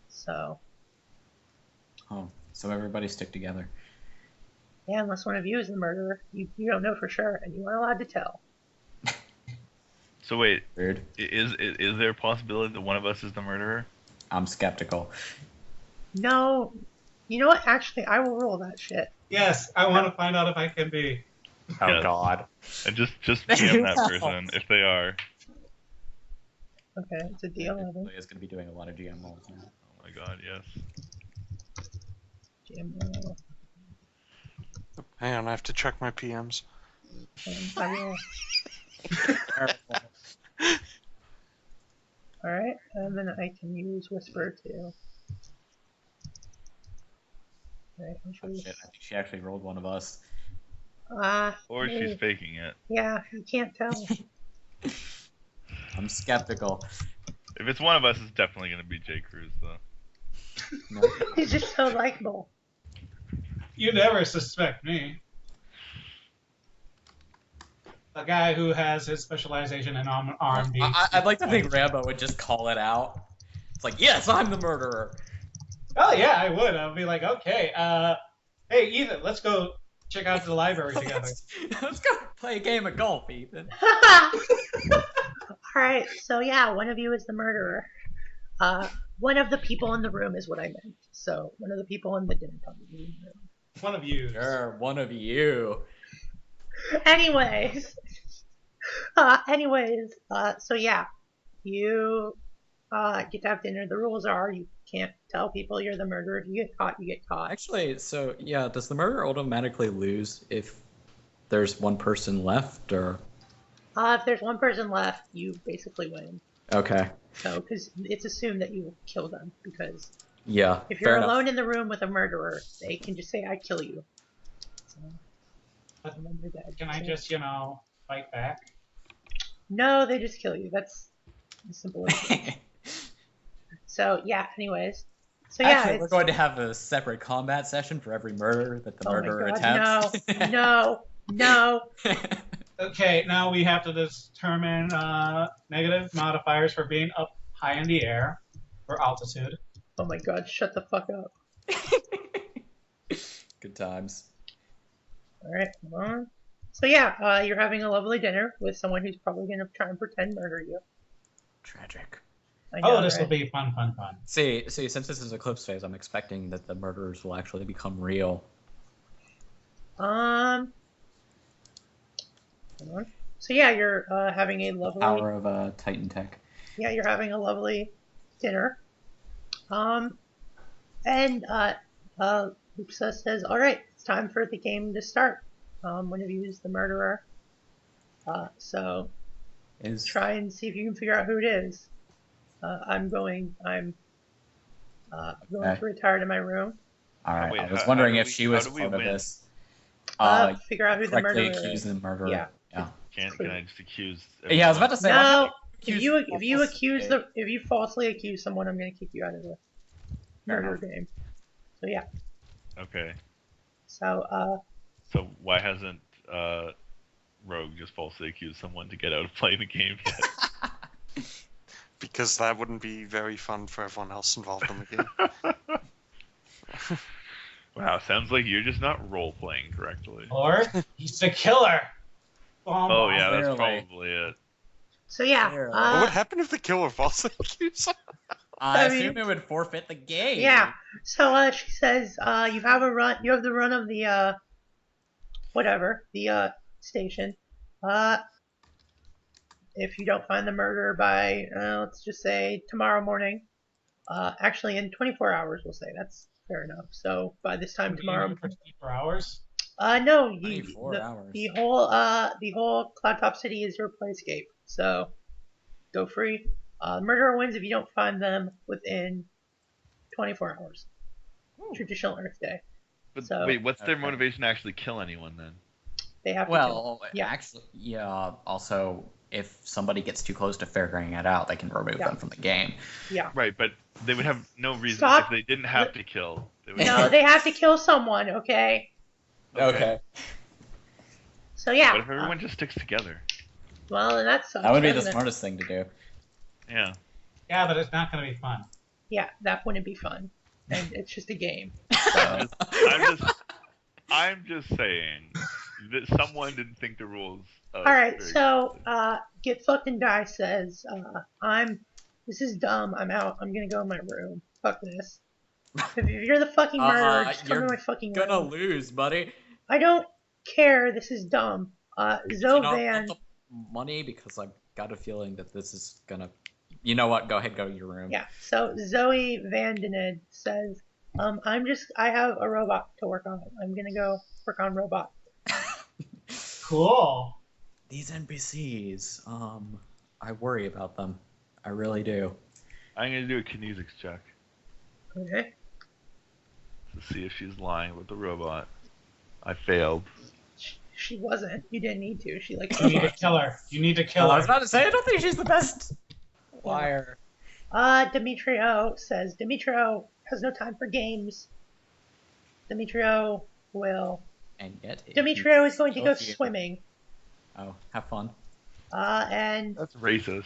So. Oh, so everybody stick together. Yeah, unless one of you is the murderer. You don't know for sure, and you aren't allowed to tell. So wait, Weird. Is there a possibility that one of us is the murderer? I'm skeptical. No. You know what? Actually, I will roll that shit. Yes, I want to find out if I can be. Oh Yes. God. And just DM that person if they are. Okay, it's a D11. Is going to be doing a lot of GM rolls now. Oh my God, yes. GM Hang on, I have to check my PMs. I will. Alright, and then I can use Whisper too. Right, Oh, shit, I think she actually rolled one of us. Or she's faking it. Yeah, you can't tell. I'm skeptical. If it's one of us, it's definitely going to be J. Cruz, though. No. He's just so likable. You never suspect me. A guy who has his specialization in armed deeds. I'd like to think Rambo would just call it out. It's like, yes, I'm the murderer. Oh yeah, I would. I would be like, okay, hey Ethan, let's go check out the library together. Let's go play a game of golf, Ethan. Alright, so yeah, one of you is the murderer. One of the people in the room is what I meant. So, one of the people in the dinner party room. One of you. Sure, one of you. Anyways. So yeah, you get to have dinner. The rules are you can't tell people you're the murderer. If you get caught, you get caught. Actually, so yeah, does the murderer automatically lose if there's one person left, or? If there's one person left, you basically win. Okay. So, because it's assumed that you will kill them, because Yeah. if you're fair alone enough. in the room with a murderer, they can just say, I kill you. So, But and then they're dead. can I So- just, fight back? No, they just kill you. That's as simple as it is. So, yeah, anyways. So, yeah. Actually, we're going to have a separate combat session for every murder that the Oh my murderer God, attempts. No. Okay, now we have to determine negative modifiers for being up high in the air, or altitude. Oh my God, shut the fuck up. Good times. Alright, hold on. So yeah, you're having a lovely dinner with someone who's probably going to try and pretend murder you. Tragic. I know, This will right? be fun. See, since this is Eclipse phase, I'm expecting that the murderers will actually become real. Hold on. So yeah, you're having a lovely... Power of Titan tech. Yeah, you're having a lovely dinner. And Luxa says, alright, it's time for the game to start. One of you is the murderer. So try and see if you can figure out who it is. I'm going to retire to my room. Alright, Wait, I was how wondering do if we- she how was do we part of win? this. Figure out who the Correctly murderer accuse is. the murderer. Yeah. Can I just accuse? Yeah, I was about to say. No, if you falsely accuse someone, I'm going to kick you out of the murder game. So yeah. Okay. So So why hasn't Rogue just falsely accused someone to get out of playing the game yet? Because that wouldn't be very fun for everyone else involved in the game. Wow, sounds like you're just not role playing correctly. Or he's the killer. Oh yeah, that's Clearly. probably it. so yeah. Clearly. What would happen if the killer falsely accused? I I mean- assume it would forfeit the game. Yeah. So she says, you have the run of the station. If you don't find the murderer by let's just say tomorrow morning. Actually in 24 hours we'll say. That's fair enough. So by this time tomorrow For 24 hours. no, 24 hours. the whole Cloud Top City is your playscape. So go free Murderer wins if you don't find them within 24 hours. Traditional Earth Day. But So, wait, what's their motivation to actually kill anyone then? They have to Well, kill. Yeah. actually, yeah. Also, if somebody gets too close to figuring it out, they can remove them from the game. Yeah. Right, but they would have no reason Stop. if they didn't have to kill. They would No, they have to kill someone. Okay. Okay. So yeah. But if everyone just sticks together. Well, and that sucks. That would be the doesn't it? smartest thing to do. Yeah. Yeah, but it's not going to be fun. Yeah, that wouldn't be fun, and it's just a game. I'm just saying that someone didn't think the rules. All right, so Get Fucked and Die says, this is dumb. I'm out. I'm gonna go in my room. Fuck this. If you're the fucking murderer, just come to my fucking room. You're gonna lose, buddy. I don't care. This is dumb. Zoe Van. The money, because I've got a feeling that this is gonna. You know what? Go ahead, go to your room. Yeah. So Zoe Vandened says, I have a robot to work on. I'm gonna go work on robot. Cool. These NPCs, I worry about them. I really do. I'm gonna do a kinesics check Okay. to see if she's lying with the robot. I failed. She wasn't. You didn't need to. She like. You need to kill her. You need to kill I her. was about to say, I don't think she's the best liar. Demetrio says Demetrio has no time for games. Demetrio will. And yet, Demetrio is going to go swimming. Oh, have fun. And That's racist.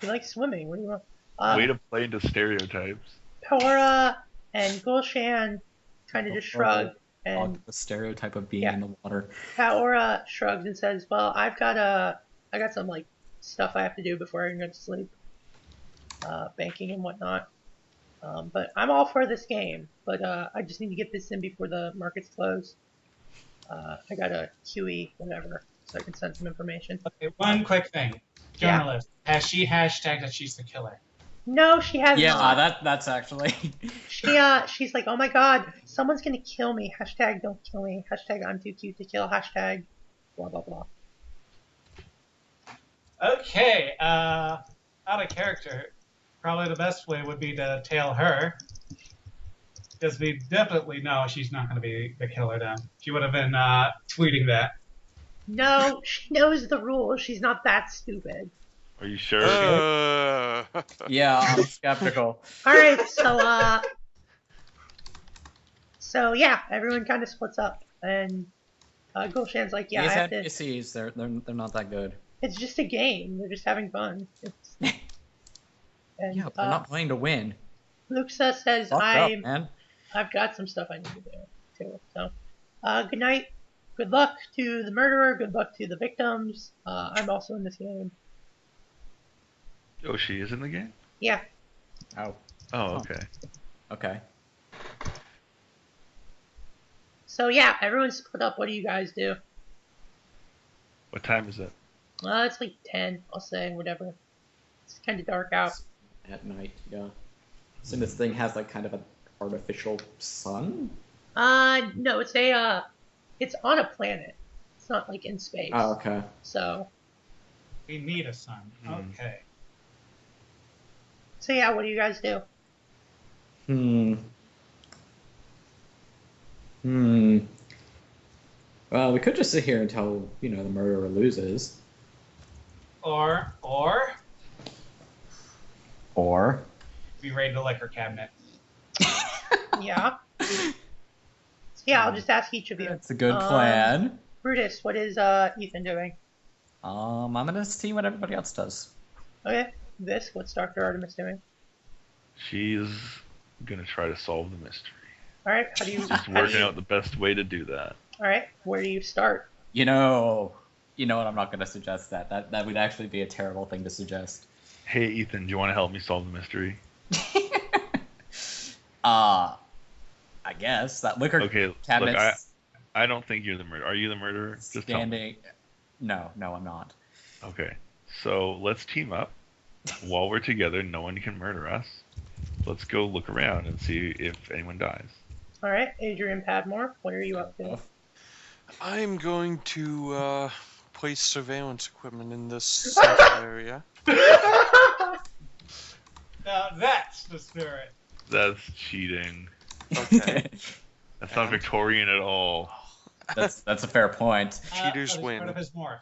he likes swimming. What do you want? Way to play into stereotypes. Paora and Gulshan kind of just shrug. And the stereotype of being in the water. Paora shrugs and says, "Well, I got some like stuff I have to do before I can go to sleep, banking and whatnot. But I'm all for this game. But I just need to get this in before the markets close. I got a QE whatever, so I can send some information." Okay, one quick thing. Journalist, has she hashtagged that she's the killer? No, she has not. Yeah, that's actually. She's like, "Oh my god, someone's gonna kill me. Hashtag don't kill me. Hashtag I'm too cute to kill. Hashtag blah blah blah." Okay, out of character. Probably the best way would be to tail her. Because we definitely know she's not going to be the killer then. She would have been tweeting that. No, she knows the rules. She's not that stupid. Are you sure? Yeah, I'm skeptical. Alright, so yeah, everyone kind of splits up. And Gulshan's like, yeah, These I have to... NPCs, they're not that good. It's just a game. They're just having fun. And, yeah, but they're not playing to win. Luxa says, man. I've got some stuff I need to do, too. So, good night. Good luck to the murderer. Good luck to the victims. I'm also in this game. Oh, she is in the game? Yeah. Oh. Oh, okay. Okay. So, yeah, everyone's split up. What do you guys do? What time is it? It's like 10, I'll say, whatever. It's kind of dark out. At night, yeah. So this thing has like kind of an artificial sun? No, it's on a planet. It's not like in space. Oh, okay. So. We need a sun. Okay. So yeah, what do you guys do? Well, we could just sit here until, the murderer loses. Or we raid the liquor cabinet. Yeah. So yeah, I'll just ask each of you. That's a good plan. Brutus, what is Ethan doing? I'm gonna see what everybody else does. Okay. Vis, what's Dr. Artemis doing? She's gonna try to solve the mystery. Alright, how do you... Just working out the best way to do that. Alright, where do you start? You know what, I'm not gonna suggest that. That would actually be a terrible thing to suggest. Hey, Ethan, do you want to help me solve the mystery? I guess. That liquor cabinet. Look, I don't think you're the murderer. Are you the murderer? Just tell me. No, I'm not. Okay, so let's team up. While we're together, no one can murder us. Let's go look around and see if anyone dies. Alright, Adrian Padmore, what are you up to? I'm going to place surveillance equipment in this central area. Now that's the spirit. That's cheating. Okay. That's not Victorian at all. That's a fair point. Cheaters win. Part of his morph.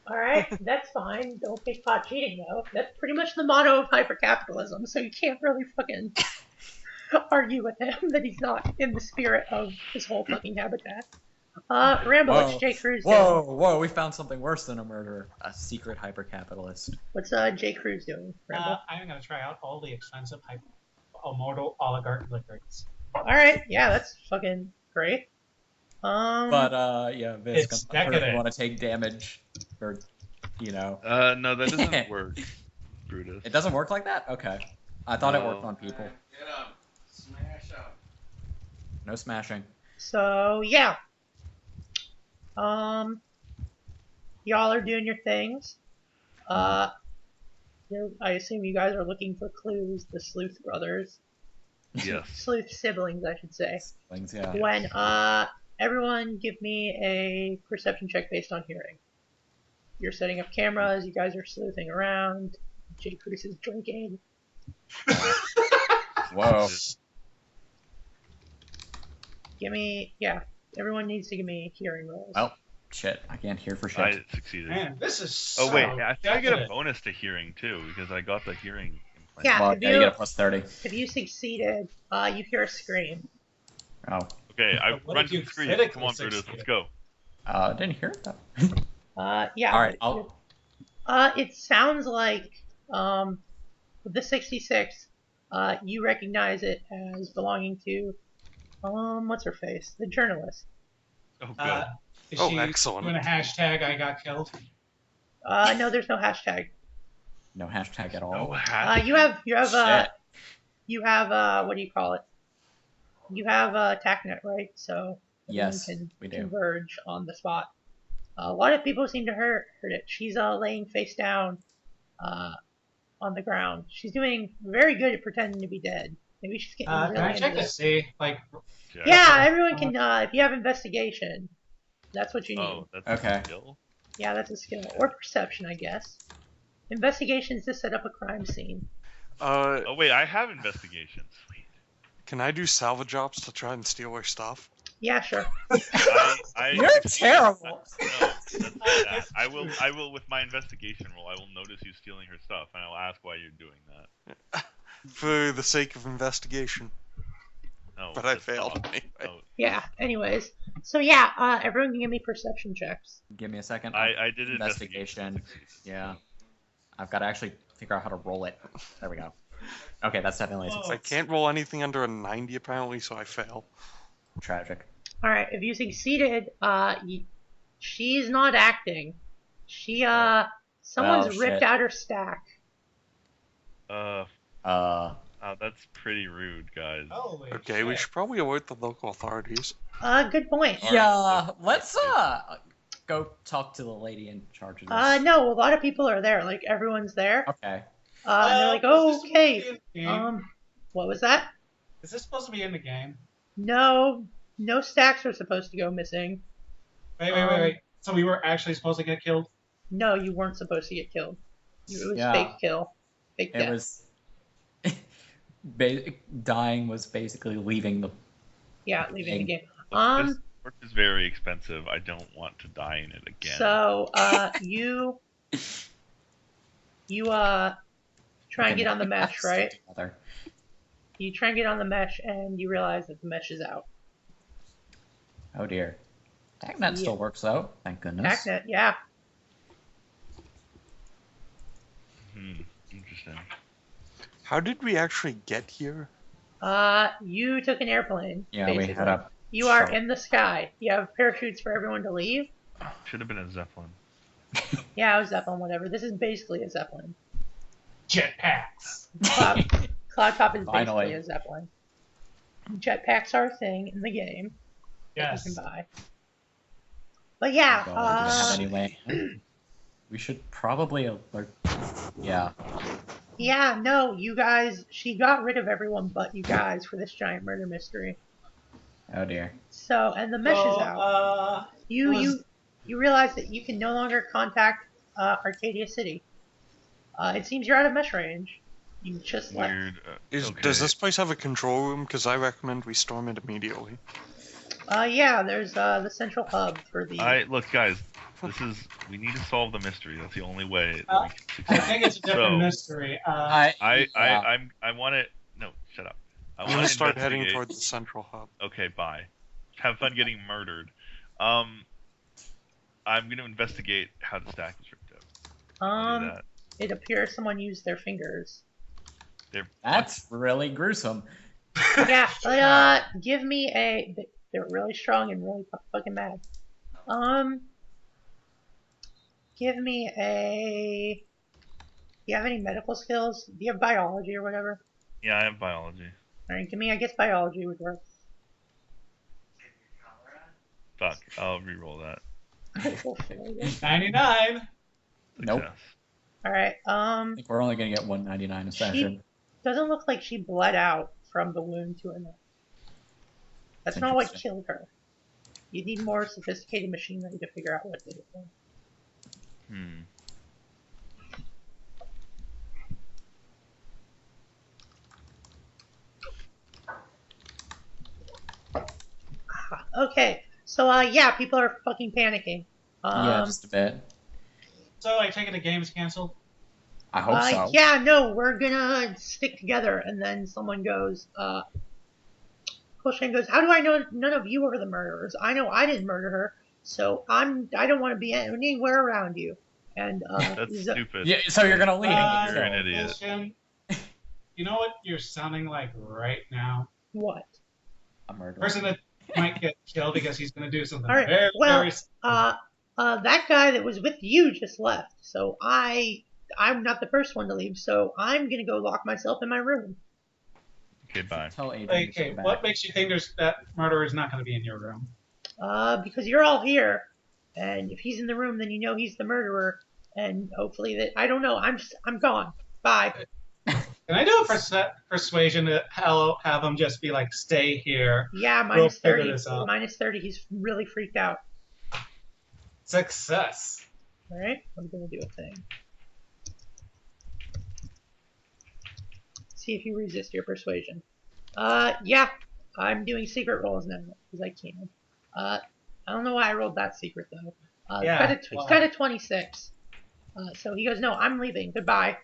Alright, that's fine. Don't pick pot cheating, though. That's pretty much the motto of hypercapitalism, so you can't really fucking argue with him that he's not in the spirit of his whole fucking habitat. Rambo, what's J. Cruz doing? Whoa, we found something worse than a murderer. A secret hypercapitalist. What's J. Cruz doing, Rambo? I'm going to try out all the expensive immortal oligarch liquors. Alright, yeah, that's fucking great. Yeah, Visk, It's I'm not sure if you decadent. want to take damage, or, No, that doesn't work, Brutus. It doesn't work like that? Okay. I thought it worked on people. Get up. Smash up. No smashing. So, yeah. Y'all are doing your things. I assume you guys are looking for clues, the Sleuth brothers. Yes. Sleuth siblings, I should say. Things, yeah. When, everyone give me a perception check based on hearing. You're setting up cameras, you guys are sleuthing around, J. Cruz is drinking. Whoa. Everyone needs to give me hearing rolls. Oh, shit. I can't hear for shit. I succeeded. Man, this is so Oh wait, I think I get a decadent. bonus to hearing too because I got the hearing implant. Yeah, Well, if yeah, you you- get a plus 30. If you succeeded, you hear a scream. Oh. Okay, I What run if to you the screen. critically Come on, Brutus, succeeded? let's go. I didn't hear it though. Yeah. Alright, It sounds like, with the 66, you recognize it as belonging to, what's her face? The journalist. Oh, good. Is Oh, she excellent. doing a hashtag I got killed? No, there's no hashtag. No hashtag at Oh, all. You have, Shit. what do you call it? You have, TACnet, right? So, everyone Yes, can we do. converge on the spot. A lot of people seem to heard it. She's, laying face down, on the ground. She's doing very good at pretending to be dead. Maybe she's getting Can really I check into to this. see, like, Yeah, everyone can, if you have investigation, that's what you need. Oh, that's Okay. a skill. Yeah, that's a skill. Or perception, I guess. Investigation is to set up a crime scene. Oh wait, I have investigation. Sweet. Can I do salvage ops to try and steal her stuff? Yeah, sure. You're terrible. No, that's that. I will with my investigation roll. I will notice you stealing her stuff, and I will ask why you're doing that. For the sake of investigation. No, But I that's failed not. anyway. No, Yeah, anyways. So yeah, everyone can give me perception checks. Give me a second. I did Investigation. Yeah. I've got to actually figure out how to roll it. There we go. Okay, that's definitely a Oh. I success. can't roll anything under a 90 apparently, so I fail. Tragic. Alright, if you succeeded, she's not acting. Someone's Oh, ripped shit. out her stack. That's pretty rude, guys. holy Okay, we shit. should probably alert the local authorities. Good point. Yeah, let's go talk to the lady in charge of this. No, a lot of people are there. Like, everyone's there. Okay. And they're like, is this okay. supposed to be in the game? What was that? Is this supposed to be in the game? No stacks are supposed to go missing. Wait. So we were actually supposed to get killed? No, you weren't supposed to get killed. It was Yeah. fake kill. Fake It death. was. Dying was basically leaving the. Yeah, leaving the game. This work is very expensive. I don't want to die in it again. So, you try and get on the mesh, right? Together. You try and get on the mesh, and you realize that the mesh is out. Oh dear. TACnet still works though. Thank goodness. TACnet, yeah. Interesting. How did we actually get here? You took an airplane. Yeah, basically. we had a. You are shuttle. in the sky. You have parachutes for everyone to leave. Should have been a Zeppelin. Yeah, it was Zeppelin, whatever. This is basically a Zeppelin. Jetpacks. Cloud Top is Finally. basically a Zeppelin. Jetpacks are a thing in the game that Yes. you can buy. But yeah, Oh, God, do they have any way? We should probably alert. Yeah. yeah, no, you guys, she got rid of everyone but you guys for this giant murder mystery. Oh dear. So, and the mesh is out. You realize that you can no longer contact Arcadia City. It seems you're out of mesh range. You just left. Weird. Okay. Does this place have a control room? Because I recommend we storm it immediately. Yeah, there's the central hub for the. Look, guys. We need to solve the mystery. That's the only way that we can succeed. I think it's a different mystery. I want to. No, shut up. I I'm want gonna to start heading towards the central hub. Okay, bye. Have fun getting murdered. I'm gonna investigate how the stack was ripped up. I'll do that. It appears someone used their fingers. That's really gruesome. Yeah, but give me a. They're really strong and really fucking mad. Give me a. Do you have any medical skills? Do you have biology or whatever? Yeah, I have biology. Alright, give me, I guess biology would work. Fuck, I'll re-roll that. 99. Nope. Success. Alright, I think we're only gonna get 199 a session. Doesn't look like she bled out from the wound to her neck. That's not what killed her. You need more sophisticated machinery to figure out what did it. Okay, so yeah, people are fucking panicking. Yeah, just a bit. So I take it the game's canceled? I hope so. Yeah, no, we're gonna stick together, and then someone goes, Koshan goes, how do I know none of you are the murderers? I know I didn't murder her, so I don't want to be anywhere around you. And that's stupid. Yeah, so you're gonna leave. You're an idiot. Koshan, you know what you're sounding like right now? What? A murderer. Person that might get killed because he's going to do something All right. very, Well, very. that guy that was with you just left, so I'm not the first one to leave, so I'm gonna go lock myself in my room. Okay, bye. Tell Adrian Okay, what makes you think that murderer is not going to be in your room? Because you're all here, and if he's in the room, then you know he's the murderer, and hopefully that I don't know. I'm gone. Bye. Can I do a persuasion to have him just be like, stay here? Yeah, We'll -30. figure this out. -30. He's really freaked out. Success. All right, I'm gonna do a thing. See if you resist your persuasion. Yeah, I'm doing secret rolls now because I can. I don't know why I rolled that secret though. Yeah, it's got a 26. So he goes, no, I'm leaving. Goodbye.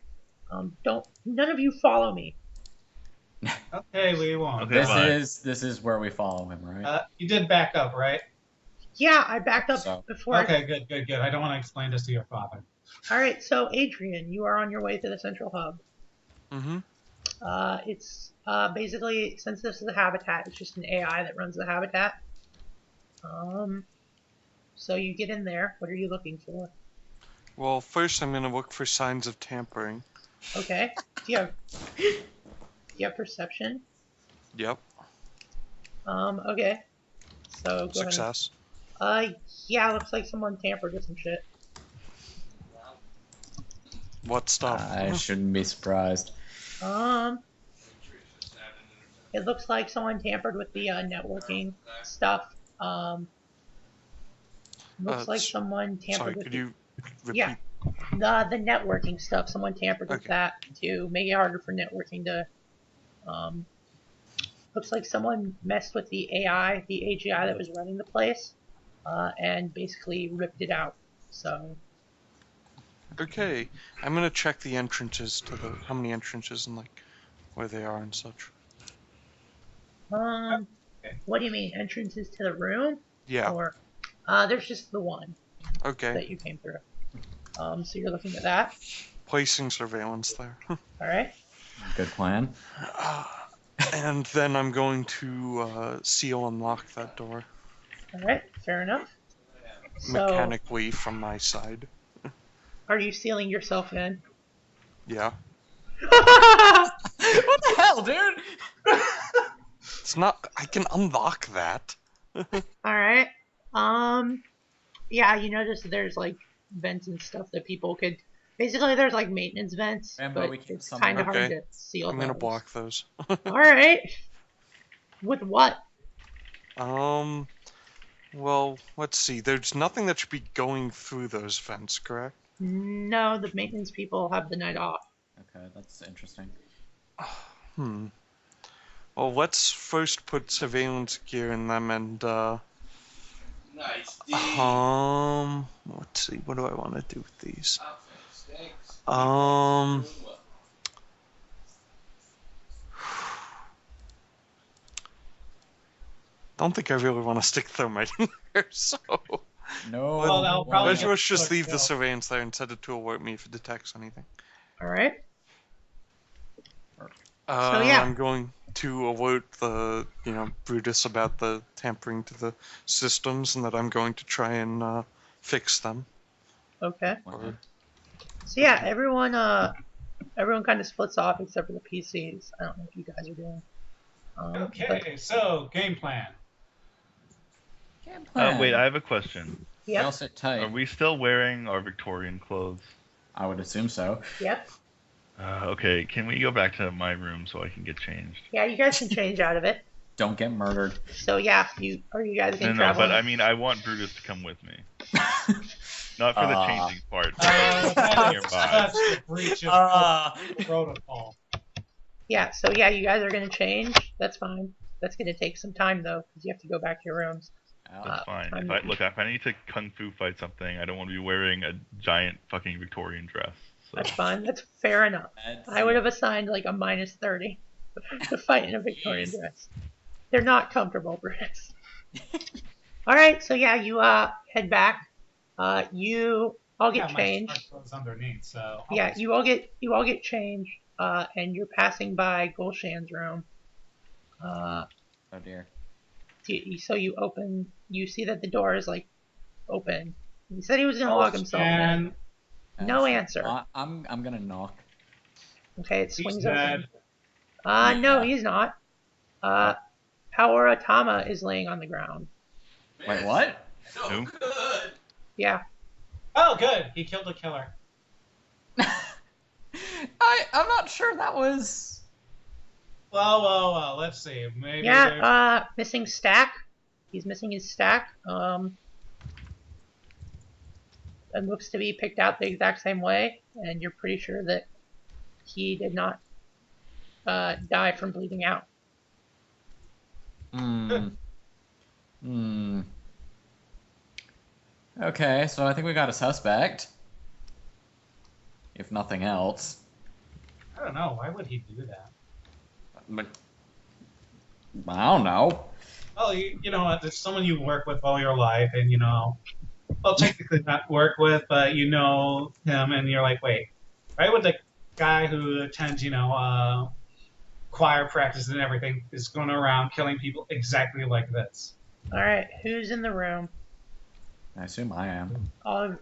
None of you follow me. Okay, we won't. Okay, This is where we follow him, right? You did back up, right? Yeah, I backed up before. Okay, good. I don't want to explain this to your father. All right, so Adrian, you are on your way to the central hub. Mm-hmm. It's basically, since this is a habitat, it's just an AI that runs the habitat. So you get in there. What are you looking for? Well, first I'm gonna look for signs of tampering. Okay. Do you have perception? Yep. Okay. So go Success. ahead. Yeah, looks like someone tampered with some shit. What stuff? I shouldn't be surprised. It looks like someone tampered with the networking stuff. Looks like someone tampered Sorry, with could you repeat? Yeah, the networking stuff. Someone tampered with that to make it harder for networking to. Looks like someone messed with the AI, the AGI that was running the place, and basically ripped it out. So. Okay, I'm gonna check the entrances to the how many entrances and like where they are and such. What do you mean, entrances to the room? Yeah. Or, there's just the one. Okay. That you came through. So you're looking at that. Placing surveillance there. All right. Good plan. And then I'm going to seal and lock that door. All right. Fair enough. Mechanically from my side. Are you sealing yourself in? Yeah. What the hell, dude? It's not. I can unlock that. All right. Yeah, you notice there's like vents and stuff that people could. Basically, there's like maintenance vents, but it's kind of hard to seal. I'm gonna block those. All right. With what? Well, let's see. There's nothing that should be going through those vents, correct? No, the maintenance people have the night off. Okay, that's interesting. Well, let's first put surveillance gear in them and, Nice. let's see, what do I want to do with these? Stinks. Don't think I really want to stick thermite in there, so... No. Well, they'll probably Let's just put leave the out. surveillance there and set it to alert me if it detects anything. All right. I'm going to alert the, Brutus about the tampering to the systems and that I'm going to try and fix them. Okay. Okay. So yeah, everyone kind of splits off except for the PCs. I don't know what you guys are doing. Okay, so game plan. Wait, I have a question. We all Yep. sit tight. Are we still wearing our Victorian clothes? I would assume so. Yep. Okay, can we go back to my room so I can get changed? Yeah, you guys can change out of it. Don't get murdered. So yeah, you guys No, can no, travel. but I mean, I want Brutus to come with me. Not for the changing part. But That's the breach of protocol. Yeah. So yeah, you guys are gonna change. That's fine. That's gonna take some time though, because you have to go back to your rooms. That's fine. I'm- If I need to kung fu fight something, I don't want to be wearing a giant fucking Victorian dress. So. That's fine. That's fair enough. I would have assigned like a -30 to fight in a Victorian dress. They're not comfortable, Brutus. All right. So yeah, you head back. You all get changed. My underneath, so Yeah, you all get changed, and you're passing by Gulshan's room. Oh dear. So you see that the door is like open. He said he was gonna log himself in. No answer. I'm gonna knock. Okay, it he's swings dead. open. No, he's not. Power Atama is laying on the ground. Wait, what? So Who? good. Yeah. Oh, good. He killed a killer. I'm not sure that was. Well. Let's see. Maybe. Yeah. Missing stack. He's missing his stack. It looks to be picked out the exact same way, and you're pretty sure that he did not die from bleeding out. Okay, so I think we got a suspect. If nothing else. I don't know. Why would he do that? But I don't know. Well, you know what? There's someone you work with all your life, and well, technically not work with, but you know him, and you're like, wait, why would the guy who attends, choir practice and everything is going around killing people exactly like this? All right, who's in the room? I assume I am. All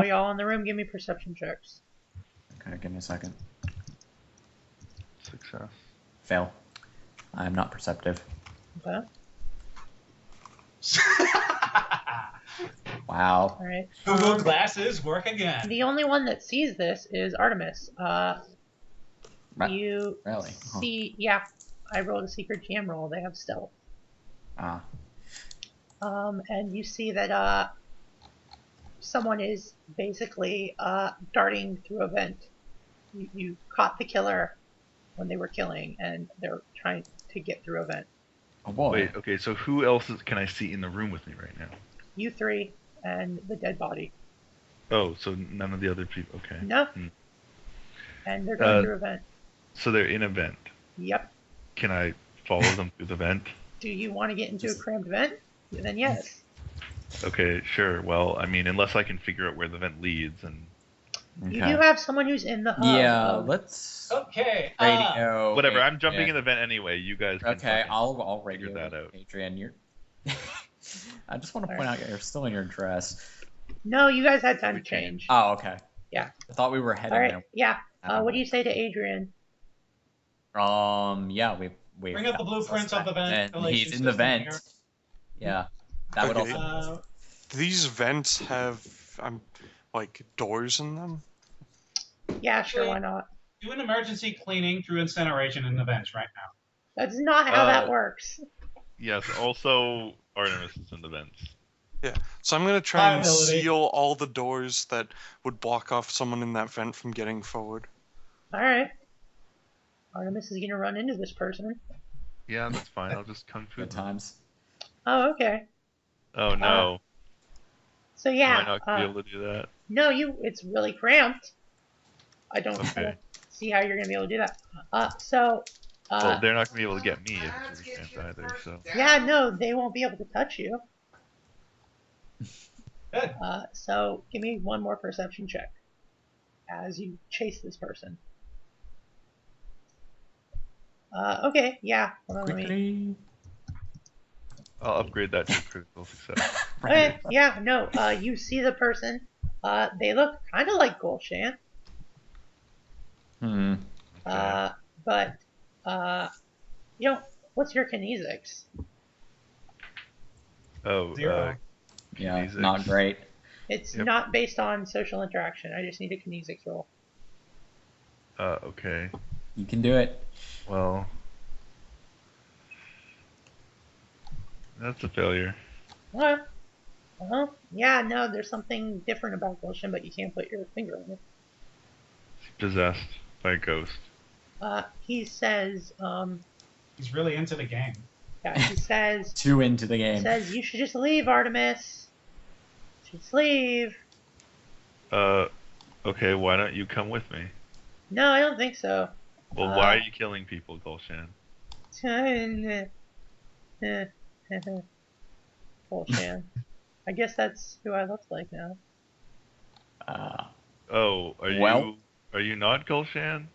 y'all in the room? Give me perception checks. Okay, give me a second. Success. Fail. I'm not perceptive. Okay. Wow. All right. Google glasses work again. The only one that sees this is Artemis. You Really? Huh. see, yeah, I rolled a secret GM roll. They have stealth. Ah. And you see that someone is basically darting through a vent. You caught the killer when they were killing, and they're trying to get through a vent. Oh boy. Wait, okay, so who else can I see in the room with me right now? You three and the dead body. Oh, so none of the other people. Okay. No. And they're going through a vent. So they're in a vent. Yep. Can I follow them through the vent? Do you want to get into a crammed vent? Then yes. Okay, sure. Well, I mean, unless I can figure out where the vent leads, and You do have someone who's in the hub. Yeah, let's Okay. radio. whatever. I'm jumping Adrian. in the vent anyway. You guys. Can Okay, fucking I'll radio figure that out. Adrian, you're. I just want to point out you're still in your dress. No, you guys had time to change. Oh, okay. Yeah. I thought we were heading All right. there. Yeah. What do you say to Adrian? Yeah, we Bring up the blueprints of the vent. and he's in the vent. Here. Yeah, that would Okay. also. These vents have like doors in them. Yeah, sure, why not? Do an emergency cleaning through incineration in the vents right now. That's not how that works. Yes. Also, Artemis is in the vents. Yeah. So I'm gonna try and Viability. seal all the doors that would block off someone in that vent from getting forward. All right. Artemis is gonna run into this person. Yeah, that's fine. I'll just kung fu Good them. times. Oh, okay. Oh no. So Am yeah. I not gonna be able to do that? No, it's really cramped. I don't Okay. see how you're gonna be able to do that. Well, they're not gonna be able to get me if it's really cramped either. So. Yeah, no, they won't be able to touch you. Good. So give me one more perception check as you chase this person. Okay, yeah. Hold on, let me. Quickly. I'll upgrade that to critical success. Okay, yeah, no. You see the person. They look kind of like Gulshan. Okay. But what's your kinesics? Oh, 0. Yeah, kinesics. not great. It's Yep. not based on social interaction. I just need a kinesics roll. Okay. You can do it. Well, that's a failure. Yeah, no, there's something different about Gulshan, but you can't put your finger on it. He's possessed by a ghost. He says, He's really into the game. yeah, he says, Too into the game. you should just leave, Artemis. Just leave. Okay, why don't you come with me? No, I don't think so. Well, why are you killing people, Gulshan? Gulshan. I guess that's who I look like now. Oh, are you not Gulshan?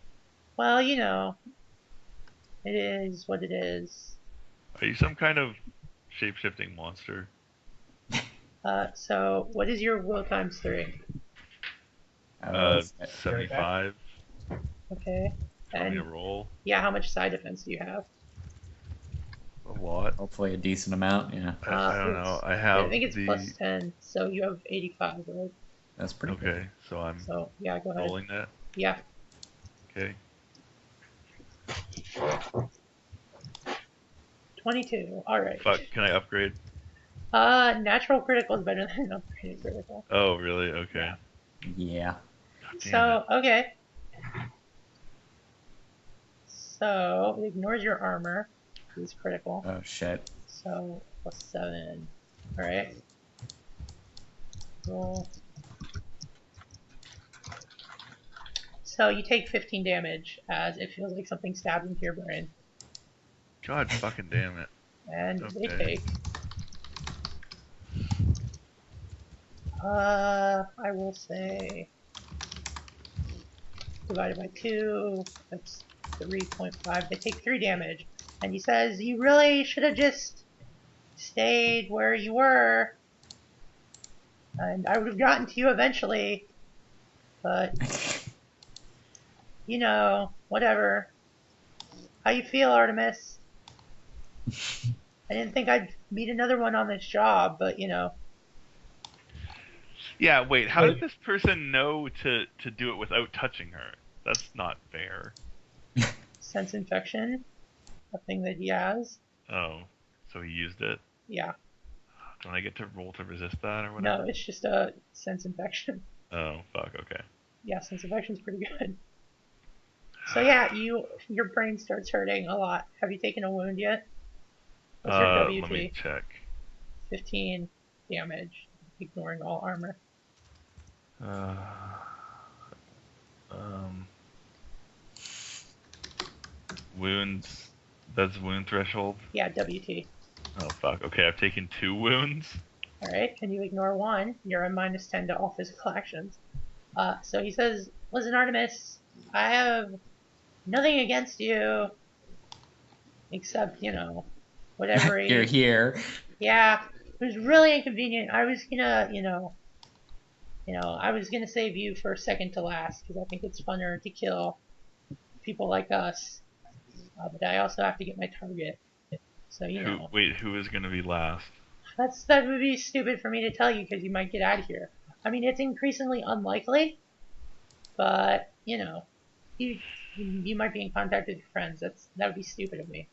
Well, it is what it is. Are you some kind of shape-shifting monster? So what is your will times 3? 75. Okay. Tell me a And roll. yeah, how much side defense do you have? A lot. Hopefully a decent amount, yeah. I don't know. I have think it's the. plus 10, so you have 85, right? That's pretty good. Okay, so I'm So yeah, go ahead. rolling that. Yeah. Okay. 22. All right. Fuck. Can I upgrade? Natural critical is better than upgraded critical. Oh, really? Okay. Yeah. God damn So okay. So it ignores your armor. It's critical. Oh shit. So plus 7. All right. Roll. So you take 15 damage as it feels like something stabbed into your brain, God fucking damn it. and they Okay. take. I will say divided by 2. That's 3.5. They take 3 damage, and he says you really should have just stayed where you were, and I would have gotten to you eventually, but whatever. How you feel, Artemis? I didn't think I'd meet another one on this job, but Yeah, wait, how did this person know to do it without touching her? That's not fair. sense infection, a thing that he has. Oh, so he used it? Yeah. Don't I get to roll to resist that or whatever? No, it's just a sense infection. Oh, fuck, okay. Yeah, sense infection's pretty good. So yeah, your brain starts hurting a lot. Have you taken a wound yet? What's your WT? Let me check. 15 damage, ignoring all armor. Wounds. That's wound threshold? Yeah, WT. Oh, fuck. Okay, I've taken 2 wounds. Alright, and you ignore 1. You're a minus 10 to all physical actions. So he says, listen, Artemis, I have nothing against you. Except, whatever he... You're here. Yeah, it was really inconvenient. I was gonna, I was gonna save you for second to last, because I think it's funner to kill people like us. But I also have to get my target. So, Who is gonna be last? That would be stupid for me to tell you, because you might get out of here. I mean, it's increasingly unlikely, but, you might be in contact with your friends. That would be stupid of me.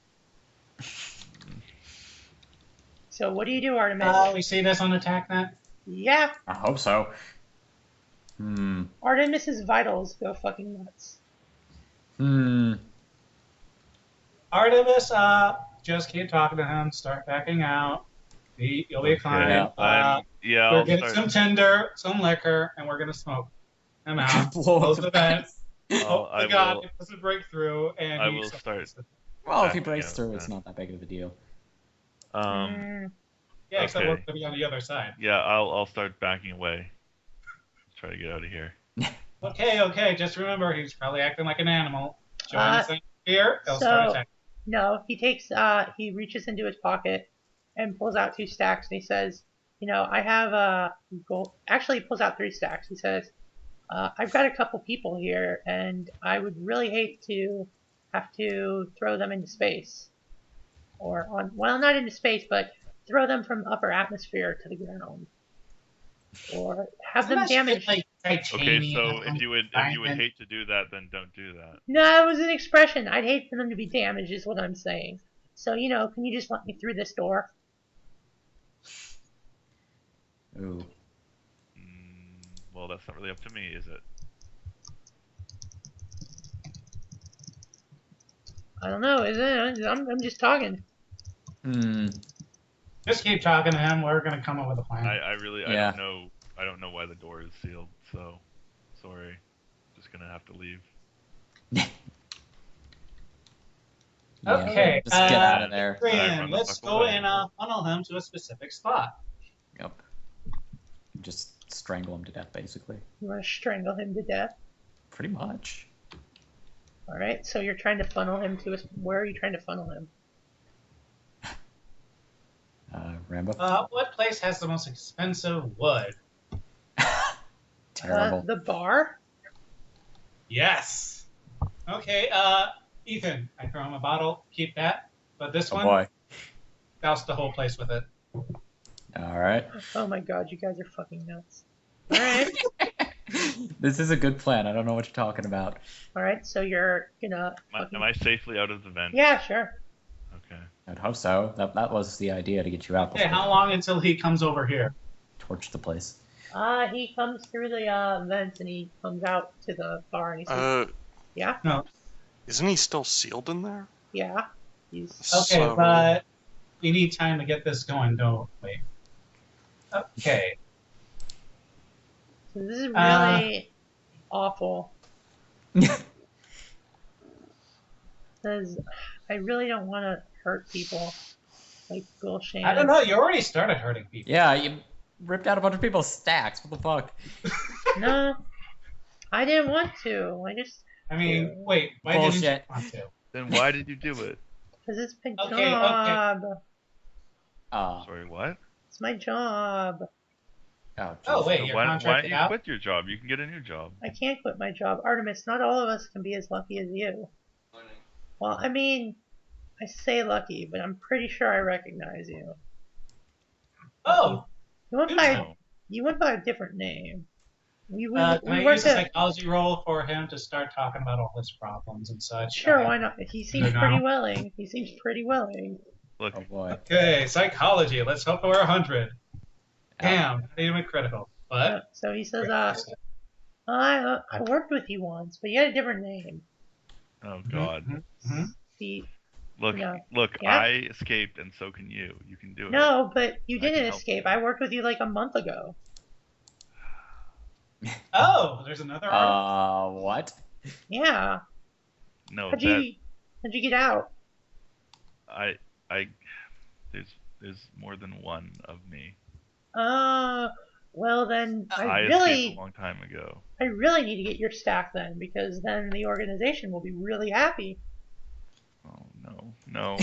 So what do you do, Artemis? We see this on AttackNet? Yeah. I hope so. Artemis's vitals go fucking nuts. Artemis, just keep talking to him. Start backing out. You'll be fine. Yeah, we're I'll getting start. some tinder, some liquor, and we're gonna smoke him out. Close the vent. Hope to God it doesn't break through, and I will start. Well, if he breaks through, it's not that big of a deal. Yeah, except we're gonna be on the other side. Yeah, I'll start backing away. Try to get out of here. Okay. Just remember, he's probably acting like an animal. Show anything here, he'll start attacking. No, he reaches into his pocket and pulls out 2 stacks, and he says, I have a gold. Actually, he pulls out 3 stacks. He says, I've got a couple people here, and I would really hate to have to throw them into space. Not into space, but throw them from upper atmosphere to the ground. Or have them damaged. Okay, so if you would hate to do that, then don't do that. No, it was an expression. I'd hate for them to be damaged, is what I'm saying. So, can you just let me through this door? Ooh. Well, that's not really up to me, is it? I don't know, is it? I'm just talking. Just keep talking to him. We're gonna come up with a plan. I don't know why the door is sealed. So sorry. Just gonna have to leave. Okay. Just get out of there. Adrian, let's go and funnel him to a specific spot. Yep. Just strangle him to death, basically. You want to strangle him to death? Pretty much. All right. So you're trying to funnel him to where are you trying to funnel him? Ramba? What place has the most expensive wood? Terrible. The bar? Yes. Okay, Ethan, I throw him a bottle. Keep that. But this one, boy. douse the whole place with it. Alright. Oh my god, you guys are fucking nuts. Alright. This is a good plan. I don't know what you're talking about. Alright, so you're gonna... Am I safely out of the vent? Yeah, sure. Okay. I'd hope so. That was the idea, to get you out. Okay, how long until he comes over here? Torch the place. He comes through the vents and he comes out to the bar and he says, yeah? No. Isn't he still sealed in there? Yeah. Okay, but we need time to get this going, don't we? Okay. So this is really awful. Because I really don't want to hurt people. Like bullshit. I don't know, you already started hurting people. Yeah, you ripped out a bunch of people's stacks. What the fuck? No. I didn't want to. I mean, wait, why didn't you want to? Then why did you do it? Because it's my Okay. job. Sorry, what? It's my job. Oh, wait, So you're why don't contracted you out? quit your job? You can get a new job. I can't quit my job. Artemis, not all of us can be as lucky as you. Well, I mean, I say lucky, but I'm pretty sure I recognize you. Oh! You went by a different name. Can I use a psychology roll for him to start talking about all his problems and such? Sure, why not? He seems pretty willing. He seems pretty willing. Look. Oh boy. Okay, psychology. Let's hope we're 100. Damn, not even critical. What? So he says, I worked with you once, but you had a different name. Oh God. Mm-hmm. See, Look, yeah. I escaped, and so can you. You can do it. No, but you didn't escape. I worked with you like a month ago. Oh, there's another article. What? Yeah. No, how'd you get out? There's more than one of me. Well then, I escaped a long time ago. I really need to get your stack then, because then the organization will be really happy. Oh no.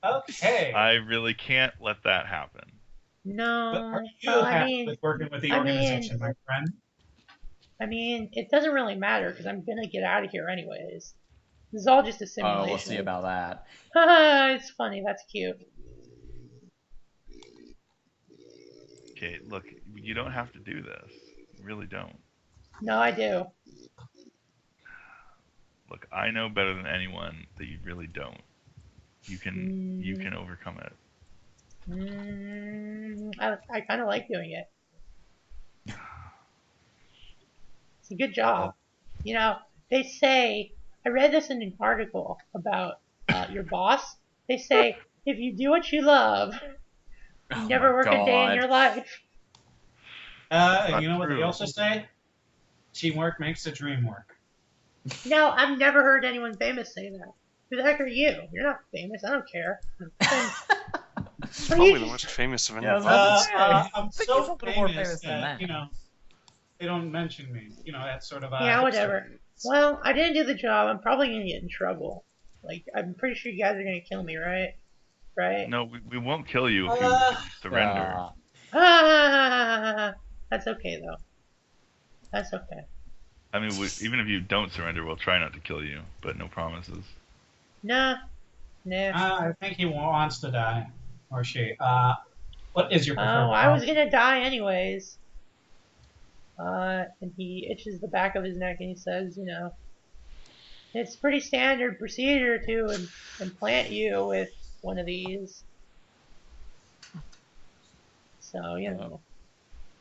Okay. I really can't let that happen. No. But are you happy with working with the organization, my friend? I mean, it doesn't really matter because I'm gonna get out of here anyways. This is all just a simulation. Oh, we'll see about that. It's funny. That's cute. Okay, look, you don't have to do this. You really don't. No, I do. Look, I know better than anyone that you really don't. You can overcome it. I kind of like doing it. It's a good job. You know, they say, I read this in an article about your boss, they say, if you do what you love, you never work a day in your life. And you know what true. they also say? Teamwork makes the dream work. No, I've never heard anyone famous say that. Who the heck are you? You're not famous. I don't care. He's probably the most famous of any of us. I'm so famous that, they don't mention me. That's sort of yeah, whatever. Well, I didn't do the job. I'm probably going to get in trouble. Like, I'm pretty sure you guys are going to kill me, right? Right? No, we won't kill you if you surrender. That's okay, though. That's okay. I mean, even if you don't surrender, we'll try not to kill you, but no promises. Nah. I think he wants to die. Or she. What is your preferred I was going to die anyways. And he itches the back of his neck and he says, it's pretty standard procedure to implant you with one of these. So, it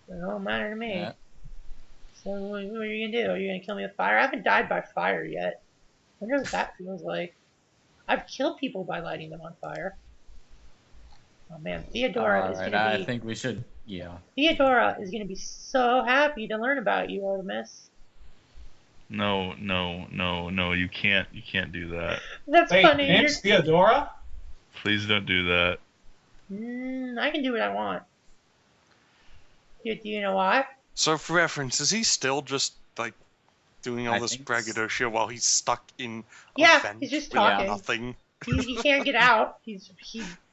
don't matter to me. Yeah. So, what are you going to do? Are you going to kill me with fire? I haven't died by fire yet. I wonder what that feels like. I've killed people by lighting them on fire. Oh man, Theodora is going to be... I think we should, yeah. Theodora is going to be so happy to learn about you, Artemis. No, you can't do that. That's Wait, funny. Name's Theodora? Please don't do that. I can do what I want. Do you know why? So, for reference, is he still just, doing all I this think braggadocio while he's stuck in a Yeah, vent he's just with talking. nothing? He can't get out.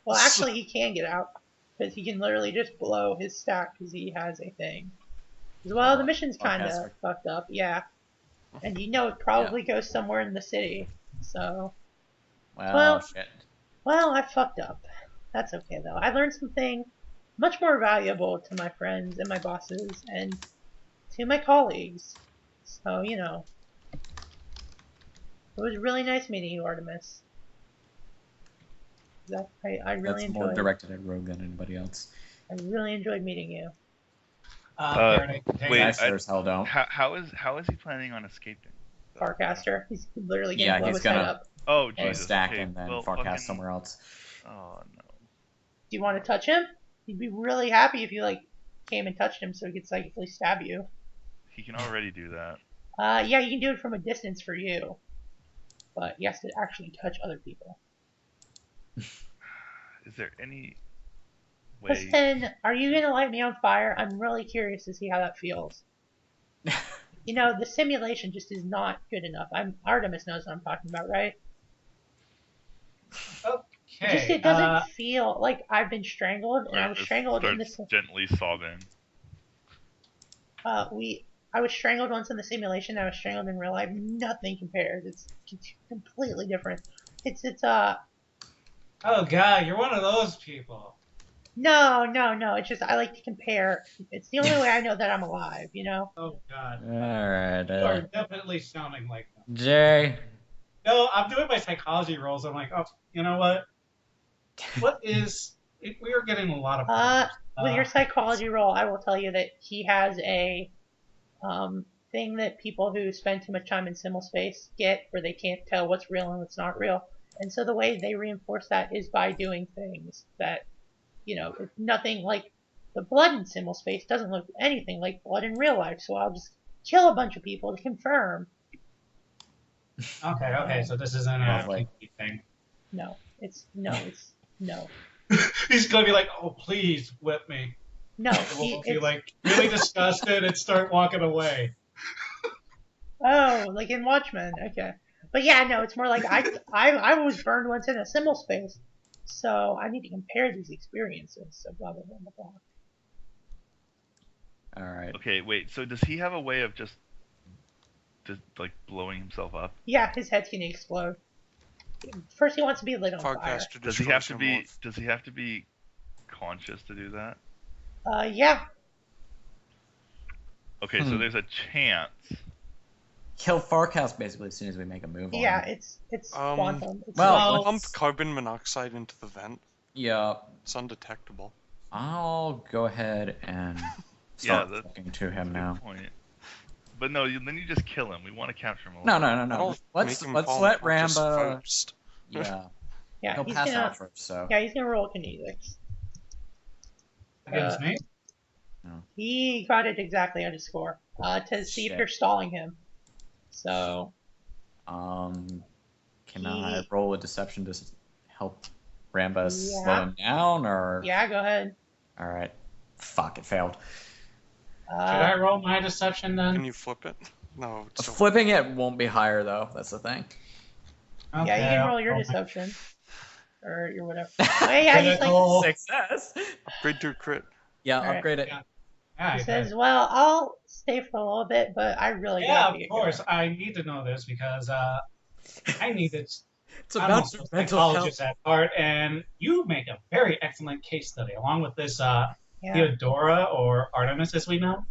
Well, actually, he can get out because he can literally just blow his stack because he has a thing. Well, the mission's kind of fucked up, yeah. And it probably goes somewhere in the city. So, Shit. Well, I fucked up. That's okay though. I learned something much more valuable to my friends and my bosses and to my colleagues. So, it was really nice meeting you, Artemis. I really That's enjoyed. more directed at Rogue than anybody else. I really enjoyed meeting you. Wait, I sure as hell don't. How is he planning on escaping? Farcaster. He's literally going to blow his head up. Oh, Or Jesus. stack Okay, and then well, Farcast fucking... somewhere else. Oh, no. Do you want to touch him? He'd be really happy if you, came and touched him so he could psychically stab you. He can already do that. Yeah, you can do it from a distance for you. But he has to actually touch other people. Is there any way... Listen, are you going to light me on fire? I'm really curious to see how that feels. The simulation just is not good enough. Artemis knows what I'm talking about, right? Okay. It doesn't feel like I've been strangled, and I was strangled in this... gently sobbing. I was strangled once in the simulation. I was strangled in real life. Nothing compares. It's completely different. Oh god, you're one of those people. No. It's just I like to compare. It's the only way I know that I'm alive. Oh god. Alright. You are definitely sounding like them. Jay. No, I'm doing my psychology rolls. I'm like, oh, you know what? What is... We are getting a lot of... With your psychology roll, I will tell you that he has a thing that people who spend too much time in simul space get, where they can't tell what's real and what's not real. And so the way they reinforce that is by doing things that, it's nothing like the blood in simul space doesn't look anything like blood in real life. So I'll just kill a bunch of people to confirm. Okay, so this isn't a kinky thing. No. He's gonna be like, oh, please whip me. No. We'll be really disgusted and start walking away. Oh, like in Watchmen. Okay. But yeah, no, it's more like I was burned once in a simul space, so I need to compare these experiences. So blah blah blah blah blah. All right. Okay, wait. So does he have a way of just blowing himself up? Yeah, his head's gonna explode. First, he wants to be lit on fire. Does he have to be conscious to do that? Yeah. Okay, so there's a chance. Kill Farcast basically as soon as we make a move on Yeah, him. it's quantum. Pump carbon monoxide into the vent. Yeah. It's undetectable. I'll go ahead and start talking to him now. Point. But no, then you just kill him. We want to capture him. No. Let's let Ramba. Yeah. Yeah, He'll he's pass gonna. out first, so. Yeah, he's gonna roll kinetics. Against me? He got it exactly on his score. To see if Shit. you're stalling him. So. Can I roll a deception to help Ramba slow Yeah. him down, or? Yeah, go ahead. All right. Fuck, it failed. Should I roll my deception then? Can you flip it? No. It's still... Flipping it won't be higher though. That's the thing. Okay, Yeah, you can roll your I'll- deception. Or your whatever. Oh, yeah, he's like. Critical. Success. Upgrade to a crit. Yeah, All right. upgrade it. Yeah, He I says, bet. "Well, I'll stay for a little bit, but I really Yeah, gotta of get course. going." I need to know this because I need it. It's I'm about also your a mental health. psychologist at heart, and you make a very excellent case study, along with this Yeah, Theodora or Artemis, as we know.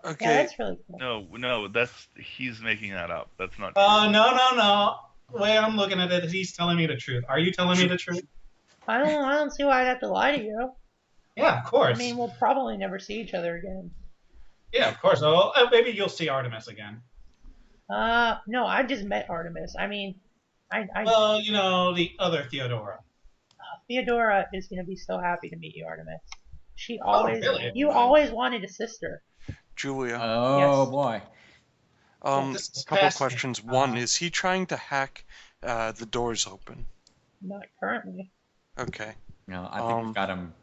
Okay. yeah, that's really cool. No, he's making that up. That's not. No. The way I'm looking at it, he's telling me the truth. Are you telling me the truth? I don't see why I'd have to lie to you. Yeah, of course. I mean, we'll probably never see each other again. Yeah, of course. Well, maybe you'll see Artemis again. No, I just met Artemis. I mean, Well, you know, the other Theodora. Theodora is gonna be so happy to meet you, Artemis. She always, really? you always wanted a sister. Julia. Oh Yes. boy. This is A couple fascinating. questions. One, is he trying to hack the doors open? Not currently. Okay. No, I think we've got him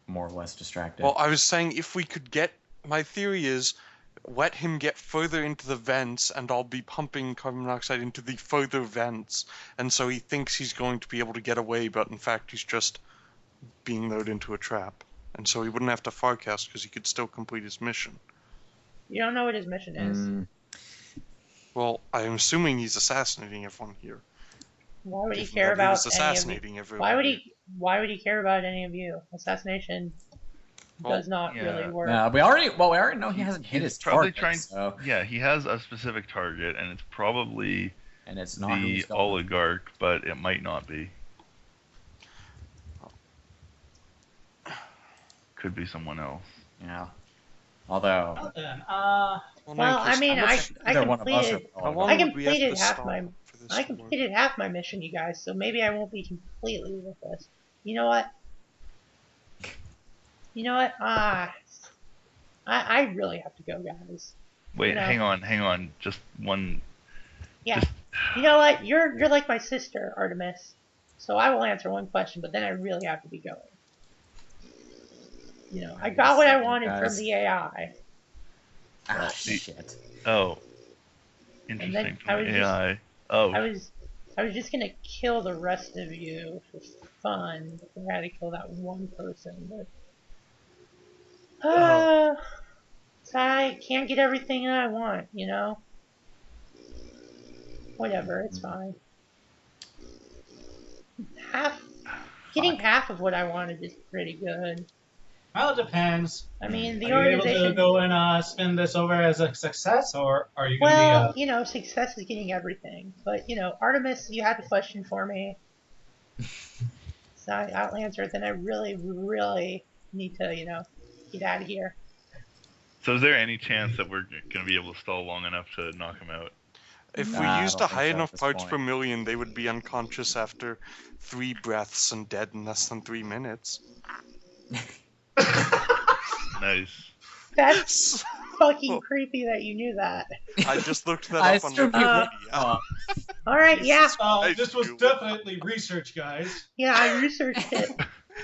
more or less distracted. Well, I was saying if we could get... My theory is let him get further into the vents and I'll be pumping carbon monoxide into the further vents. And so he thinks he's going to be able to get away, but in fact he's just being lured into a trap. And so he wouldn't have to farcast because he could still complete his mission. You don't know what his mission is. Well, I'm assuming he's assassinating everyone here. Why would he Given care that about was any of you? assassinating everyone. Why would he care about any of you? Assassination does not really work. No, we already know he hasn't hit his probably target. So. Yeah, he has a specific target, and it's probably And it's not who the he's going. oligarch, but it might not be. Could be someone else. Yeah. Although. Well, then, Well, I mean, I either one of us completed. are How long I would we have completed to half stall my. for this I to work? completed half my mission, you guys. So maybe I won't be completely worthless. You know what? I really have to go, guys. Wait, You know. hang on. Just one. Yeah. Just- You know what? You're like my sister, Artemis. So I will answer one question, but then I really have to be going. You know, I got what I wanted from the AI. Ah, shit. Oh. then Interesting. I From was the just- AI. Oh. I was just gonna kill the rest of you for fun. I had to kill that one person, but so I can't get everything that I want, you know? Whatever, it's fine. Getting half of what I wanted is pretty good. well, it depends. I mean, the Are you able organization. to go and spin this over as a success, or are you going to Well, you know, success is getting everything. But, you know, Artemis, you had a question for me. So I'll answer it. Then I really, really need to, you know, get out of here. So is there any chance that we're going to be able to stall long enough to knock him out? If Nah, we I used don't a think high so at enough this parts point. per million, they would be unconscious after 3 breaths and dead in less than 3 minutes. Nice. That's fucking creepy that you knew that. I just looked that I up on assumed he Wikipedia. would. Alright, yeah. this was Google. definitely research, guys. Yeah, I researched it.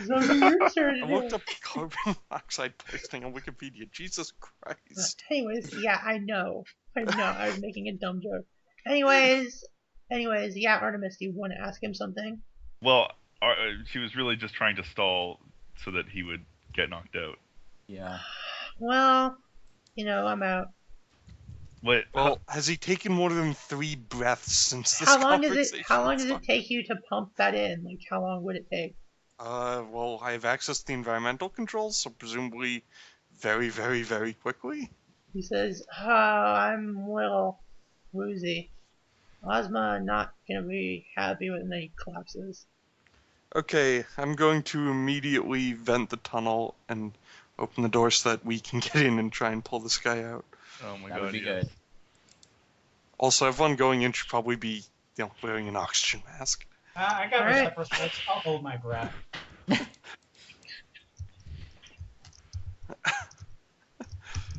So I researched I looked it. up carbon monoxide poisoning on Wikipedia. Jesus Christ. Anyways, yeah, I know. I was making a dumb joke. Anyways, yeah, Artemis, do you want to ask him something? Well, she was really just trying to stall so that he would get knocked out. Yeah. Well, you know, I'm out. What? Well, has he taken more than 3 breaths since this How long conversation does it started? take you to pump that in? Like, how long would it take? Well, I have access to the environmental controls, so presumably very, very, very quickly. He says, "Oh, I'm a little woozy. Ozma not gonna be happy with me." He collapses. Okay, I'm going to immediately vent the tunnel and open the door so that we can get in and try and pull this guy out. Oh my That god. would be yes. good. Also, everyone going in should probably be, wearing an oxygen mask. I got All my right. separate splits. I'll hold my breath.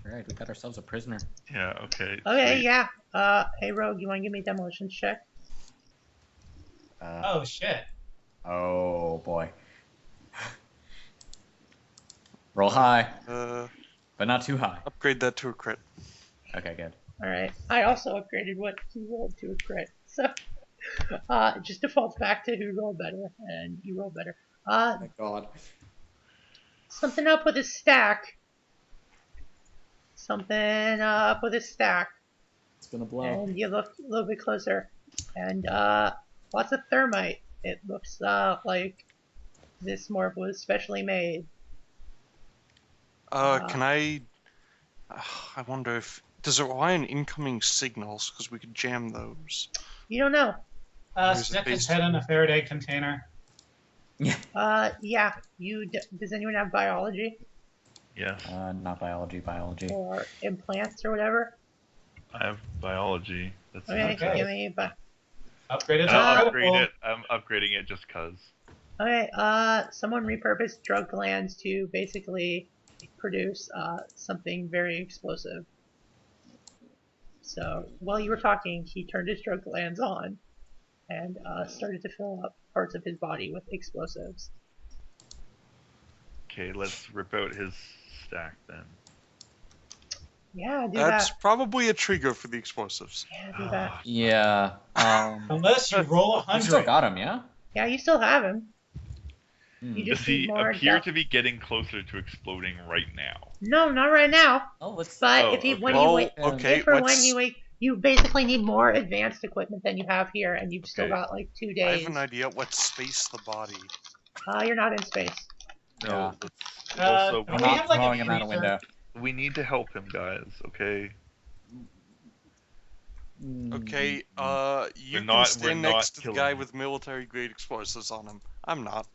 Alright, we got ourselves a prisoner. Yeah. Okay. Okay, sweet. yeah. Hey Rogue, you want to give me a demolition check? Oh shit. Oh boy. Roll high, but not too high. Upgrade that to a crit. Okay, good. All right. I also upgraded what he rolled to a crit, so it just defaults back to who rolled better, and you rolled better. Thank God. Something up with his stack. Something up with his stack. It's gonna blow. And you look a little bit closer, and lots of thermite. It looks like this morph was specially made. Can I wonder if does it rely on incoming signals because we could jam those. You don't know. Where's it Stick his based? head in a Faraday container. Yeah. Does anyone have biology Yes. Not biology, biology. or implants or whatever? I have biology. That's Okay, Okay. give me. Upgraded to I'll critical. upgrade it. I'm upgrading it just cause. Okay. Someone repurposed drug glands to basically produce something very explosive. So while you were talking, he turned his drug glands on and started to fill up parts of his body with explosives. Okay, let's rip out his stack then. Yeah, do That's that. probably a trigger for the explosives. Yeah, do that. Yeah. Unless you roll We still 100. got him, yeah? Yeah, you still have him. Hmm. You Does just he need more. appear to be getting closer to exploding right now? No, not right now. Oh, let's. But Oh, if he okay. when Well, you wait, okay, if or when let's- you wait, you basically need more advanced equipment than you have here, and you've still Okay. got like 2 I days. have an idea. Let's space the body. You're not in space. No. Yeah. Let's, Uh, also, do We're we not have, like, a throwing him out a freezer? window. we need to help him, guys. Okay. Okay, you We're can not- stand we're not next to the killing guy him. with military-grade explosives on him. I'm not.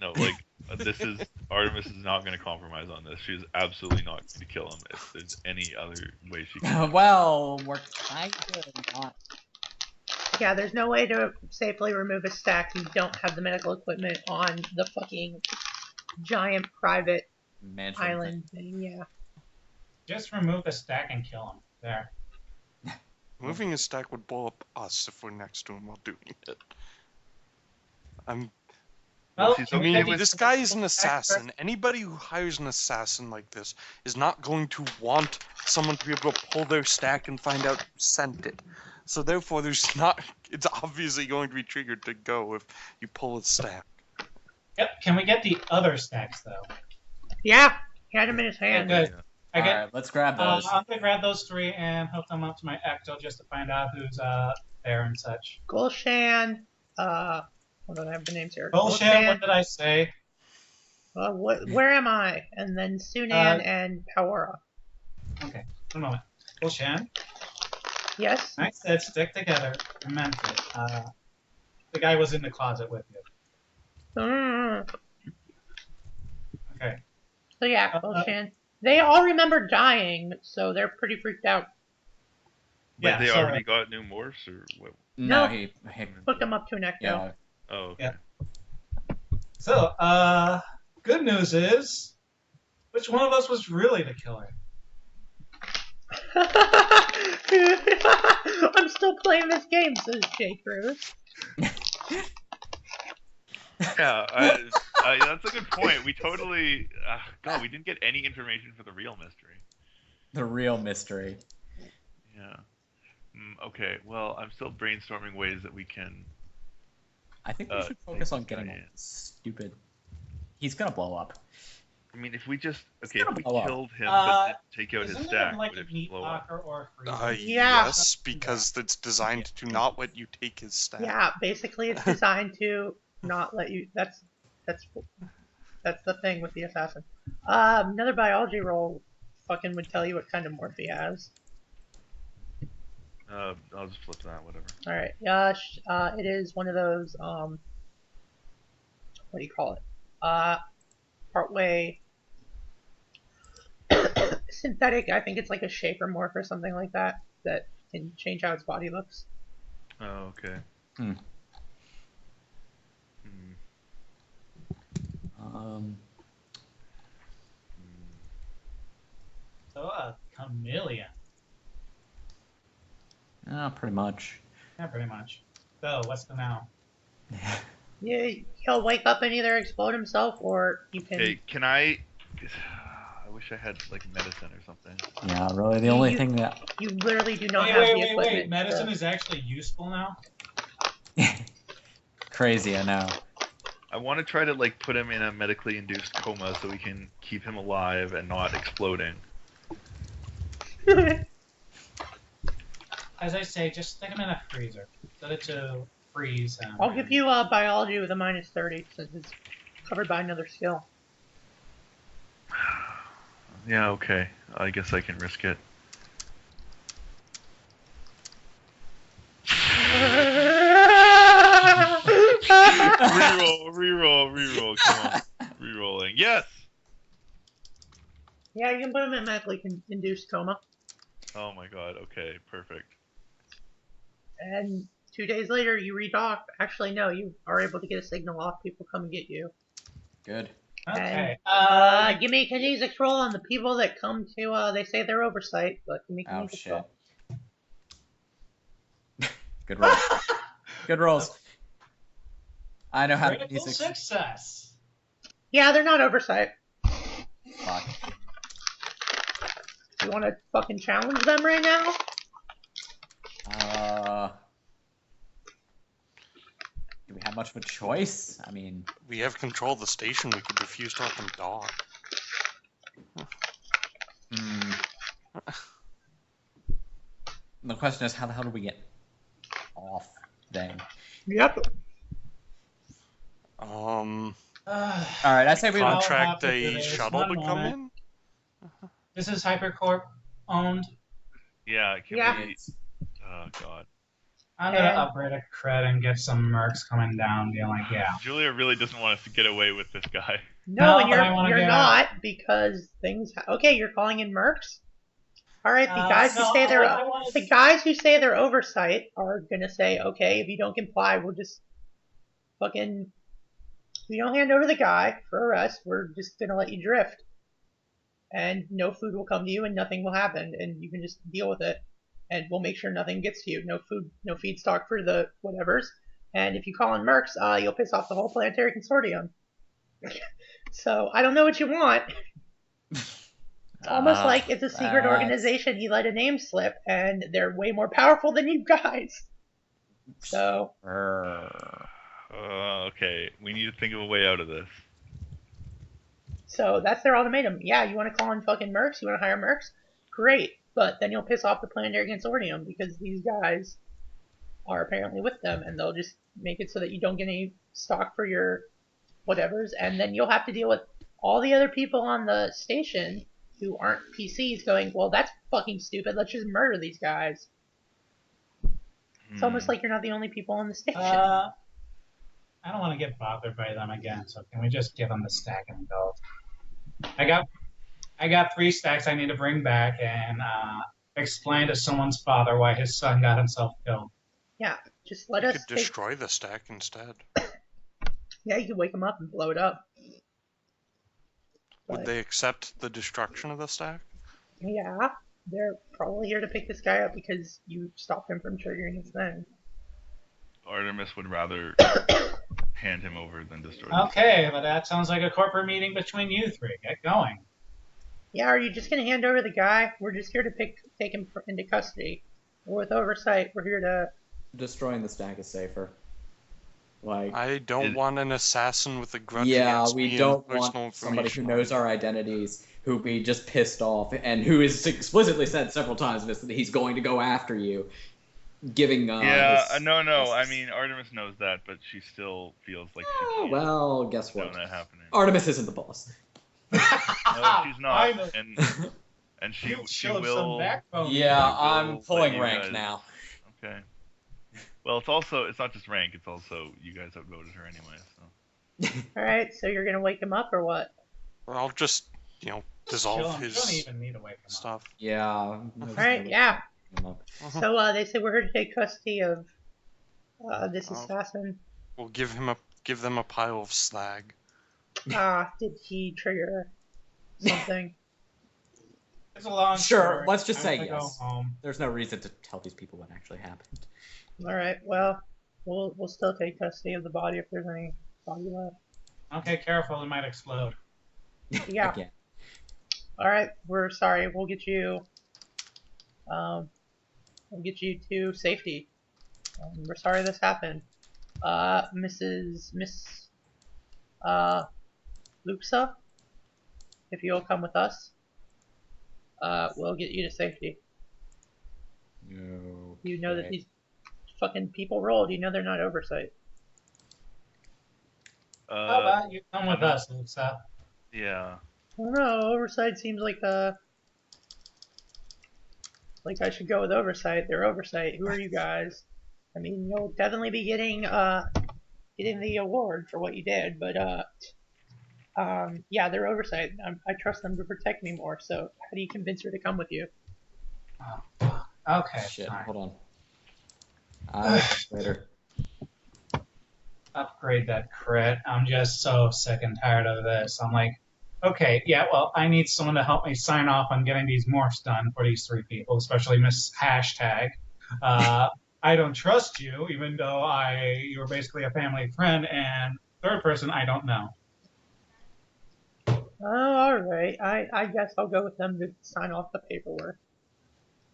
No, like this is Artemis is not going to compromise on this. She's absolutely not going to kill him if there's any other way she can. Well, we're kind of not. Yeah, there's no way to safely remove a stack. You don't have the medical equipment on the fucking giant private Mansion island thing. Yeah. Just remove the stack and kill him. There. Moving his stack would blow up us if we're next to him while doing it. Well, she's I okay mean, with- this guy is an assassin. Anybody who hires an assassin like this is not going to want someone to be able to pull their stack and find out who sent it. So therefore, it's obviously going to be triggered to go if you pull a stack. Yep. Can we get the other stacks though? Yeah. He had him in his hand. Good. I get. Alright, let's grab those. I'm gonna grab those 3 and hook them up to my ecto just to find out who's there and such. Gulshan. Hold on, I have the names here. Bullshit. What did I say? Where am I? And then Sunan and Powara. Okay. One moment. Bullshit. Yes. I said stick together. I meant it. The guy was in the closet with you. Okay. So yeah, Gulshan. They all remember dying, so they're pretty freaked out. But Yeah, they so- already got new morphs, or what? No, No. he Hooked them up to an ecto. yeah. Oh, okay. Yeah. So, good news is, which one of us was really the killer? I'm still playing this game, says J. Cruz. Yeah, that's a good point. We totally, God, we didn't get any information for the real mystery. The real mystery. Yeah. Okay. Well, I'm still brainstorming ways that we can. I think we should focus on take this getting guy a in. stupid. He's gonna blow up. I mean, if we just if gonna we blow up. killed him but didn't take out Isn't his it stack, like would a it meat blow up? locker or a freezer? Yeah. Yes, because it's designed to not let you take his stack. Yeah, basically it's designed to not let you. That's the thing with the assassin. Another biology roll fucking would tell you what kind of morph he has. I'll just flip that. Whatever. All right, Yash. It is one of those. What do you call it? Partway synthetic. I think it's like a shaper morph or something like that that. Can change how its body looks. Oh, okay. So a chameleon. Pretty much. Yeah, pretty much. So what's the now? He'll wake up and either explode himself, or you can. Hey, can I? I wish I had like medicine or something. Yeah, really, the only thing that... You literally do not have the equipment. Wait. Medicine is actually useful now? Crazy, I know. I want to try to like put him in a medically induced coma so we can keep him alive and not exploding. As I say, just stick him in a freezer. Set it to freeze. I'll give you biology with a -30 since it's covered by another skill. Yeah, okay. I guess I can risk it. Reroll. Come on. Rerolling. Yes! Yeah, you can put him in medically induced coma. Oh my god, okay, perfect. And 2 days later, you redock. Actually, no, you are able to get a signal off. People come and get you. Good. Okay. And, give me a kinesics roll on the people that come to, they say they're oversight, but give me a kinesics shit. roll. Good rolls. Good rolls. I know how to Critical kinesics. success. Yeah, they're not oversight. Fuck. You want to fucking challenge them right now? Do we have much of a choice? I mean... We have control of the station. We could refuse to let them dock. The question is, how the hell do we get off then? Yep. Alright, I say we contract a shuttle to come in? This is Hypercorp owned. Yeah, Yeah. Oh god. I'm gonna upgrade a cred and get some mercs coming down, being like, yeah. Julia really doesn't want us to get away with this guy. No, and but I wanna you're get not, because things... Okay, you're calling in mercs? Alright, the guys who say they're... The guys who say they're oversight are gonna say, okay, if you don't comply, we'll just fucking... We don't hand over the guy for arrest, we're just gonna let you drift. And no food will come to you and nothing will happen, and you can just deal with it. And we'll make sure nothing gets to you. No food, no feedstock for the whatevers. And if you call in mercs, you'll piss off the whole planetary consortium. So, I don't know what you want. It's almost like it's a secret organization. He let a name slip, and they're way more powerful than you guys. So... Okay, we need to think of a way out of this. So that's their ultimatum. Yeah, you want to call in fucking mercs? You want to hire mercs? Great. But then you'll piss off the planetary consortium because these guys are apparently with them, and they'll just make it so that you don't get any stock for your whatevers, and then you'll have to deal with all the other people on the station who aren't PCs going, well, that's fucking stupid. Let's just murder these guys. It's almost like you're not the only people on the station. I don't want to get bothered by them again, so can we just give them the stack and go? I got 3 stacks I need to bring back and explain to someone's father why his son got himself killed. Yeah, just let You us could destroy the stack instead. Yeah, you can wake them up and blow it up. Would they accept the destruction of the stack? Yeah, they're probably here to pick this guy up because you stopped him from triggering his thing. Artemis would rather hand him over than destroy him. Okay, but that sounds like a corporate meeting between you 3. Get going. Yeah, are you just going to hand over the guy? We're just here to take him into custody. With oversight, we're here to... Destroying the stack is safer. Like, I don't want an assassin with a grudge yeah, against we me don't and personal want somebody who information. knows our identities, who we just pissed off, and who has explicitly said several times that he's going to go after you. Giving no. I mean, Artemis knows that, but she still feels like she can't. Well, guess what? That happening. Artemis isn't the boss. No, she's not. And she will. Yeah, I'm pulling rank now. Okay. Well, it's not just rank. It's also you guys outvoted her anyway. So. All right, so you're gonna wake him up or what? Or I'll just, dissolve his don't even need to wake him stuff. Yeah. All right, yeah. So they say we're here to take custody of this assassin. We'll give them a pile of slag. Did he trigger something? It's a long Sure, story. let's just I'm say gonna yes. Go home. There's no reason to tell these people what actually happened. All right. Well, we'll still take custody of the body if there's any body left. Okay, careful, it might explode. Yeah. Again. All right. We're sorry. We'll get you. We'll get you to safety. We're sorry this happened. Miss Luxa, if you'll come with us, we'll get you to safety. No. You know that these fucking people rolled. You know they're not oversight. How about you come with us, Luxa? Yeah. I don't know. Oversight seems like I should go with oversight. They're oversight. Who are you guys? I mean, you'll definitely be getting the award for what you did, but yeah, they're oversight. I trust them to protect me more. So how do you convince her to come with you? Oh, okay. Shit, Fine. hold on. Later. Upgrade that crit. I'm just so sick and tired of this. I'm like, okay, yeah, well, I need someone to help me sign off on getting these morphs done for these 3 people, especially Miss Hashtag. I don't trust you, even though you were basically a family friend, and third person, I don't know. Oh, all right. I guess I'll go with them to sign off the paperwork.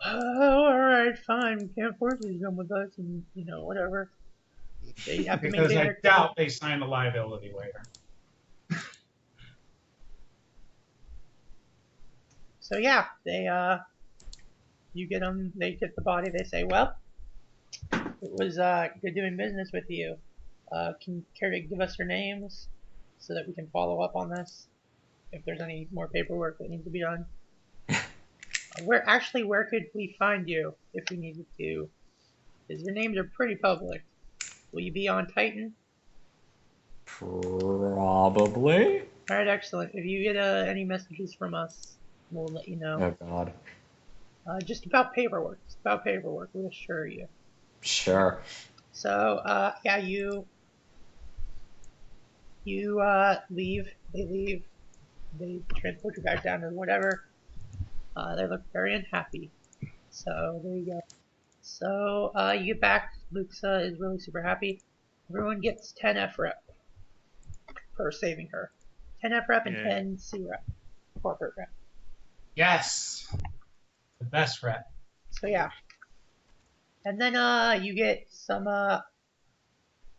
Oh, all right, fine. We can't force you to come with us, and whatever. They have to Because maintain I their doubt they signed a liability waiver. So yeah, you get them. They get the body. They say, "Well, it was good doing business with you. Can you care to give us your names so that we can follow up on this? If there's any more paperwork that needs to be done." Where could we find you if we needed to? Because your names are pretty public. Will you be on Titan? Probably. All right, excellent. If you get any messages from us, we'll let you know. Oh god. Just about paperwork. Just about paperwork. We assure you. Sure. So, yeah, you leave. They leave. They transport you back down or whatever. They look very unhappy. So there you go. So you get back. Luxa is really super happy. Everyone gets 10 F rep for saving her. 10 F rep and 10 C rep. Corporate rep. Yes! The best rep. So yeah. And then you get some how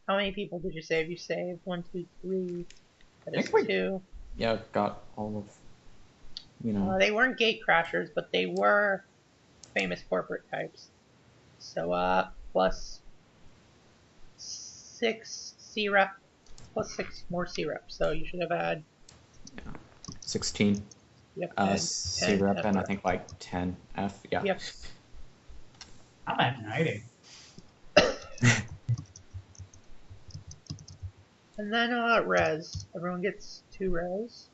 many people did you save? You saved 1, 2, 3. That is 2. Yeah, got all of they weren't gate crashers, but they were famous corporate types. So plus 6 C rep, plus 6 more C rep. So you should have had 16. Yep. C rep and I think like 10 F. Yeah. Yep. I'm at 90. And then res. Everyone gets 2 res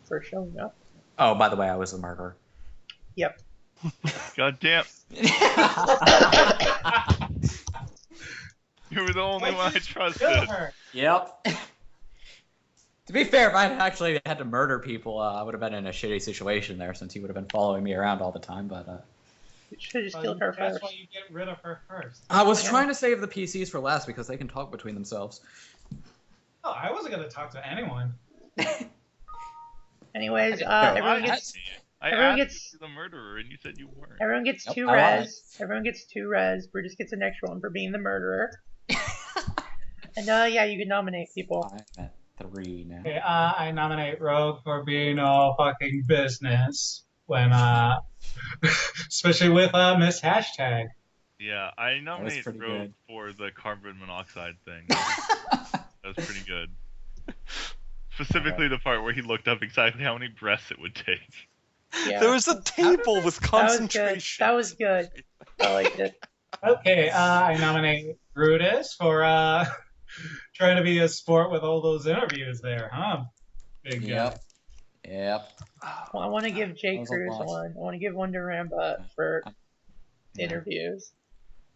for showing up. Oh, by the way, I was the murderer. Yep. God damn. You were the only one I trusted. Yep. To be fair, if I had actually had to murder people, I would have been in a shitty situation there since he would have been following me around all the time, but you should have just killed her first. That's why you get rid of her first. I was trying to save the PCs for last because they can talk between themselves. Oh, I wasn't going to talk to anyone. Anyways, everyone gets the murderer, and you said you weren't. Everyone gets 2 res. Everyone gets 2 res. Brutus gets an extra one for being the murderer. And yeah, you can nominate people. I'm at 3 now. Okay, I nominate Rogue for being all fucking business when especially with Miss Hashtag. Yeah, I nominate Rogue for the carbon monoxide thing. That was pretty good. Specifically the part where he looked up exactly how many breaths it would take. Yeah. There was a table with concentration. That was good. I liked it. Okay, I nominate Brutus for trying to be a sport with all those interviews there, huh? Big guy. Yep. Well, I want to give J. Cruz one. I want to give one to Ramba for interviews.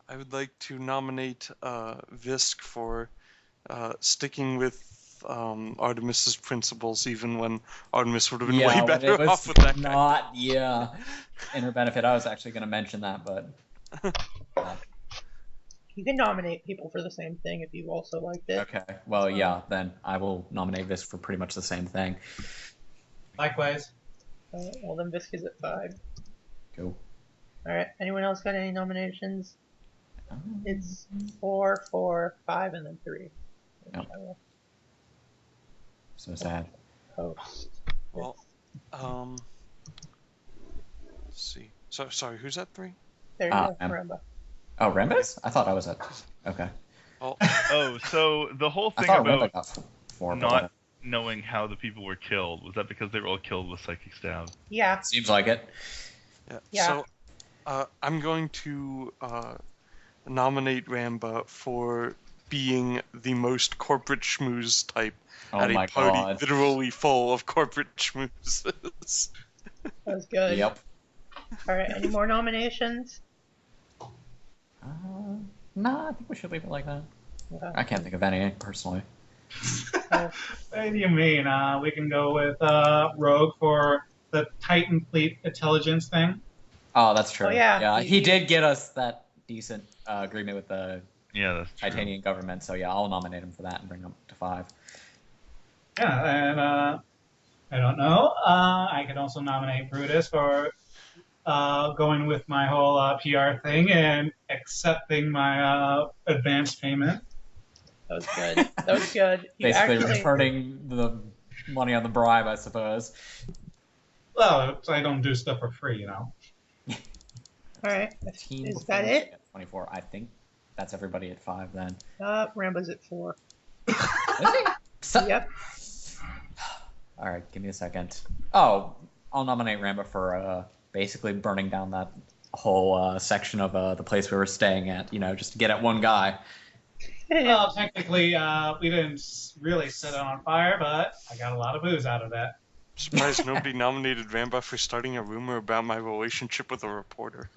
I would like to nominate Visk for sticking with Artemis's principles, even when Artemis would have been Yeah, way but it better was off with that guy. not, inner benefit. I was actually going to mention that, but... You can nominate people for the same thing if you also liked it. Okay, well, yeah, then I will nominate Vis for pretty much the same thing. Likewise. Well, then Visk is at 5. Cool. Alright, anyone else got any nominations? It's 4, 4, 5, and then 3. Yep. So sad. Host. Well, let's see. So, sorry, who's at 3? There you go, Ramba. Oh, Rambus? I thought I was at... Okay. Oh, so the whole I thing thought about Ramba got 4, not knowing how the people were killed, was that because they were all killed with psychic stab? Yeah. Seems like it. Yeah. So, I'm going to nominate Ramba for being the most corporate schmooze type at a party literally full of corporate schmoozes. That was good. Yep. Alright, any more nominations? Nah, I think we should leave it like that. I can't think of any, personally. What do you mean? We can go with Rogue for the Titan Fleet intelligence thing. Oh, that's true. Oh, yeah. Yeah, he did get us that decent agreement with the That's true. Titanian government, so yeah, I'll nominate him for that and bring him up to 5. Yeah, and I don't know. I could also nominate Brutus for going with my whole PR thing and accepting my advance payment. That was good. That was good. Basically returning the money on the bribe, I suppose. Well, I don't do stuff for free, you know. Alright, is that it? 24. I think that's everybody at 5 then. Rambo's at 4. Is he? Yep. Alright, give me a second. Oh, I'll nominate Ramba for basically burning down that whole section of the place we were staying at, just to get at one guy. Well, technically, we didn't really set it on fire, but I got a lot of booze out of that. Surprised nobody nominated Ramba for starting a rumor about my relationship with a reporter.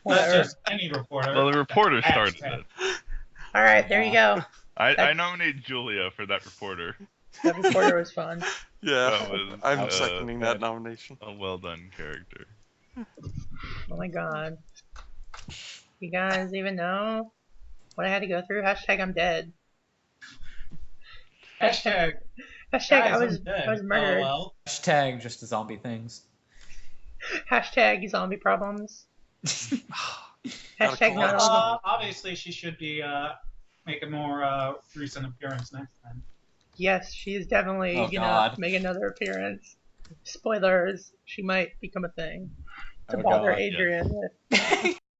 Not just any reporter. Well, the reporter started it. Alright, there you go. I nominate Julia for that reporter. That reporter was fun. Yeah, was, I'm seconding that nomination. A well-done character. Oh my god. You guys even know what I had to go through? Hashtag I'm dead. Hashtag I was murdered. Oh, well. Hashtag just the zombie things. Hashtag zombie problems. Hashtag not all. Obviously, she should be make a more recent appearance next time. Yes, she is definitely gonna make another appearance. Spoilers: she might become a thing to bother Adrian with.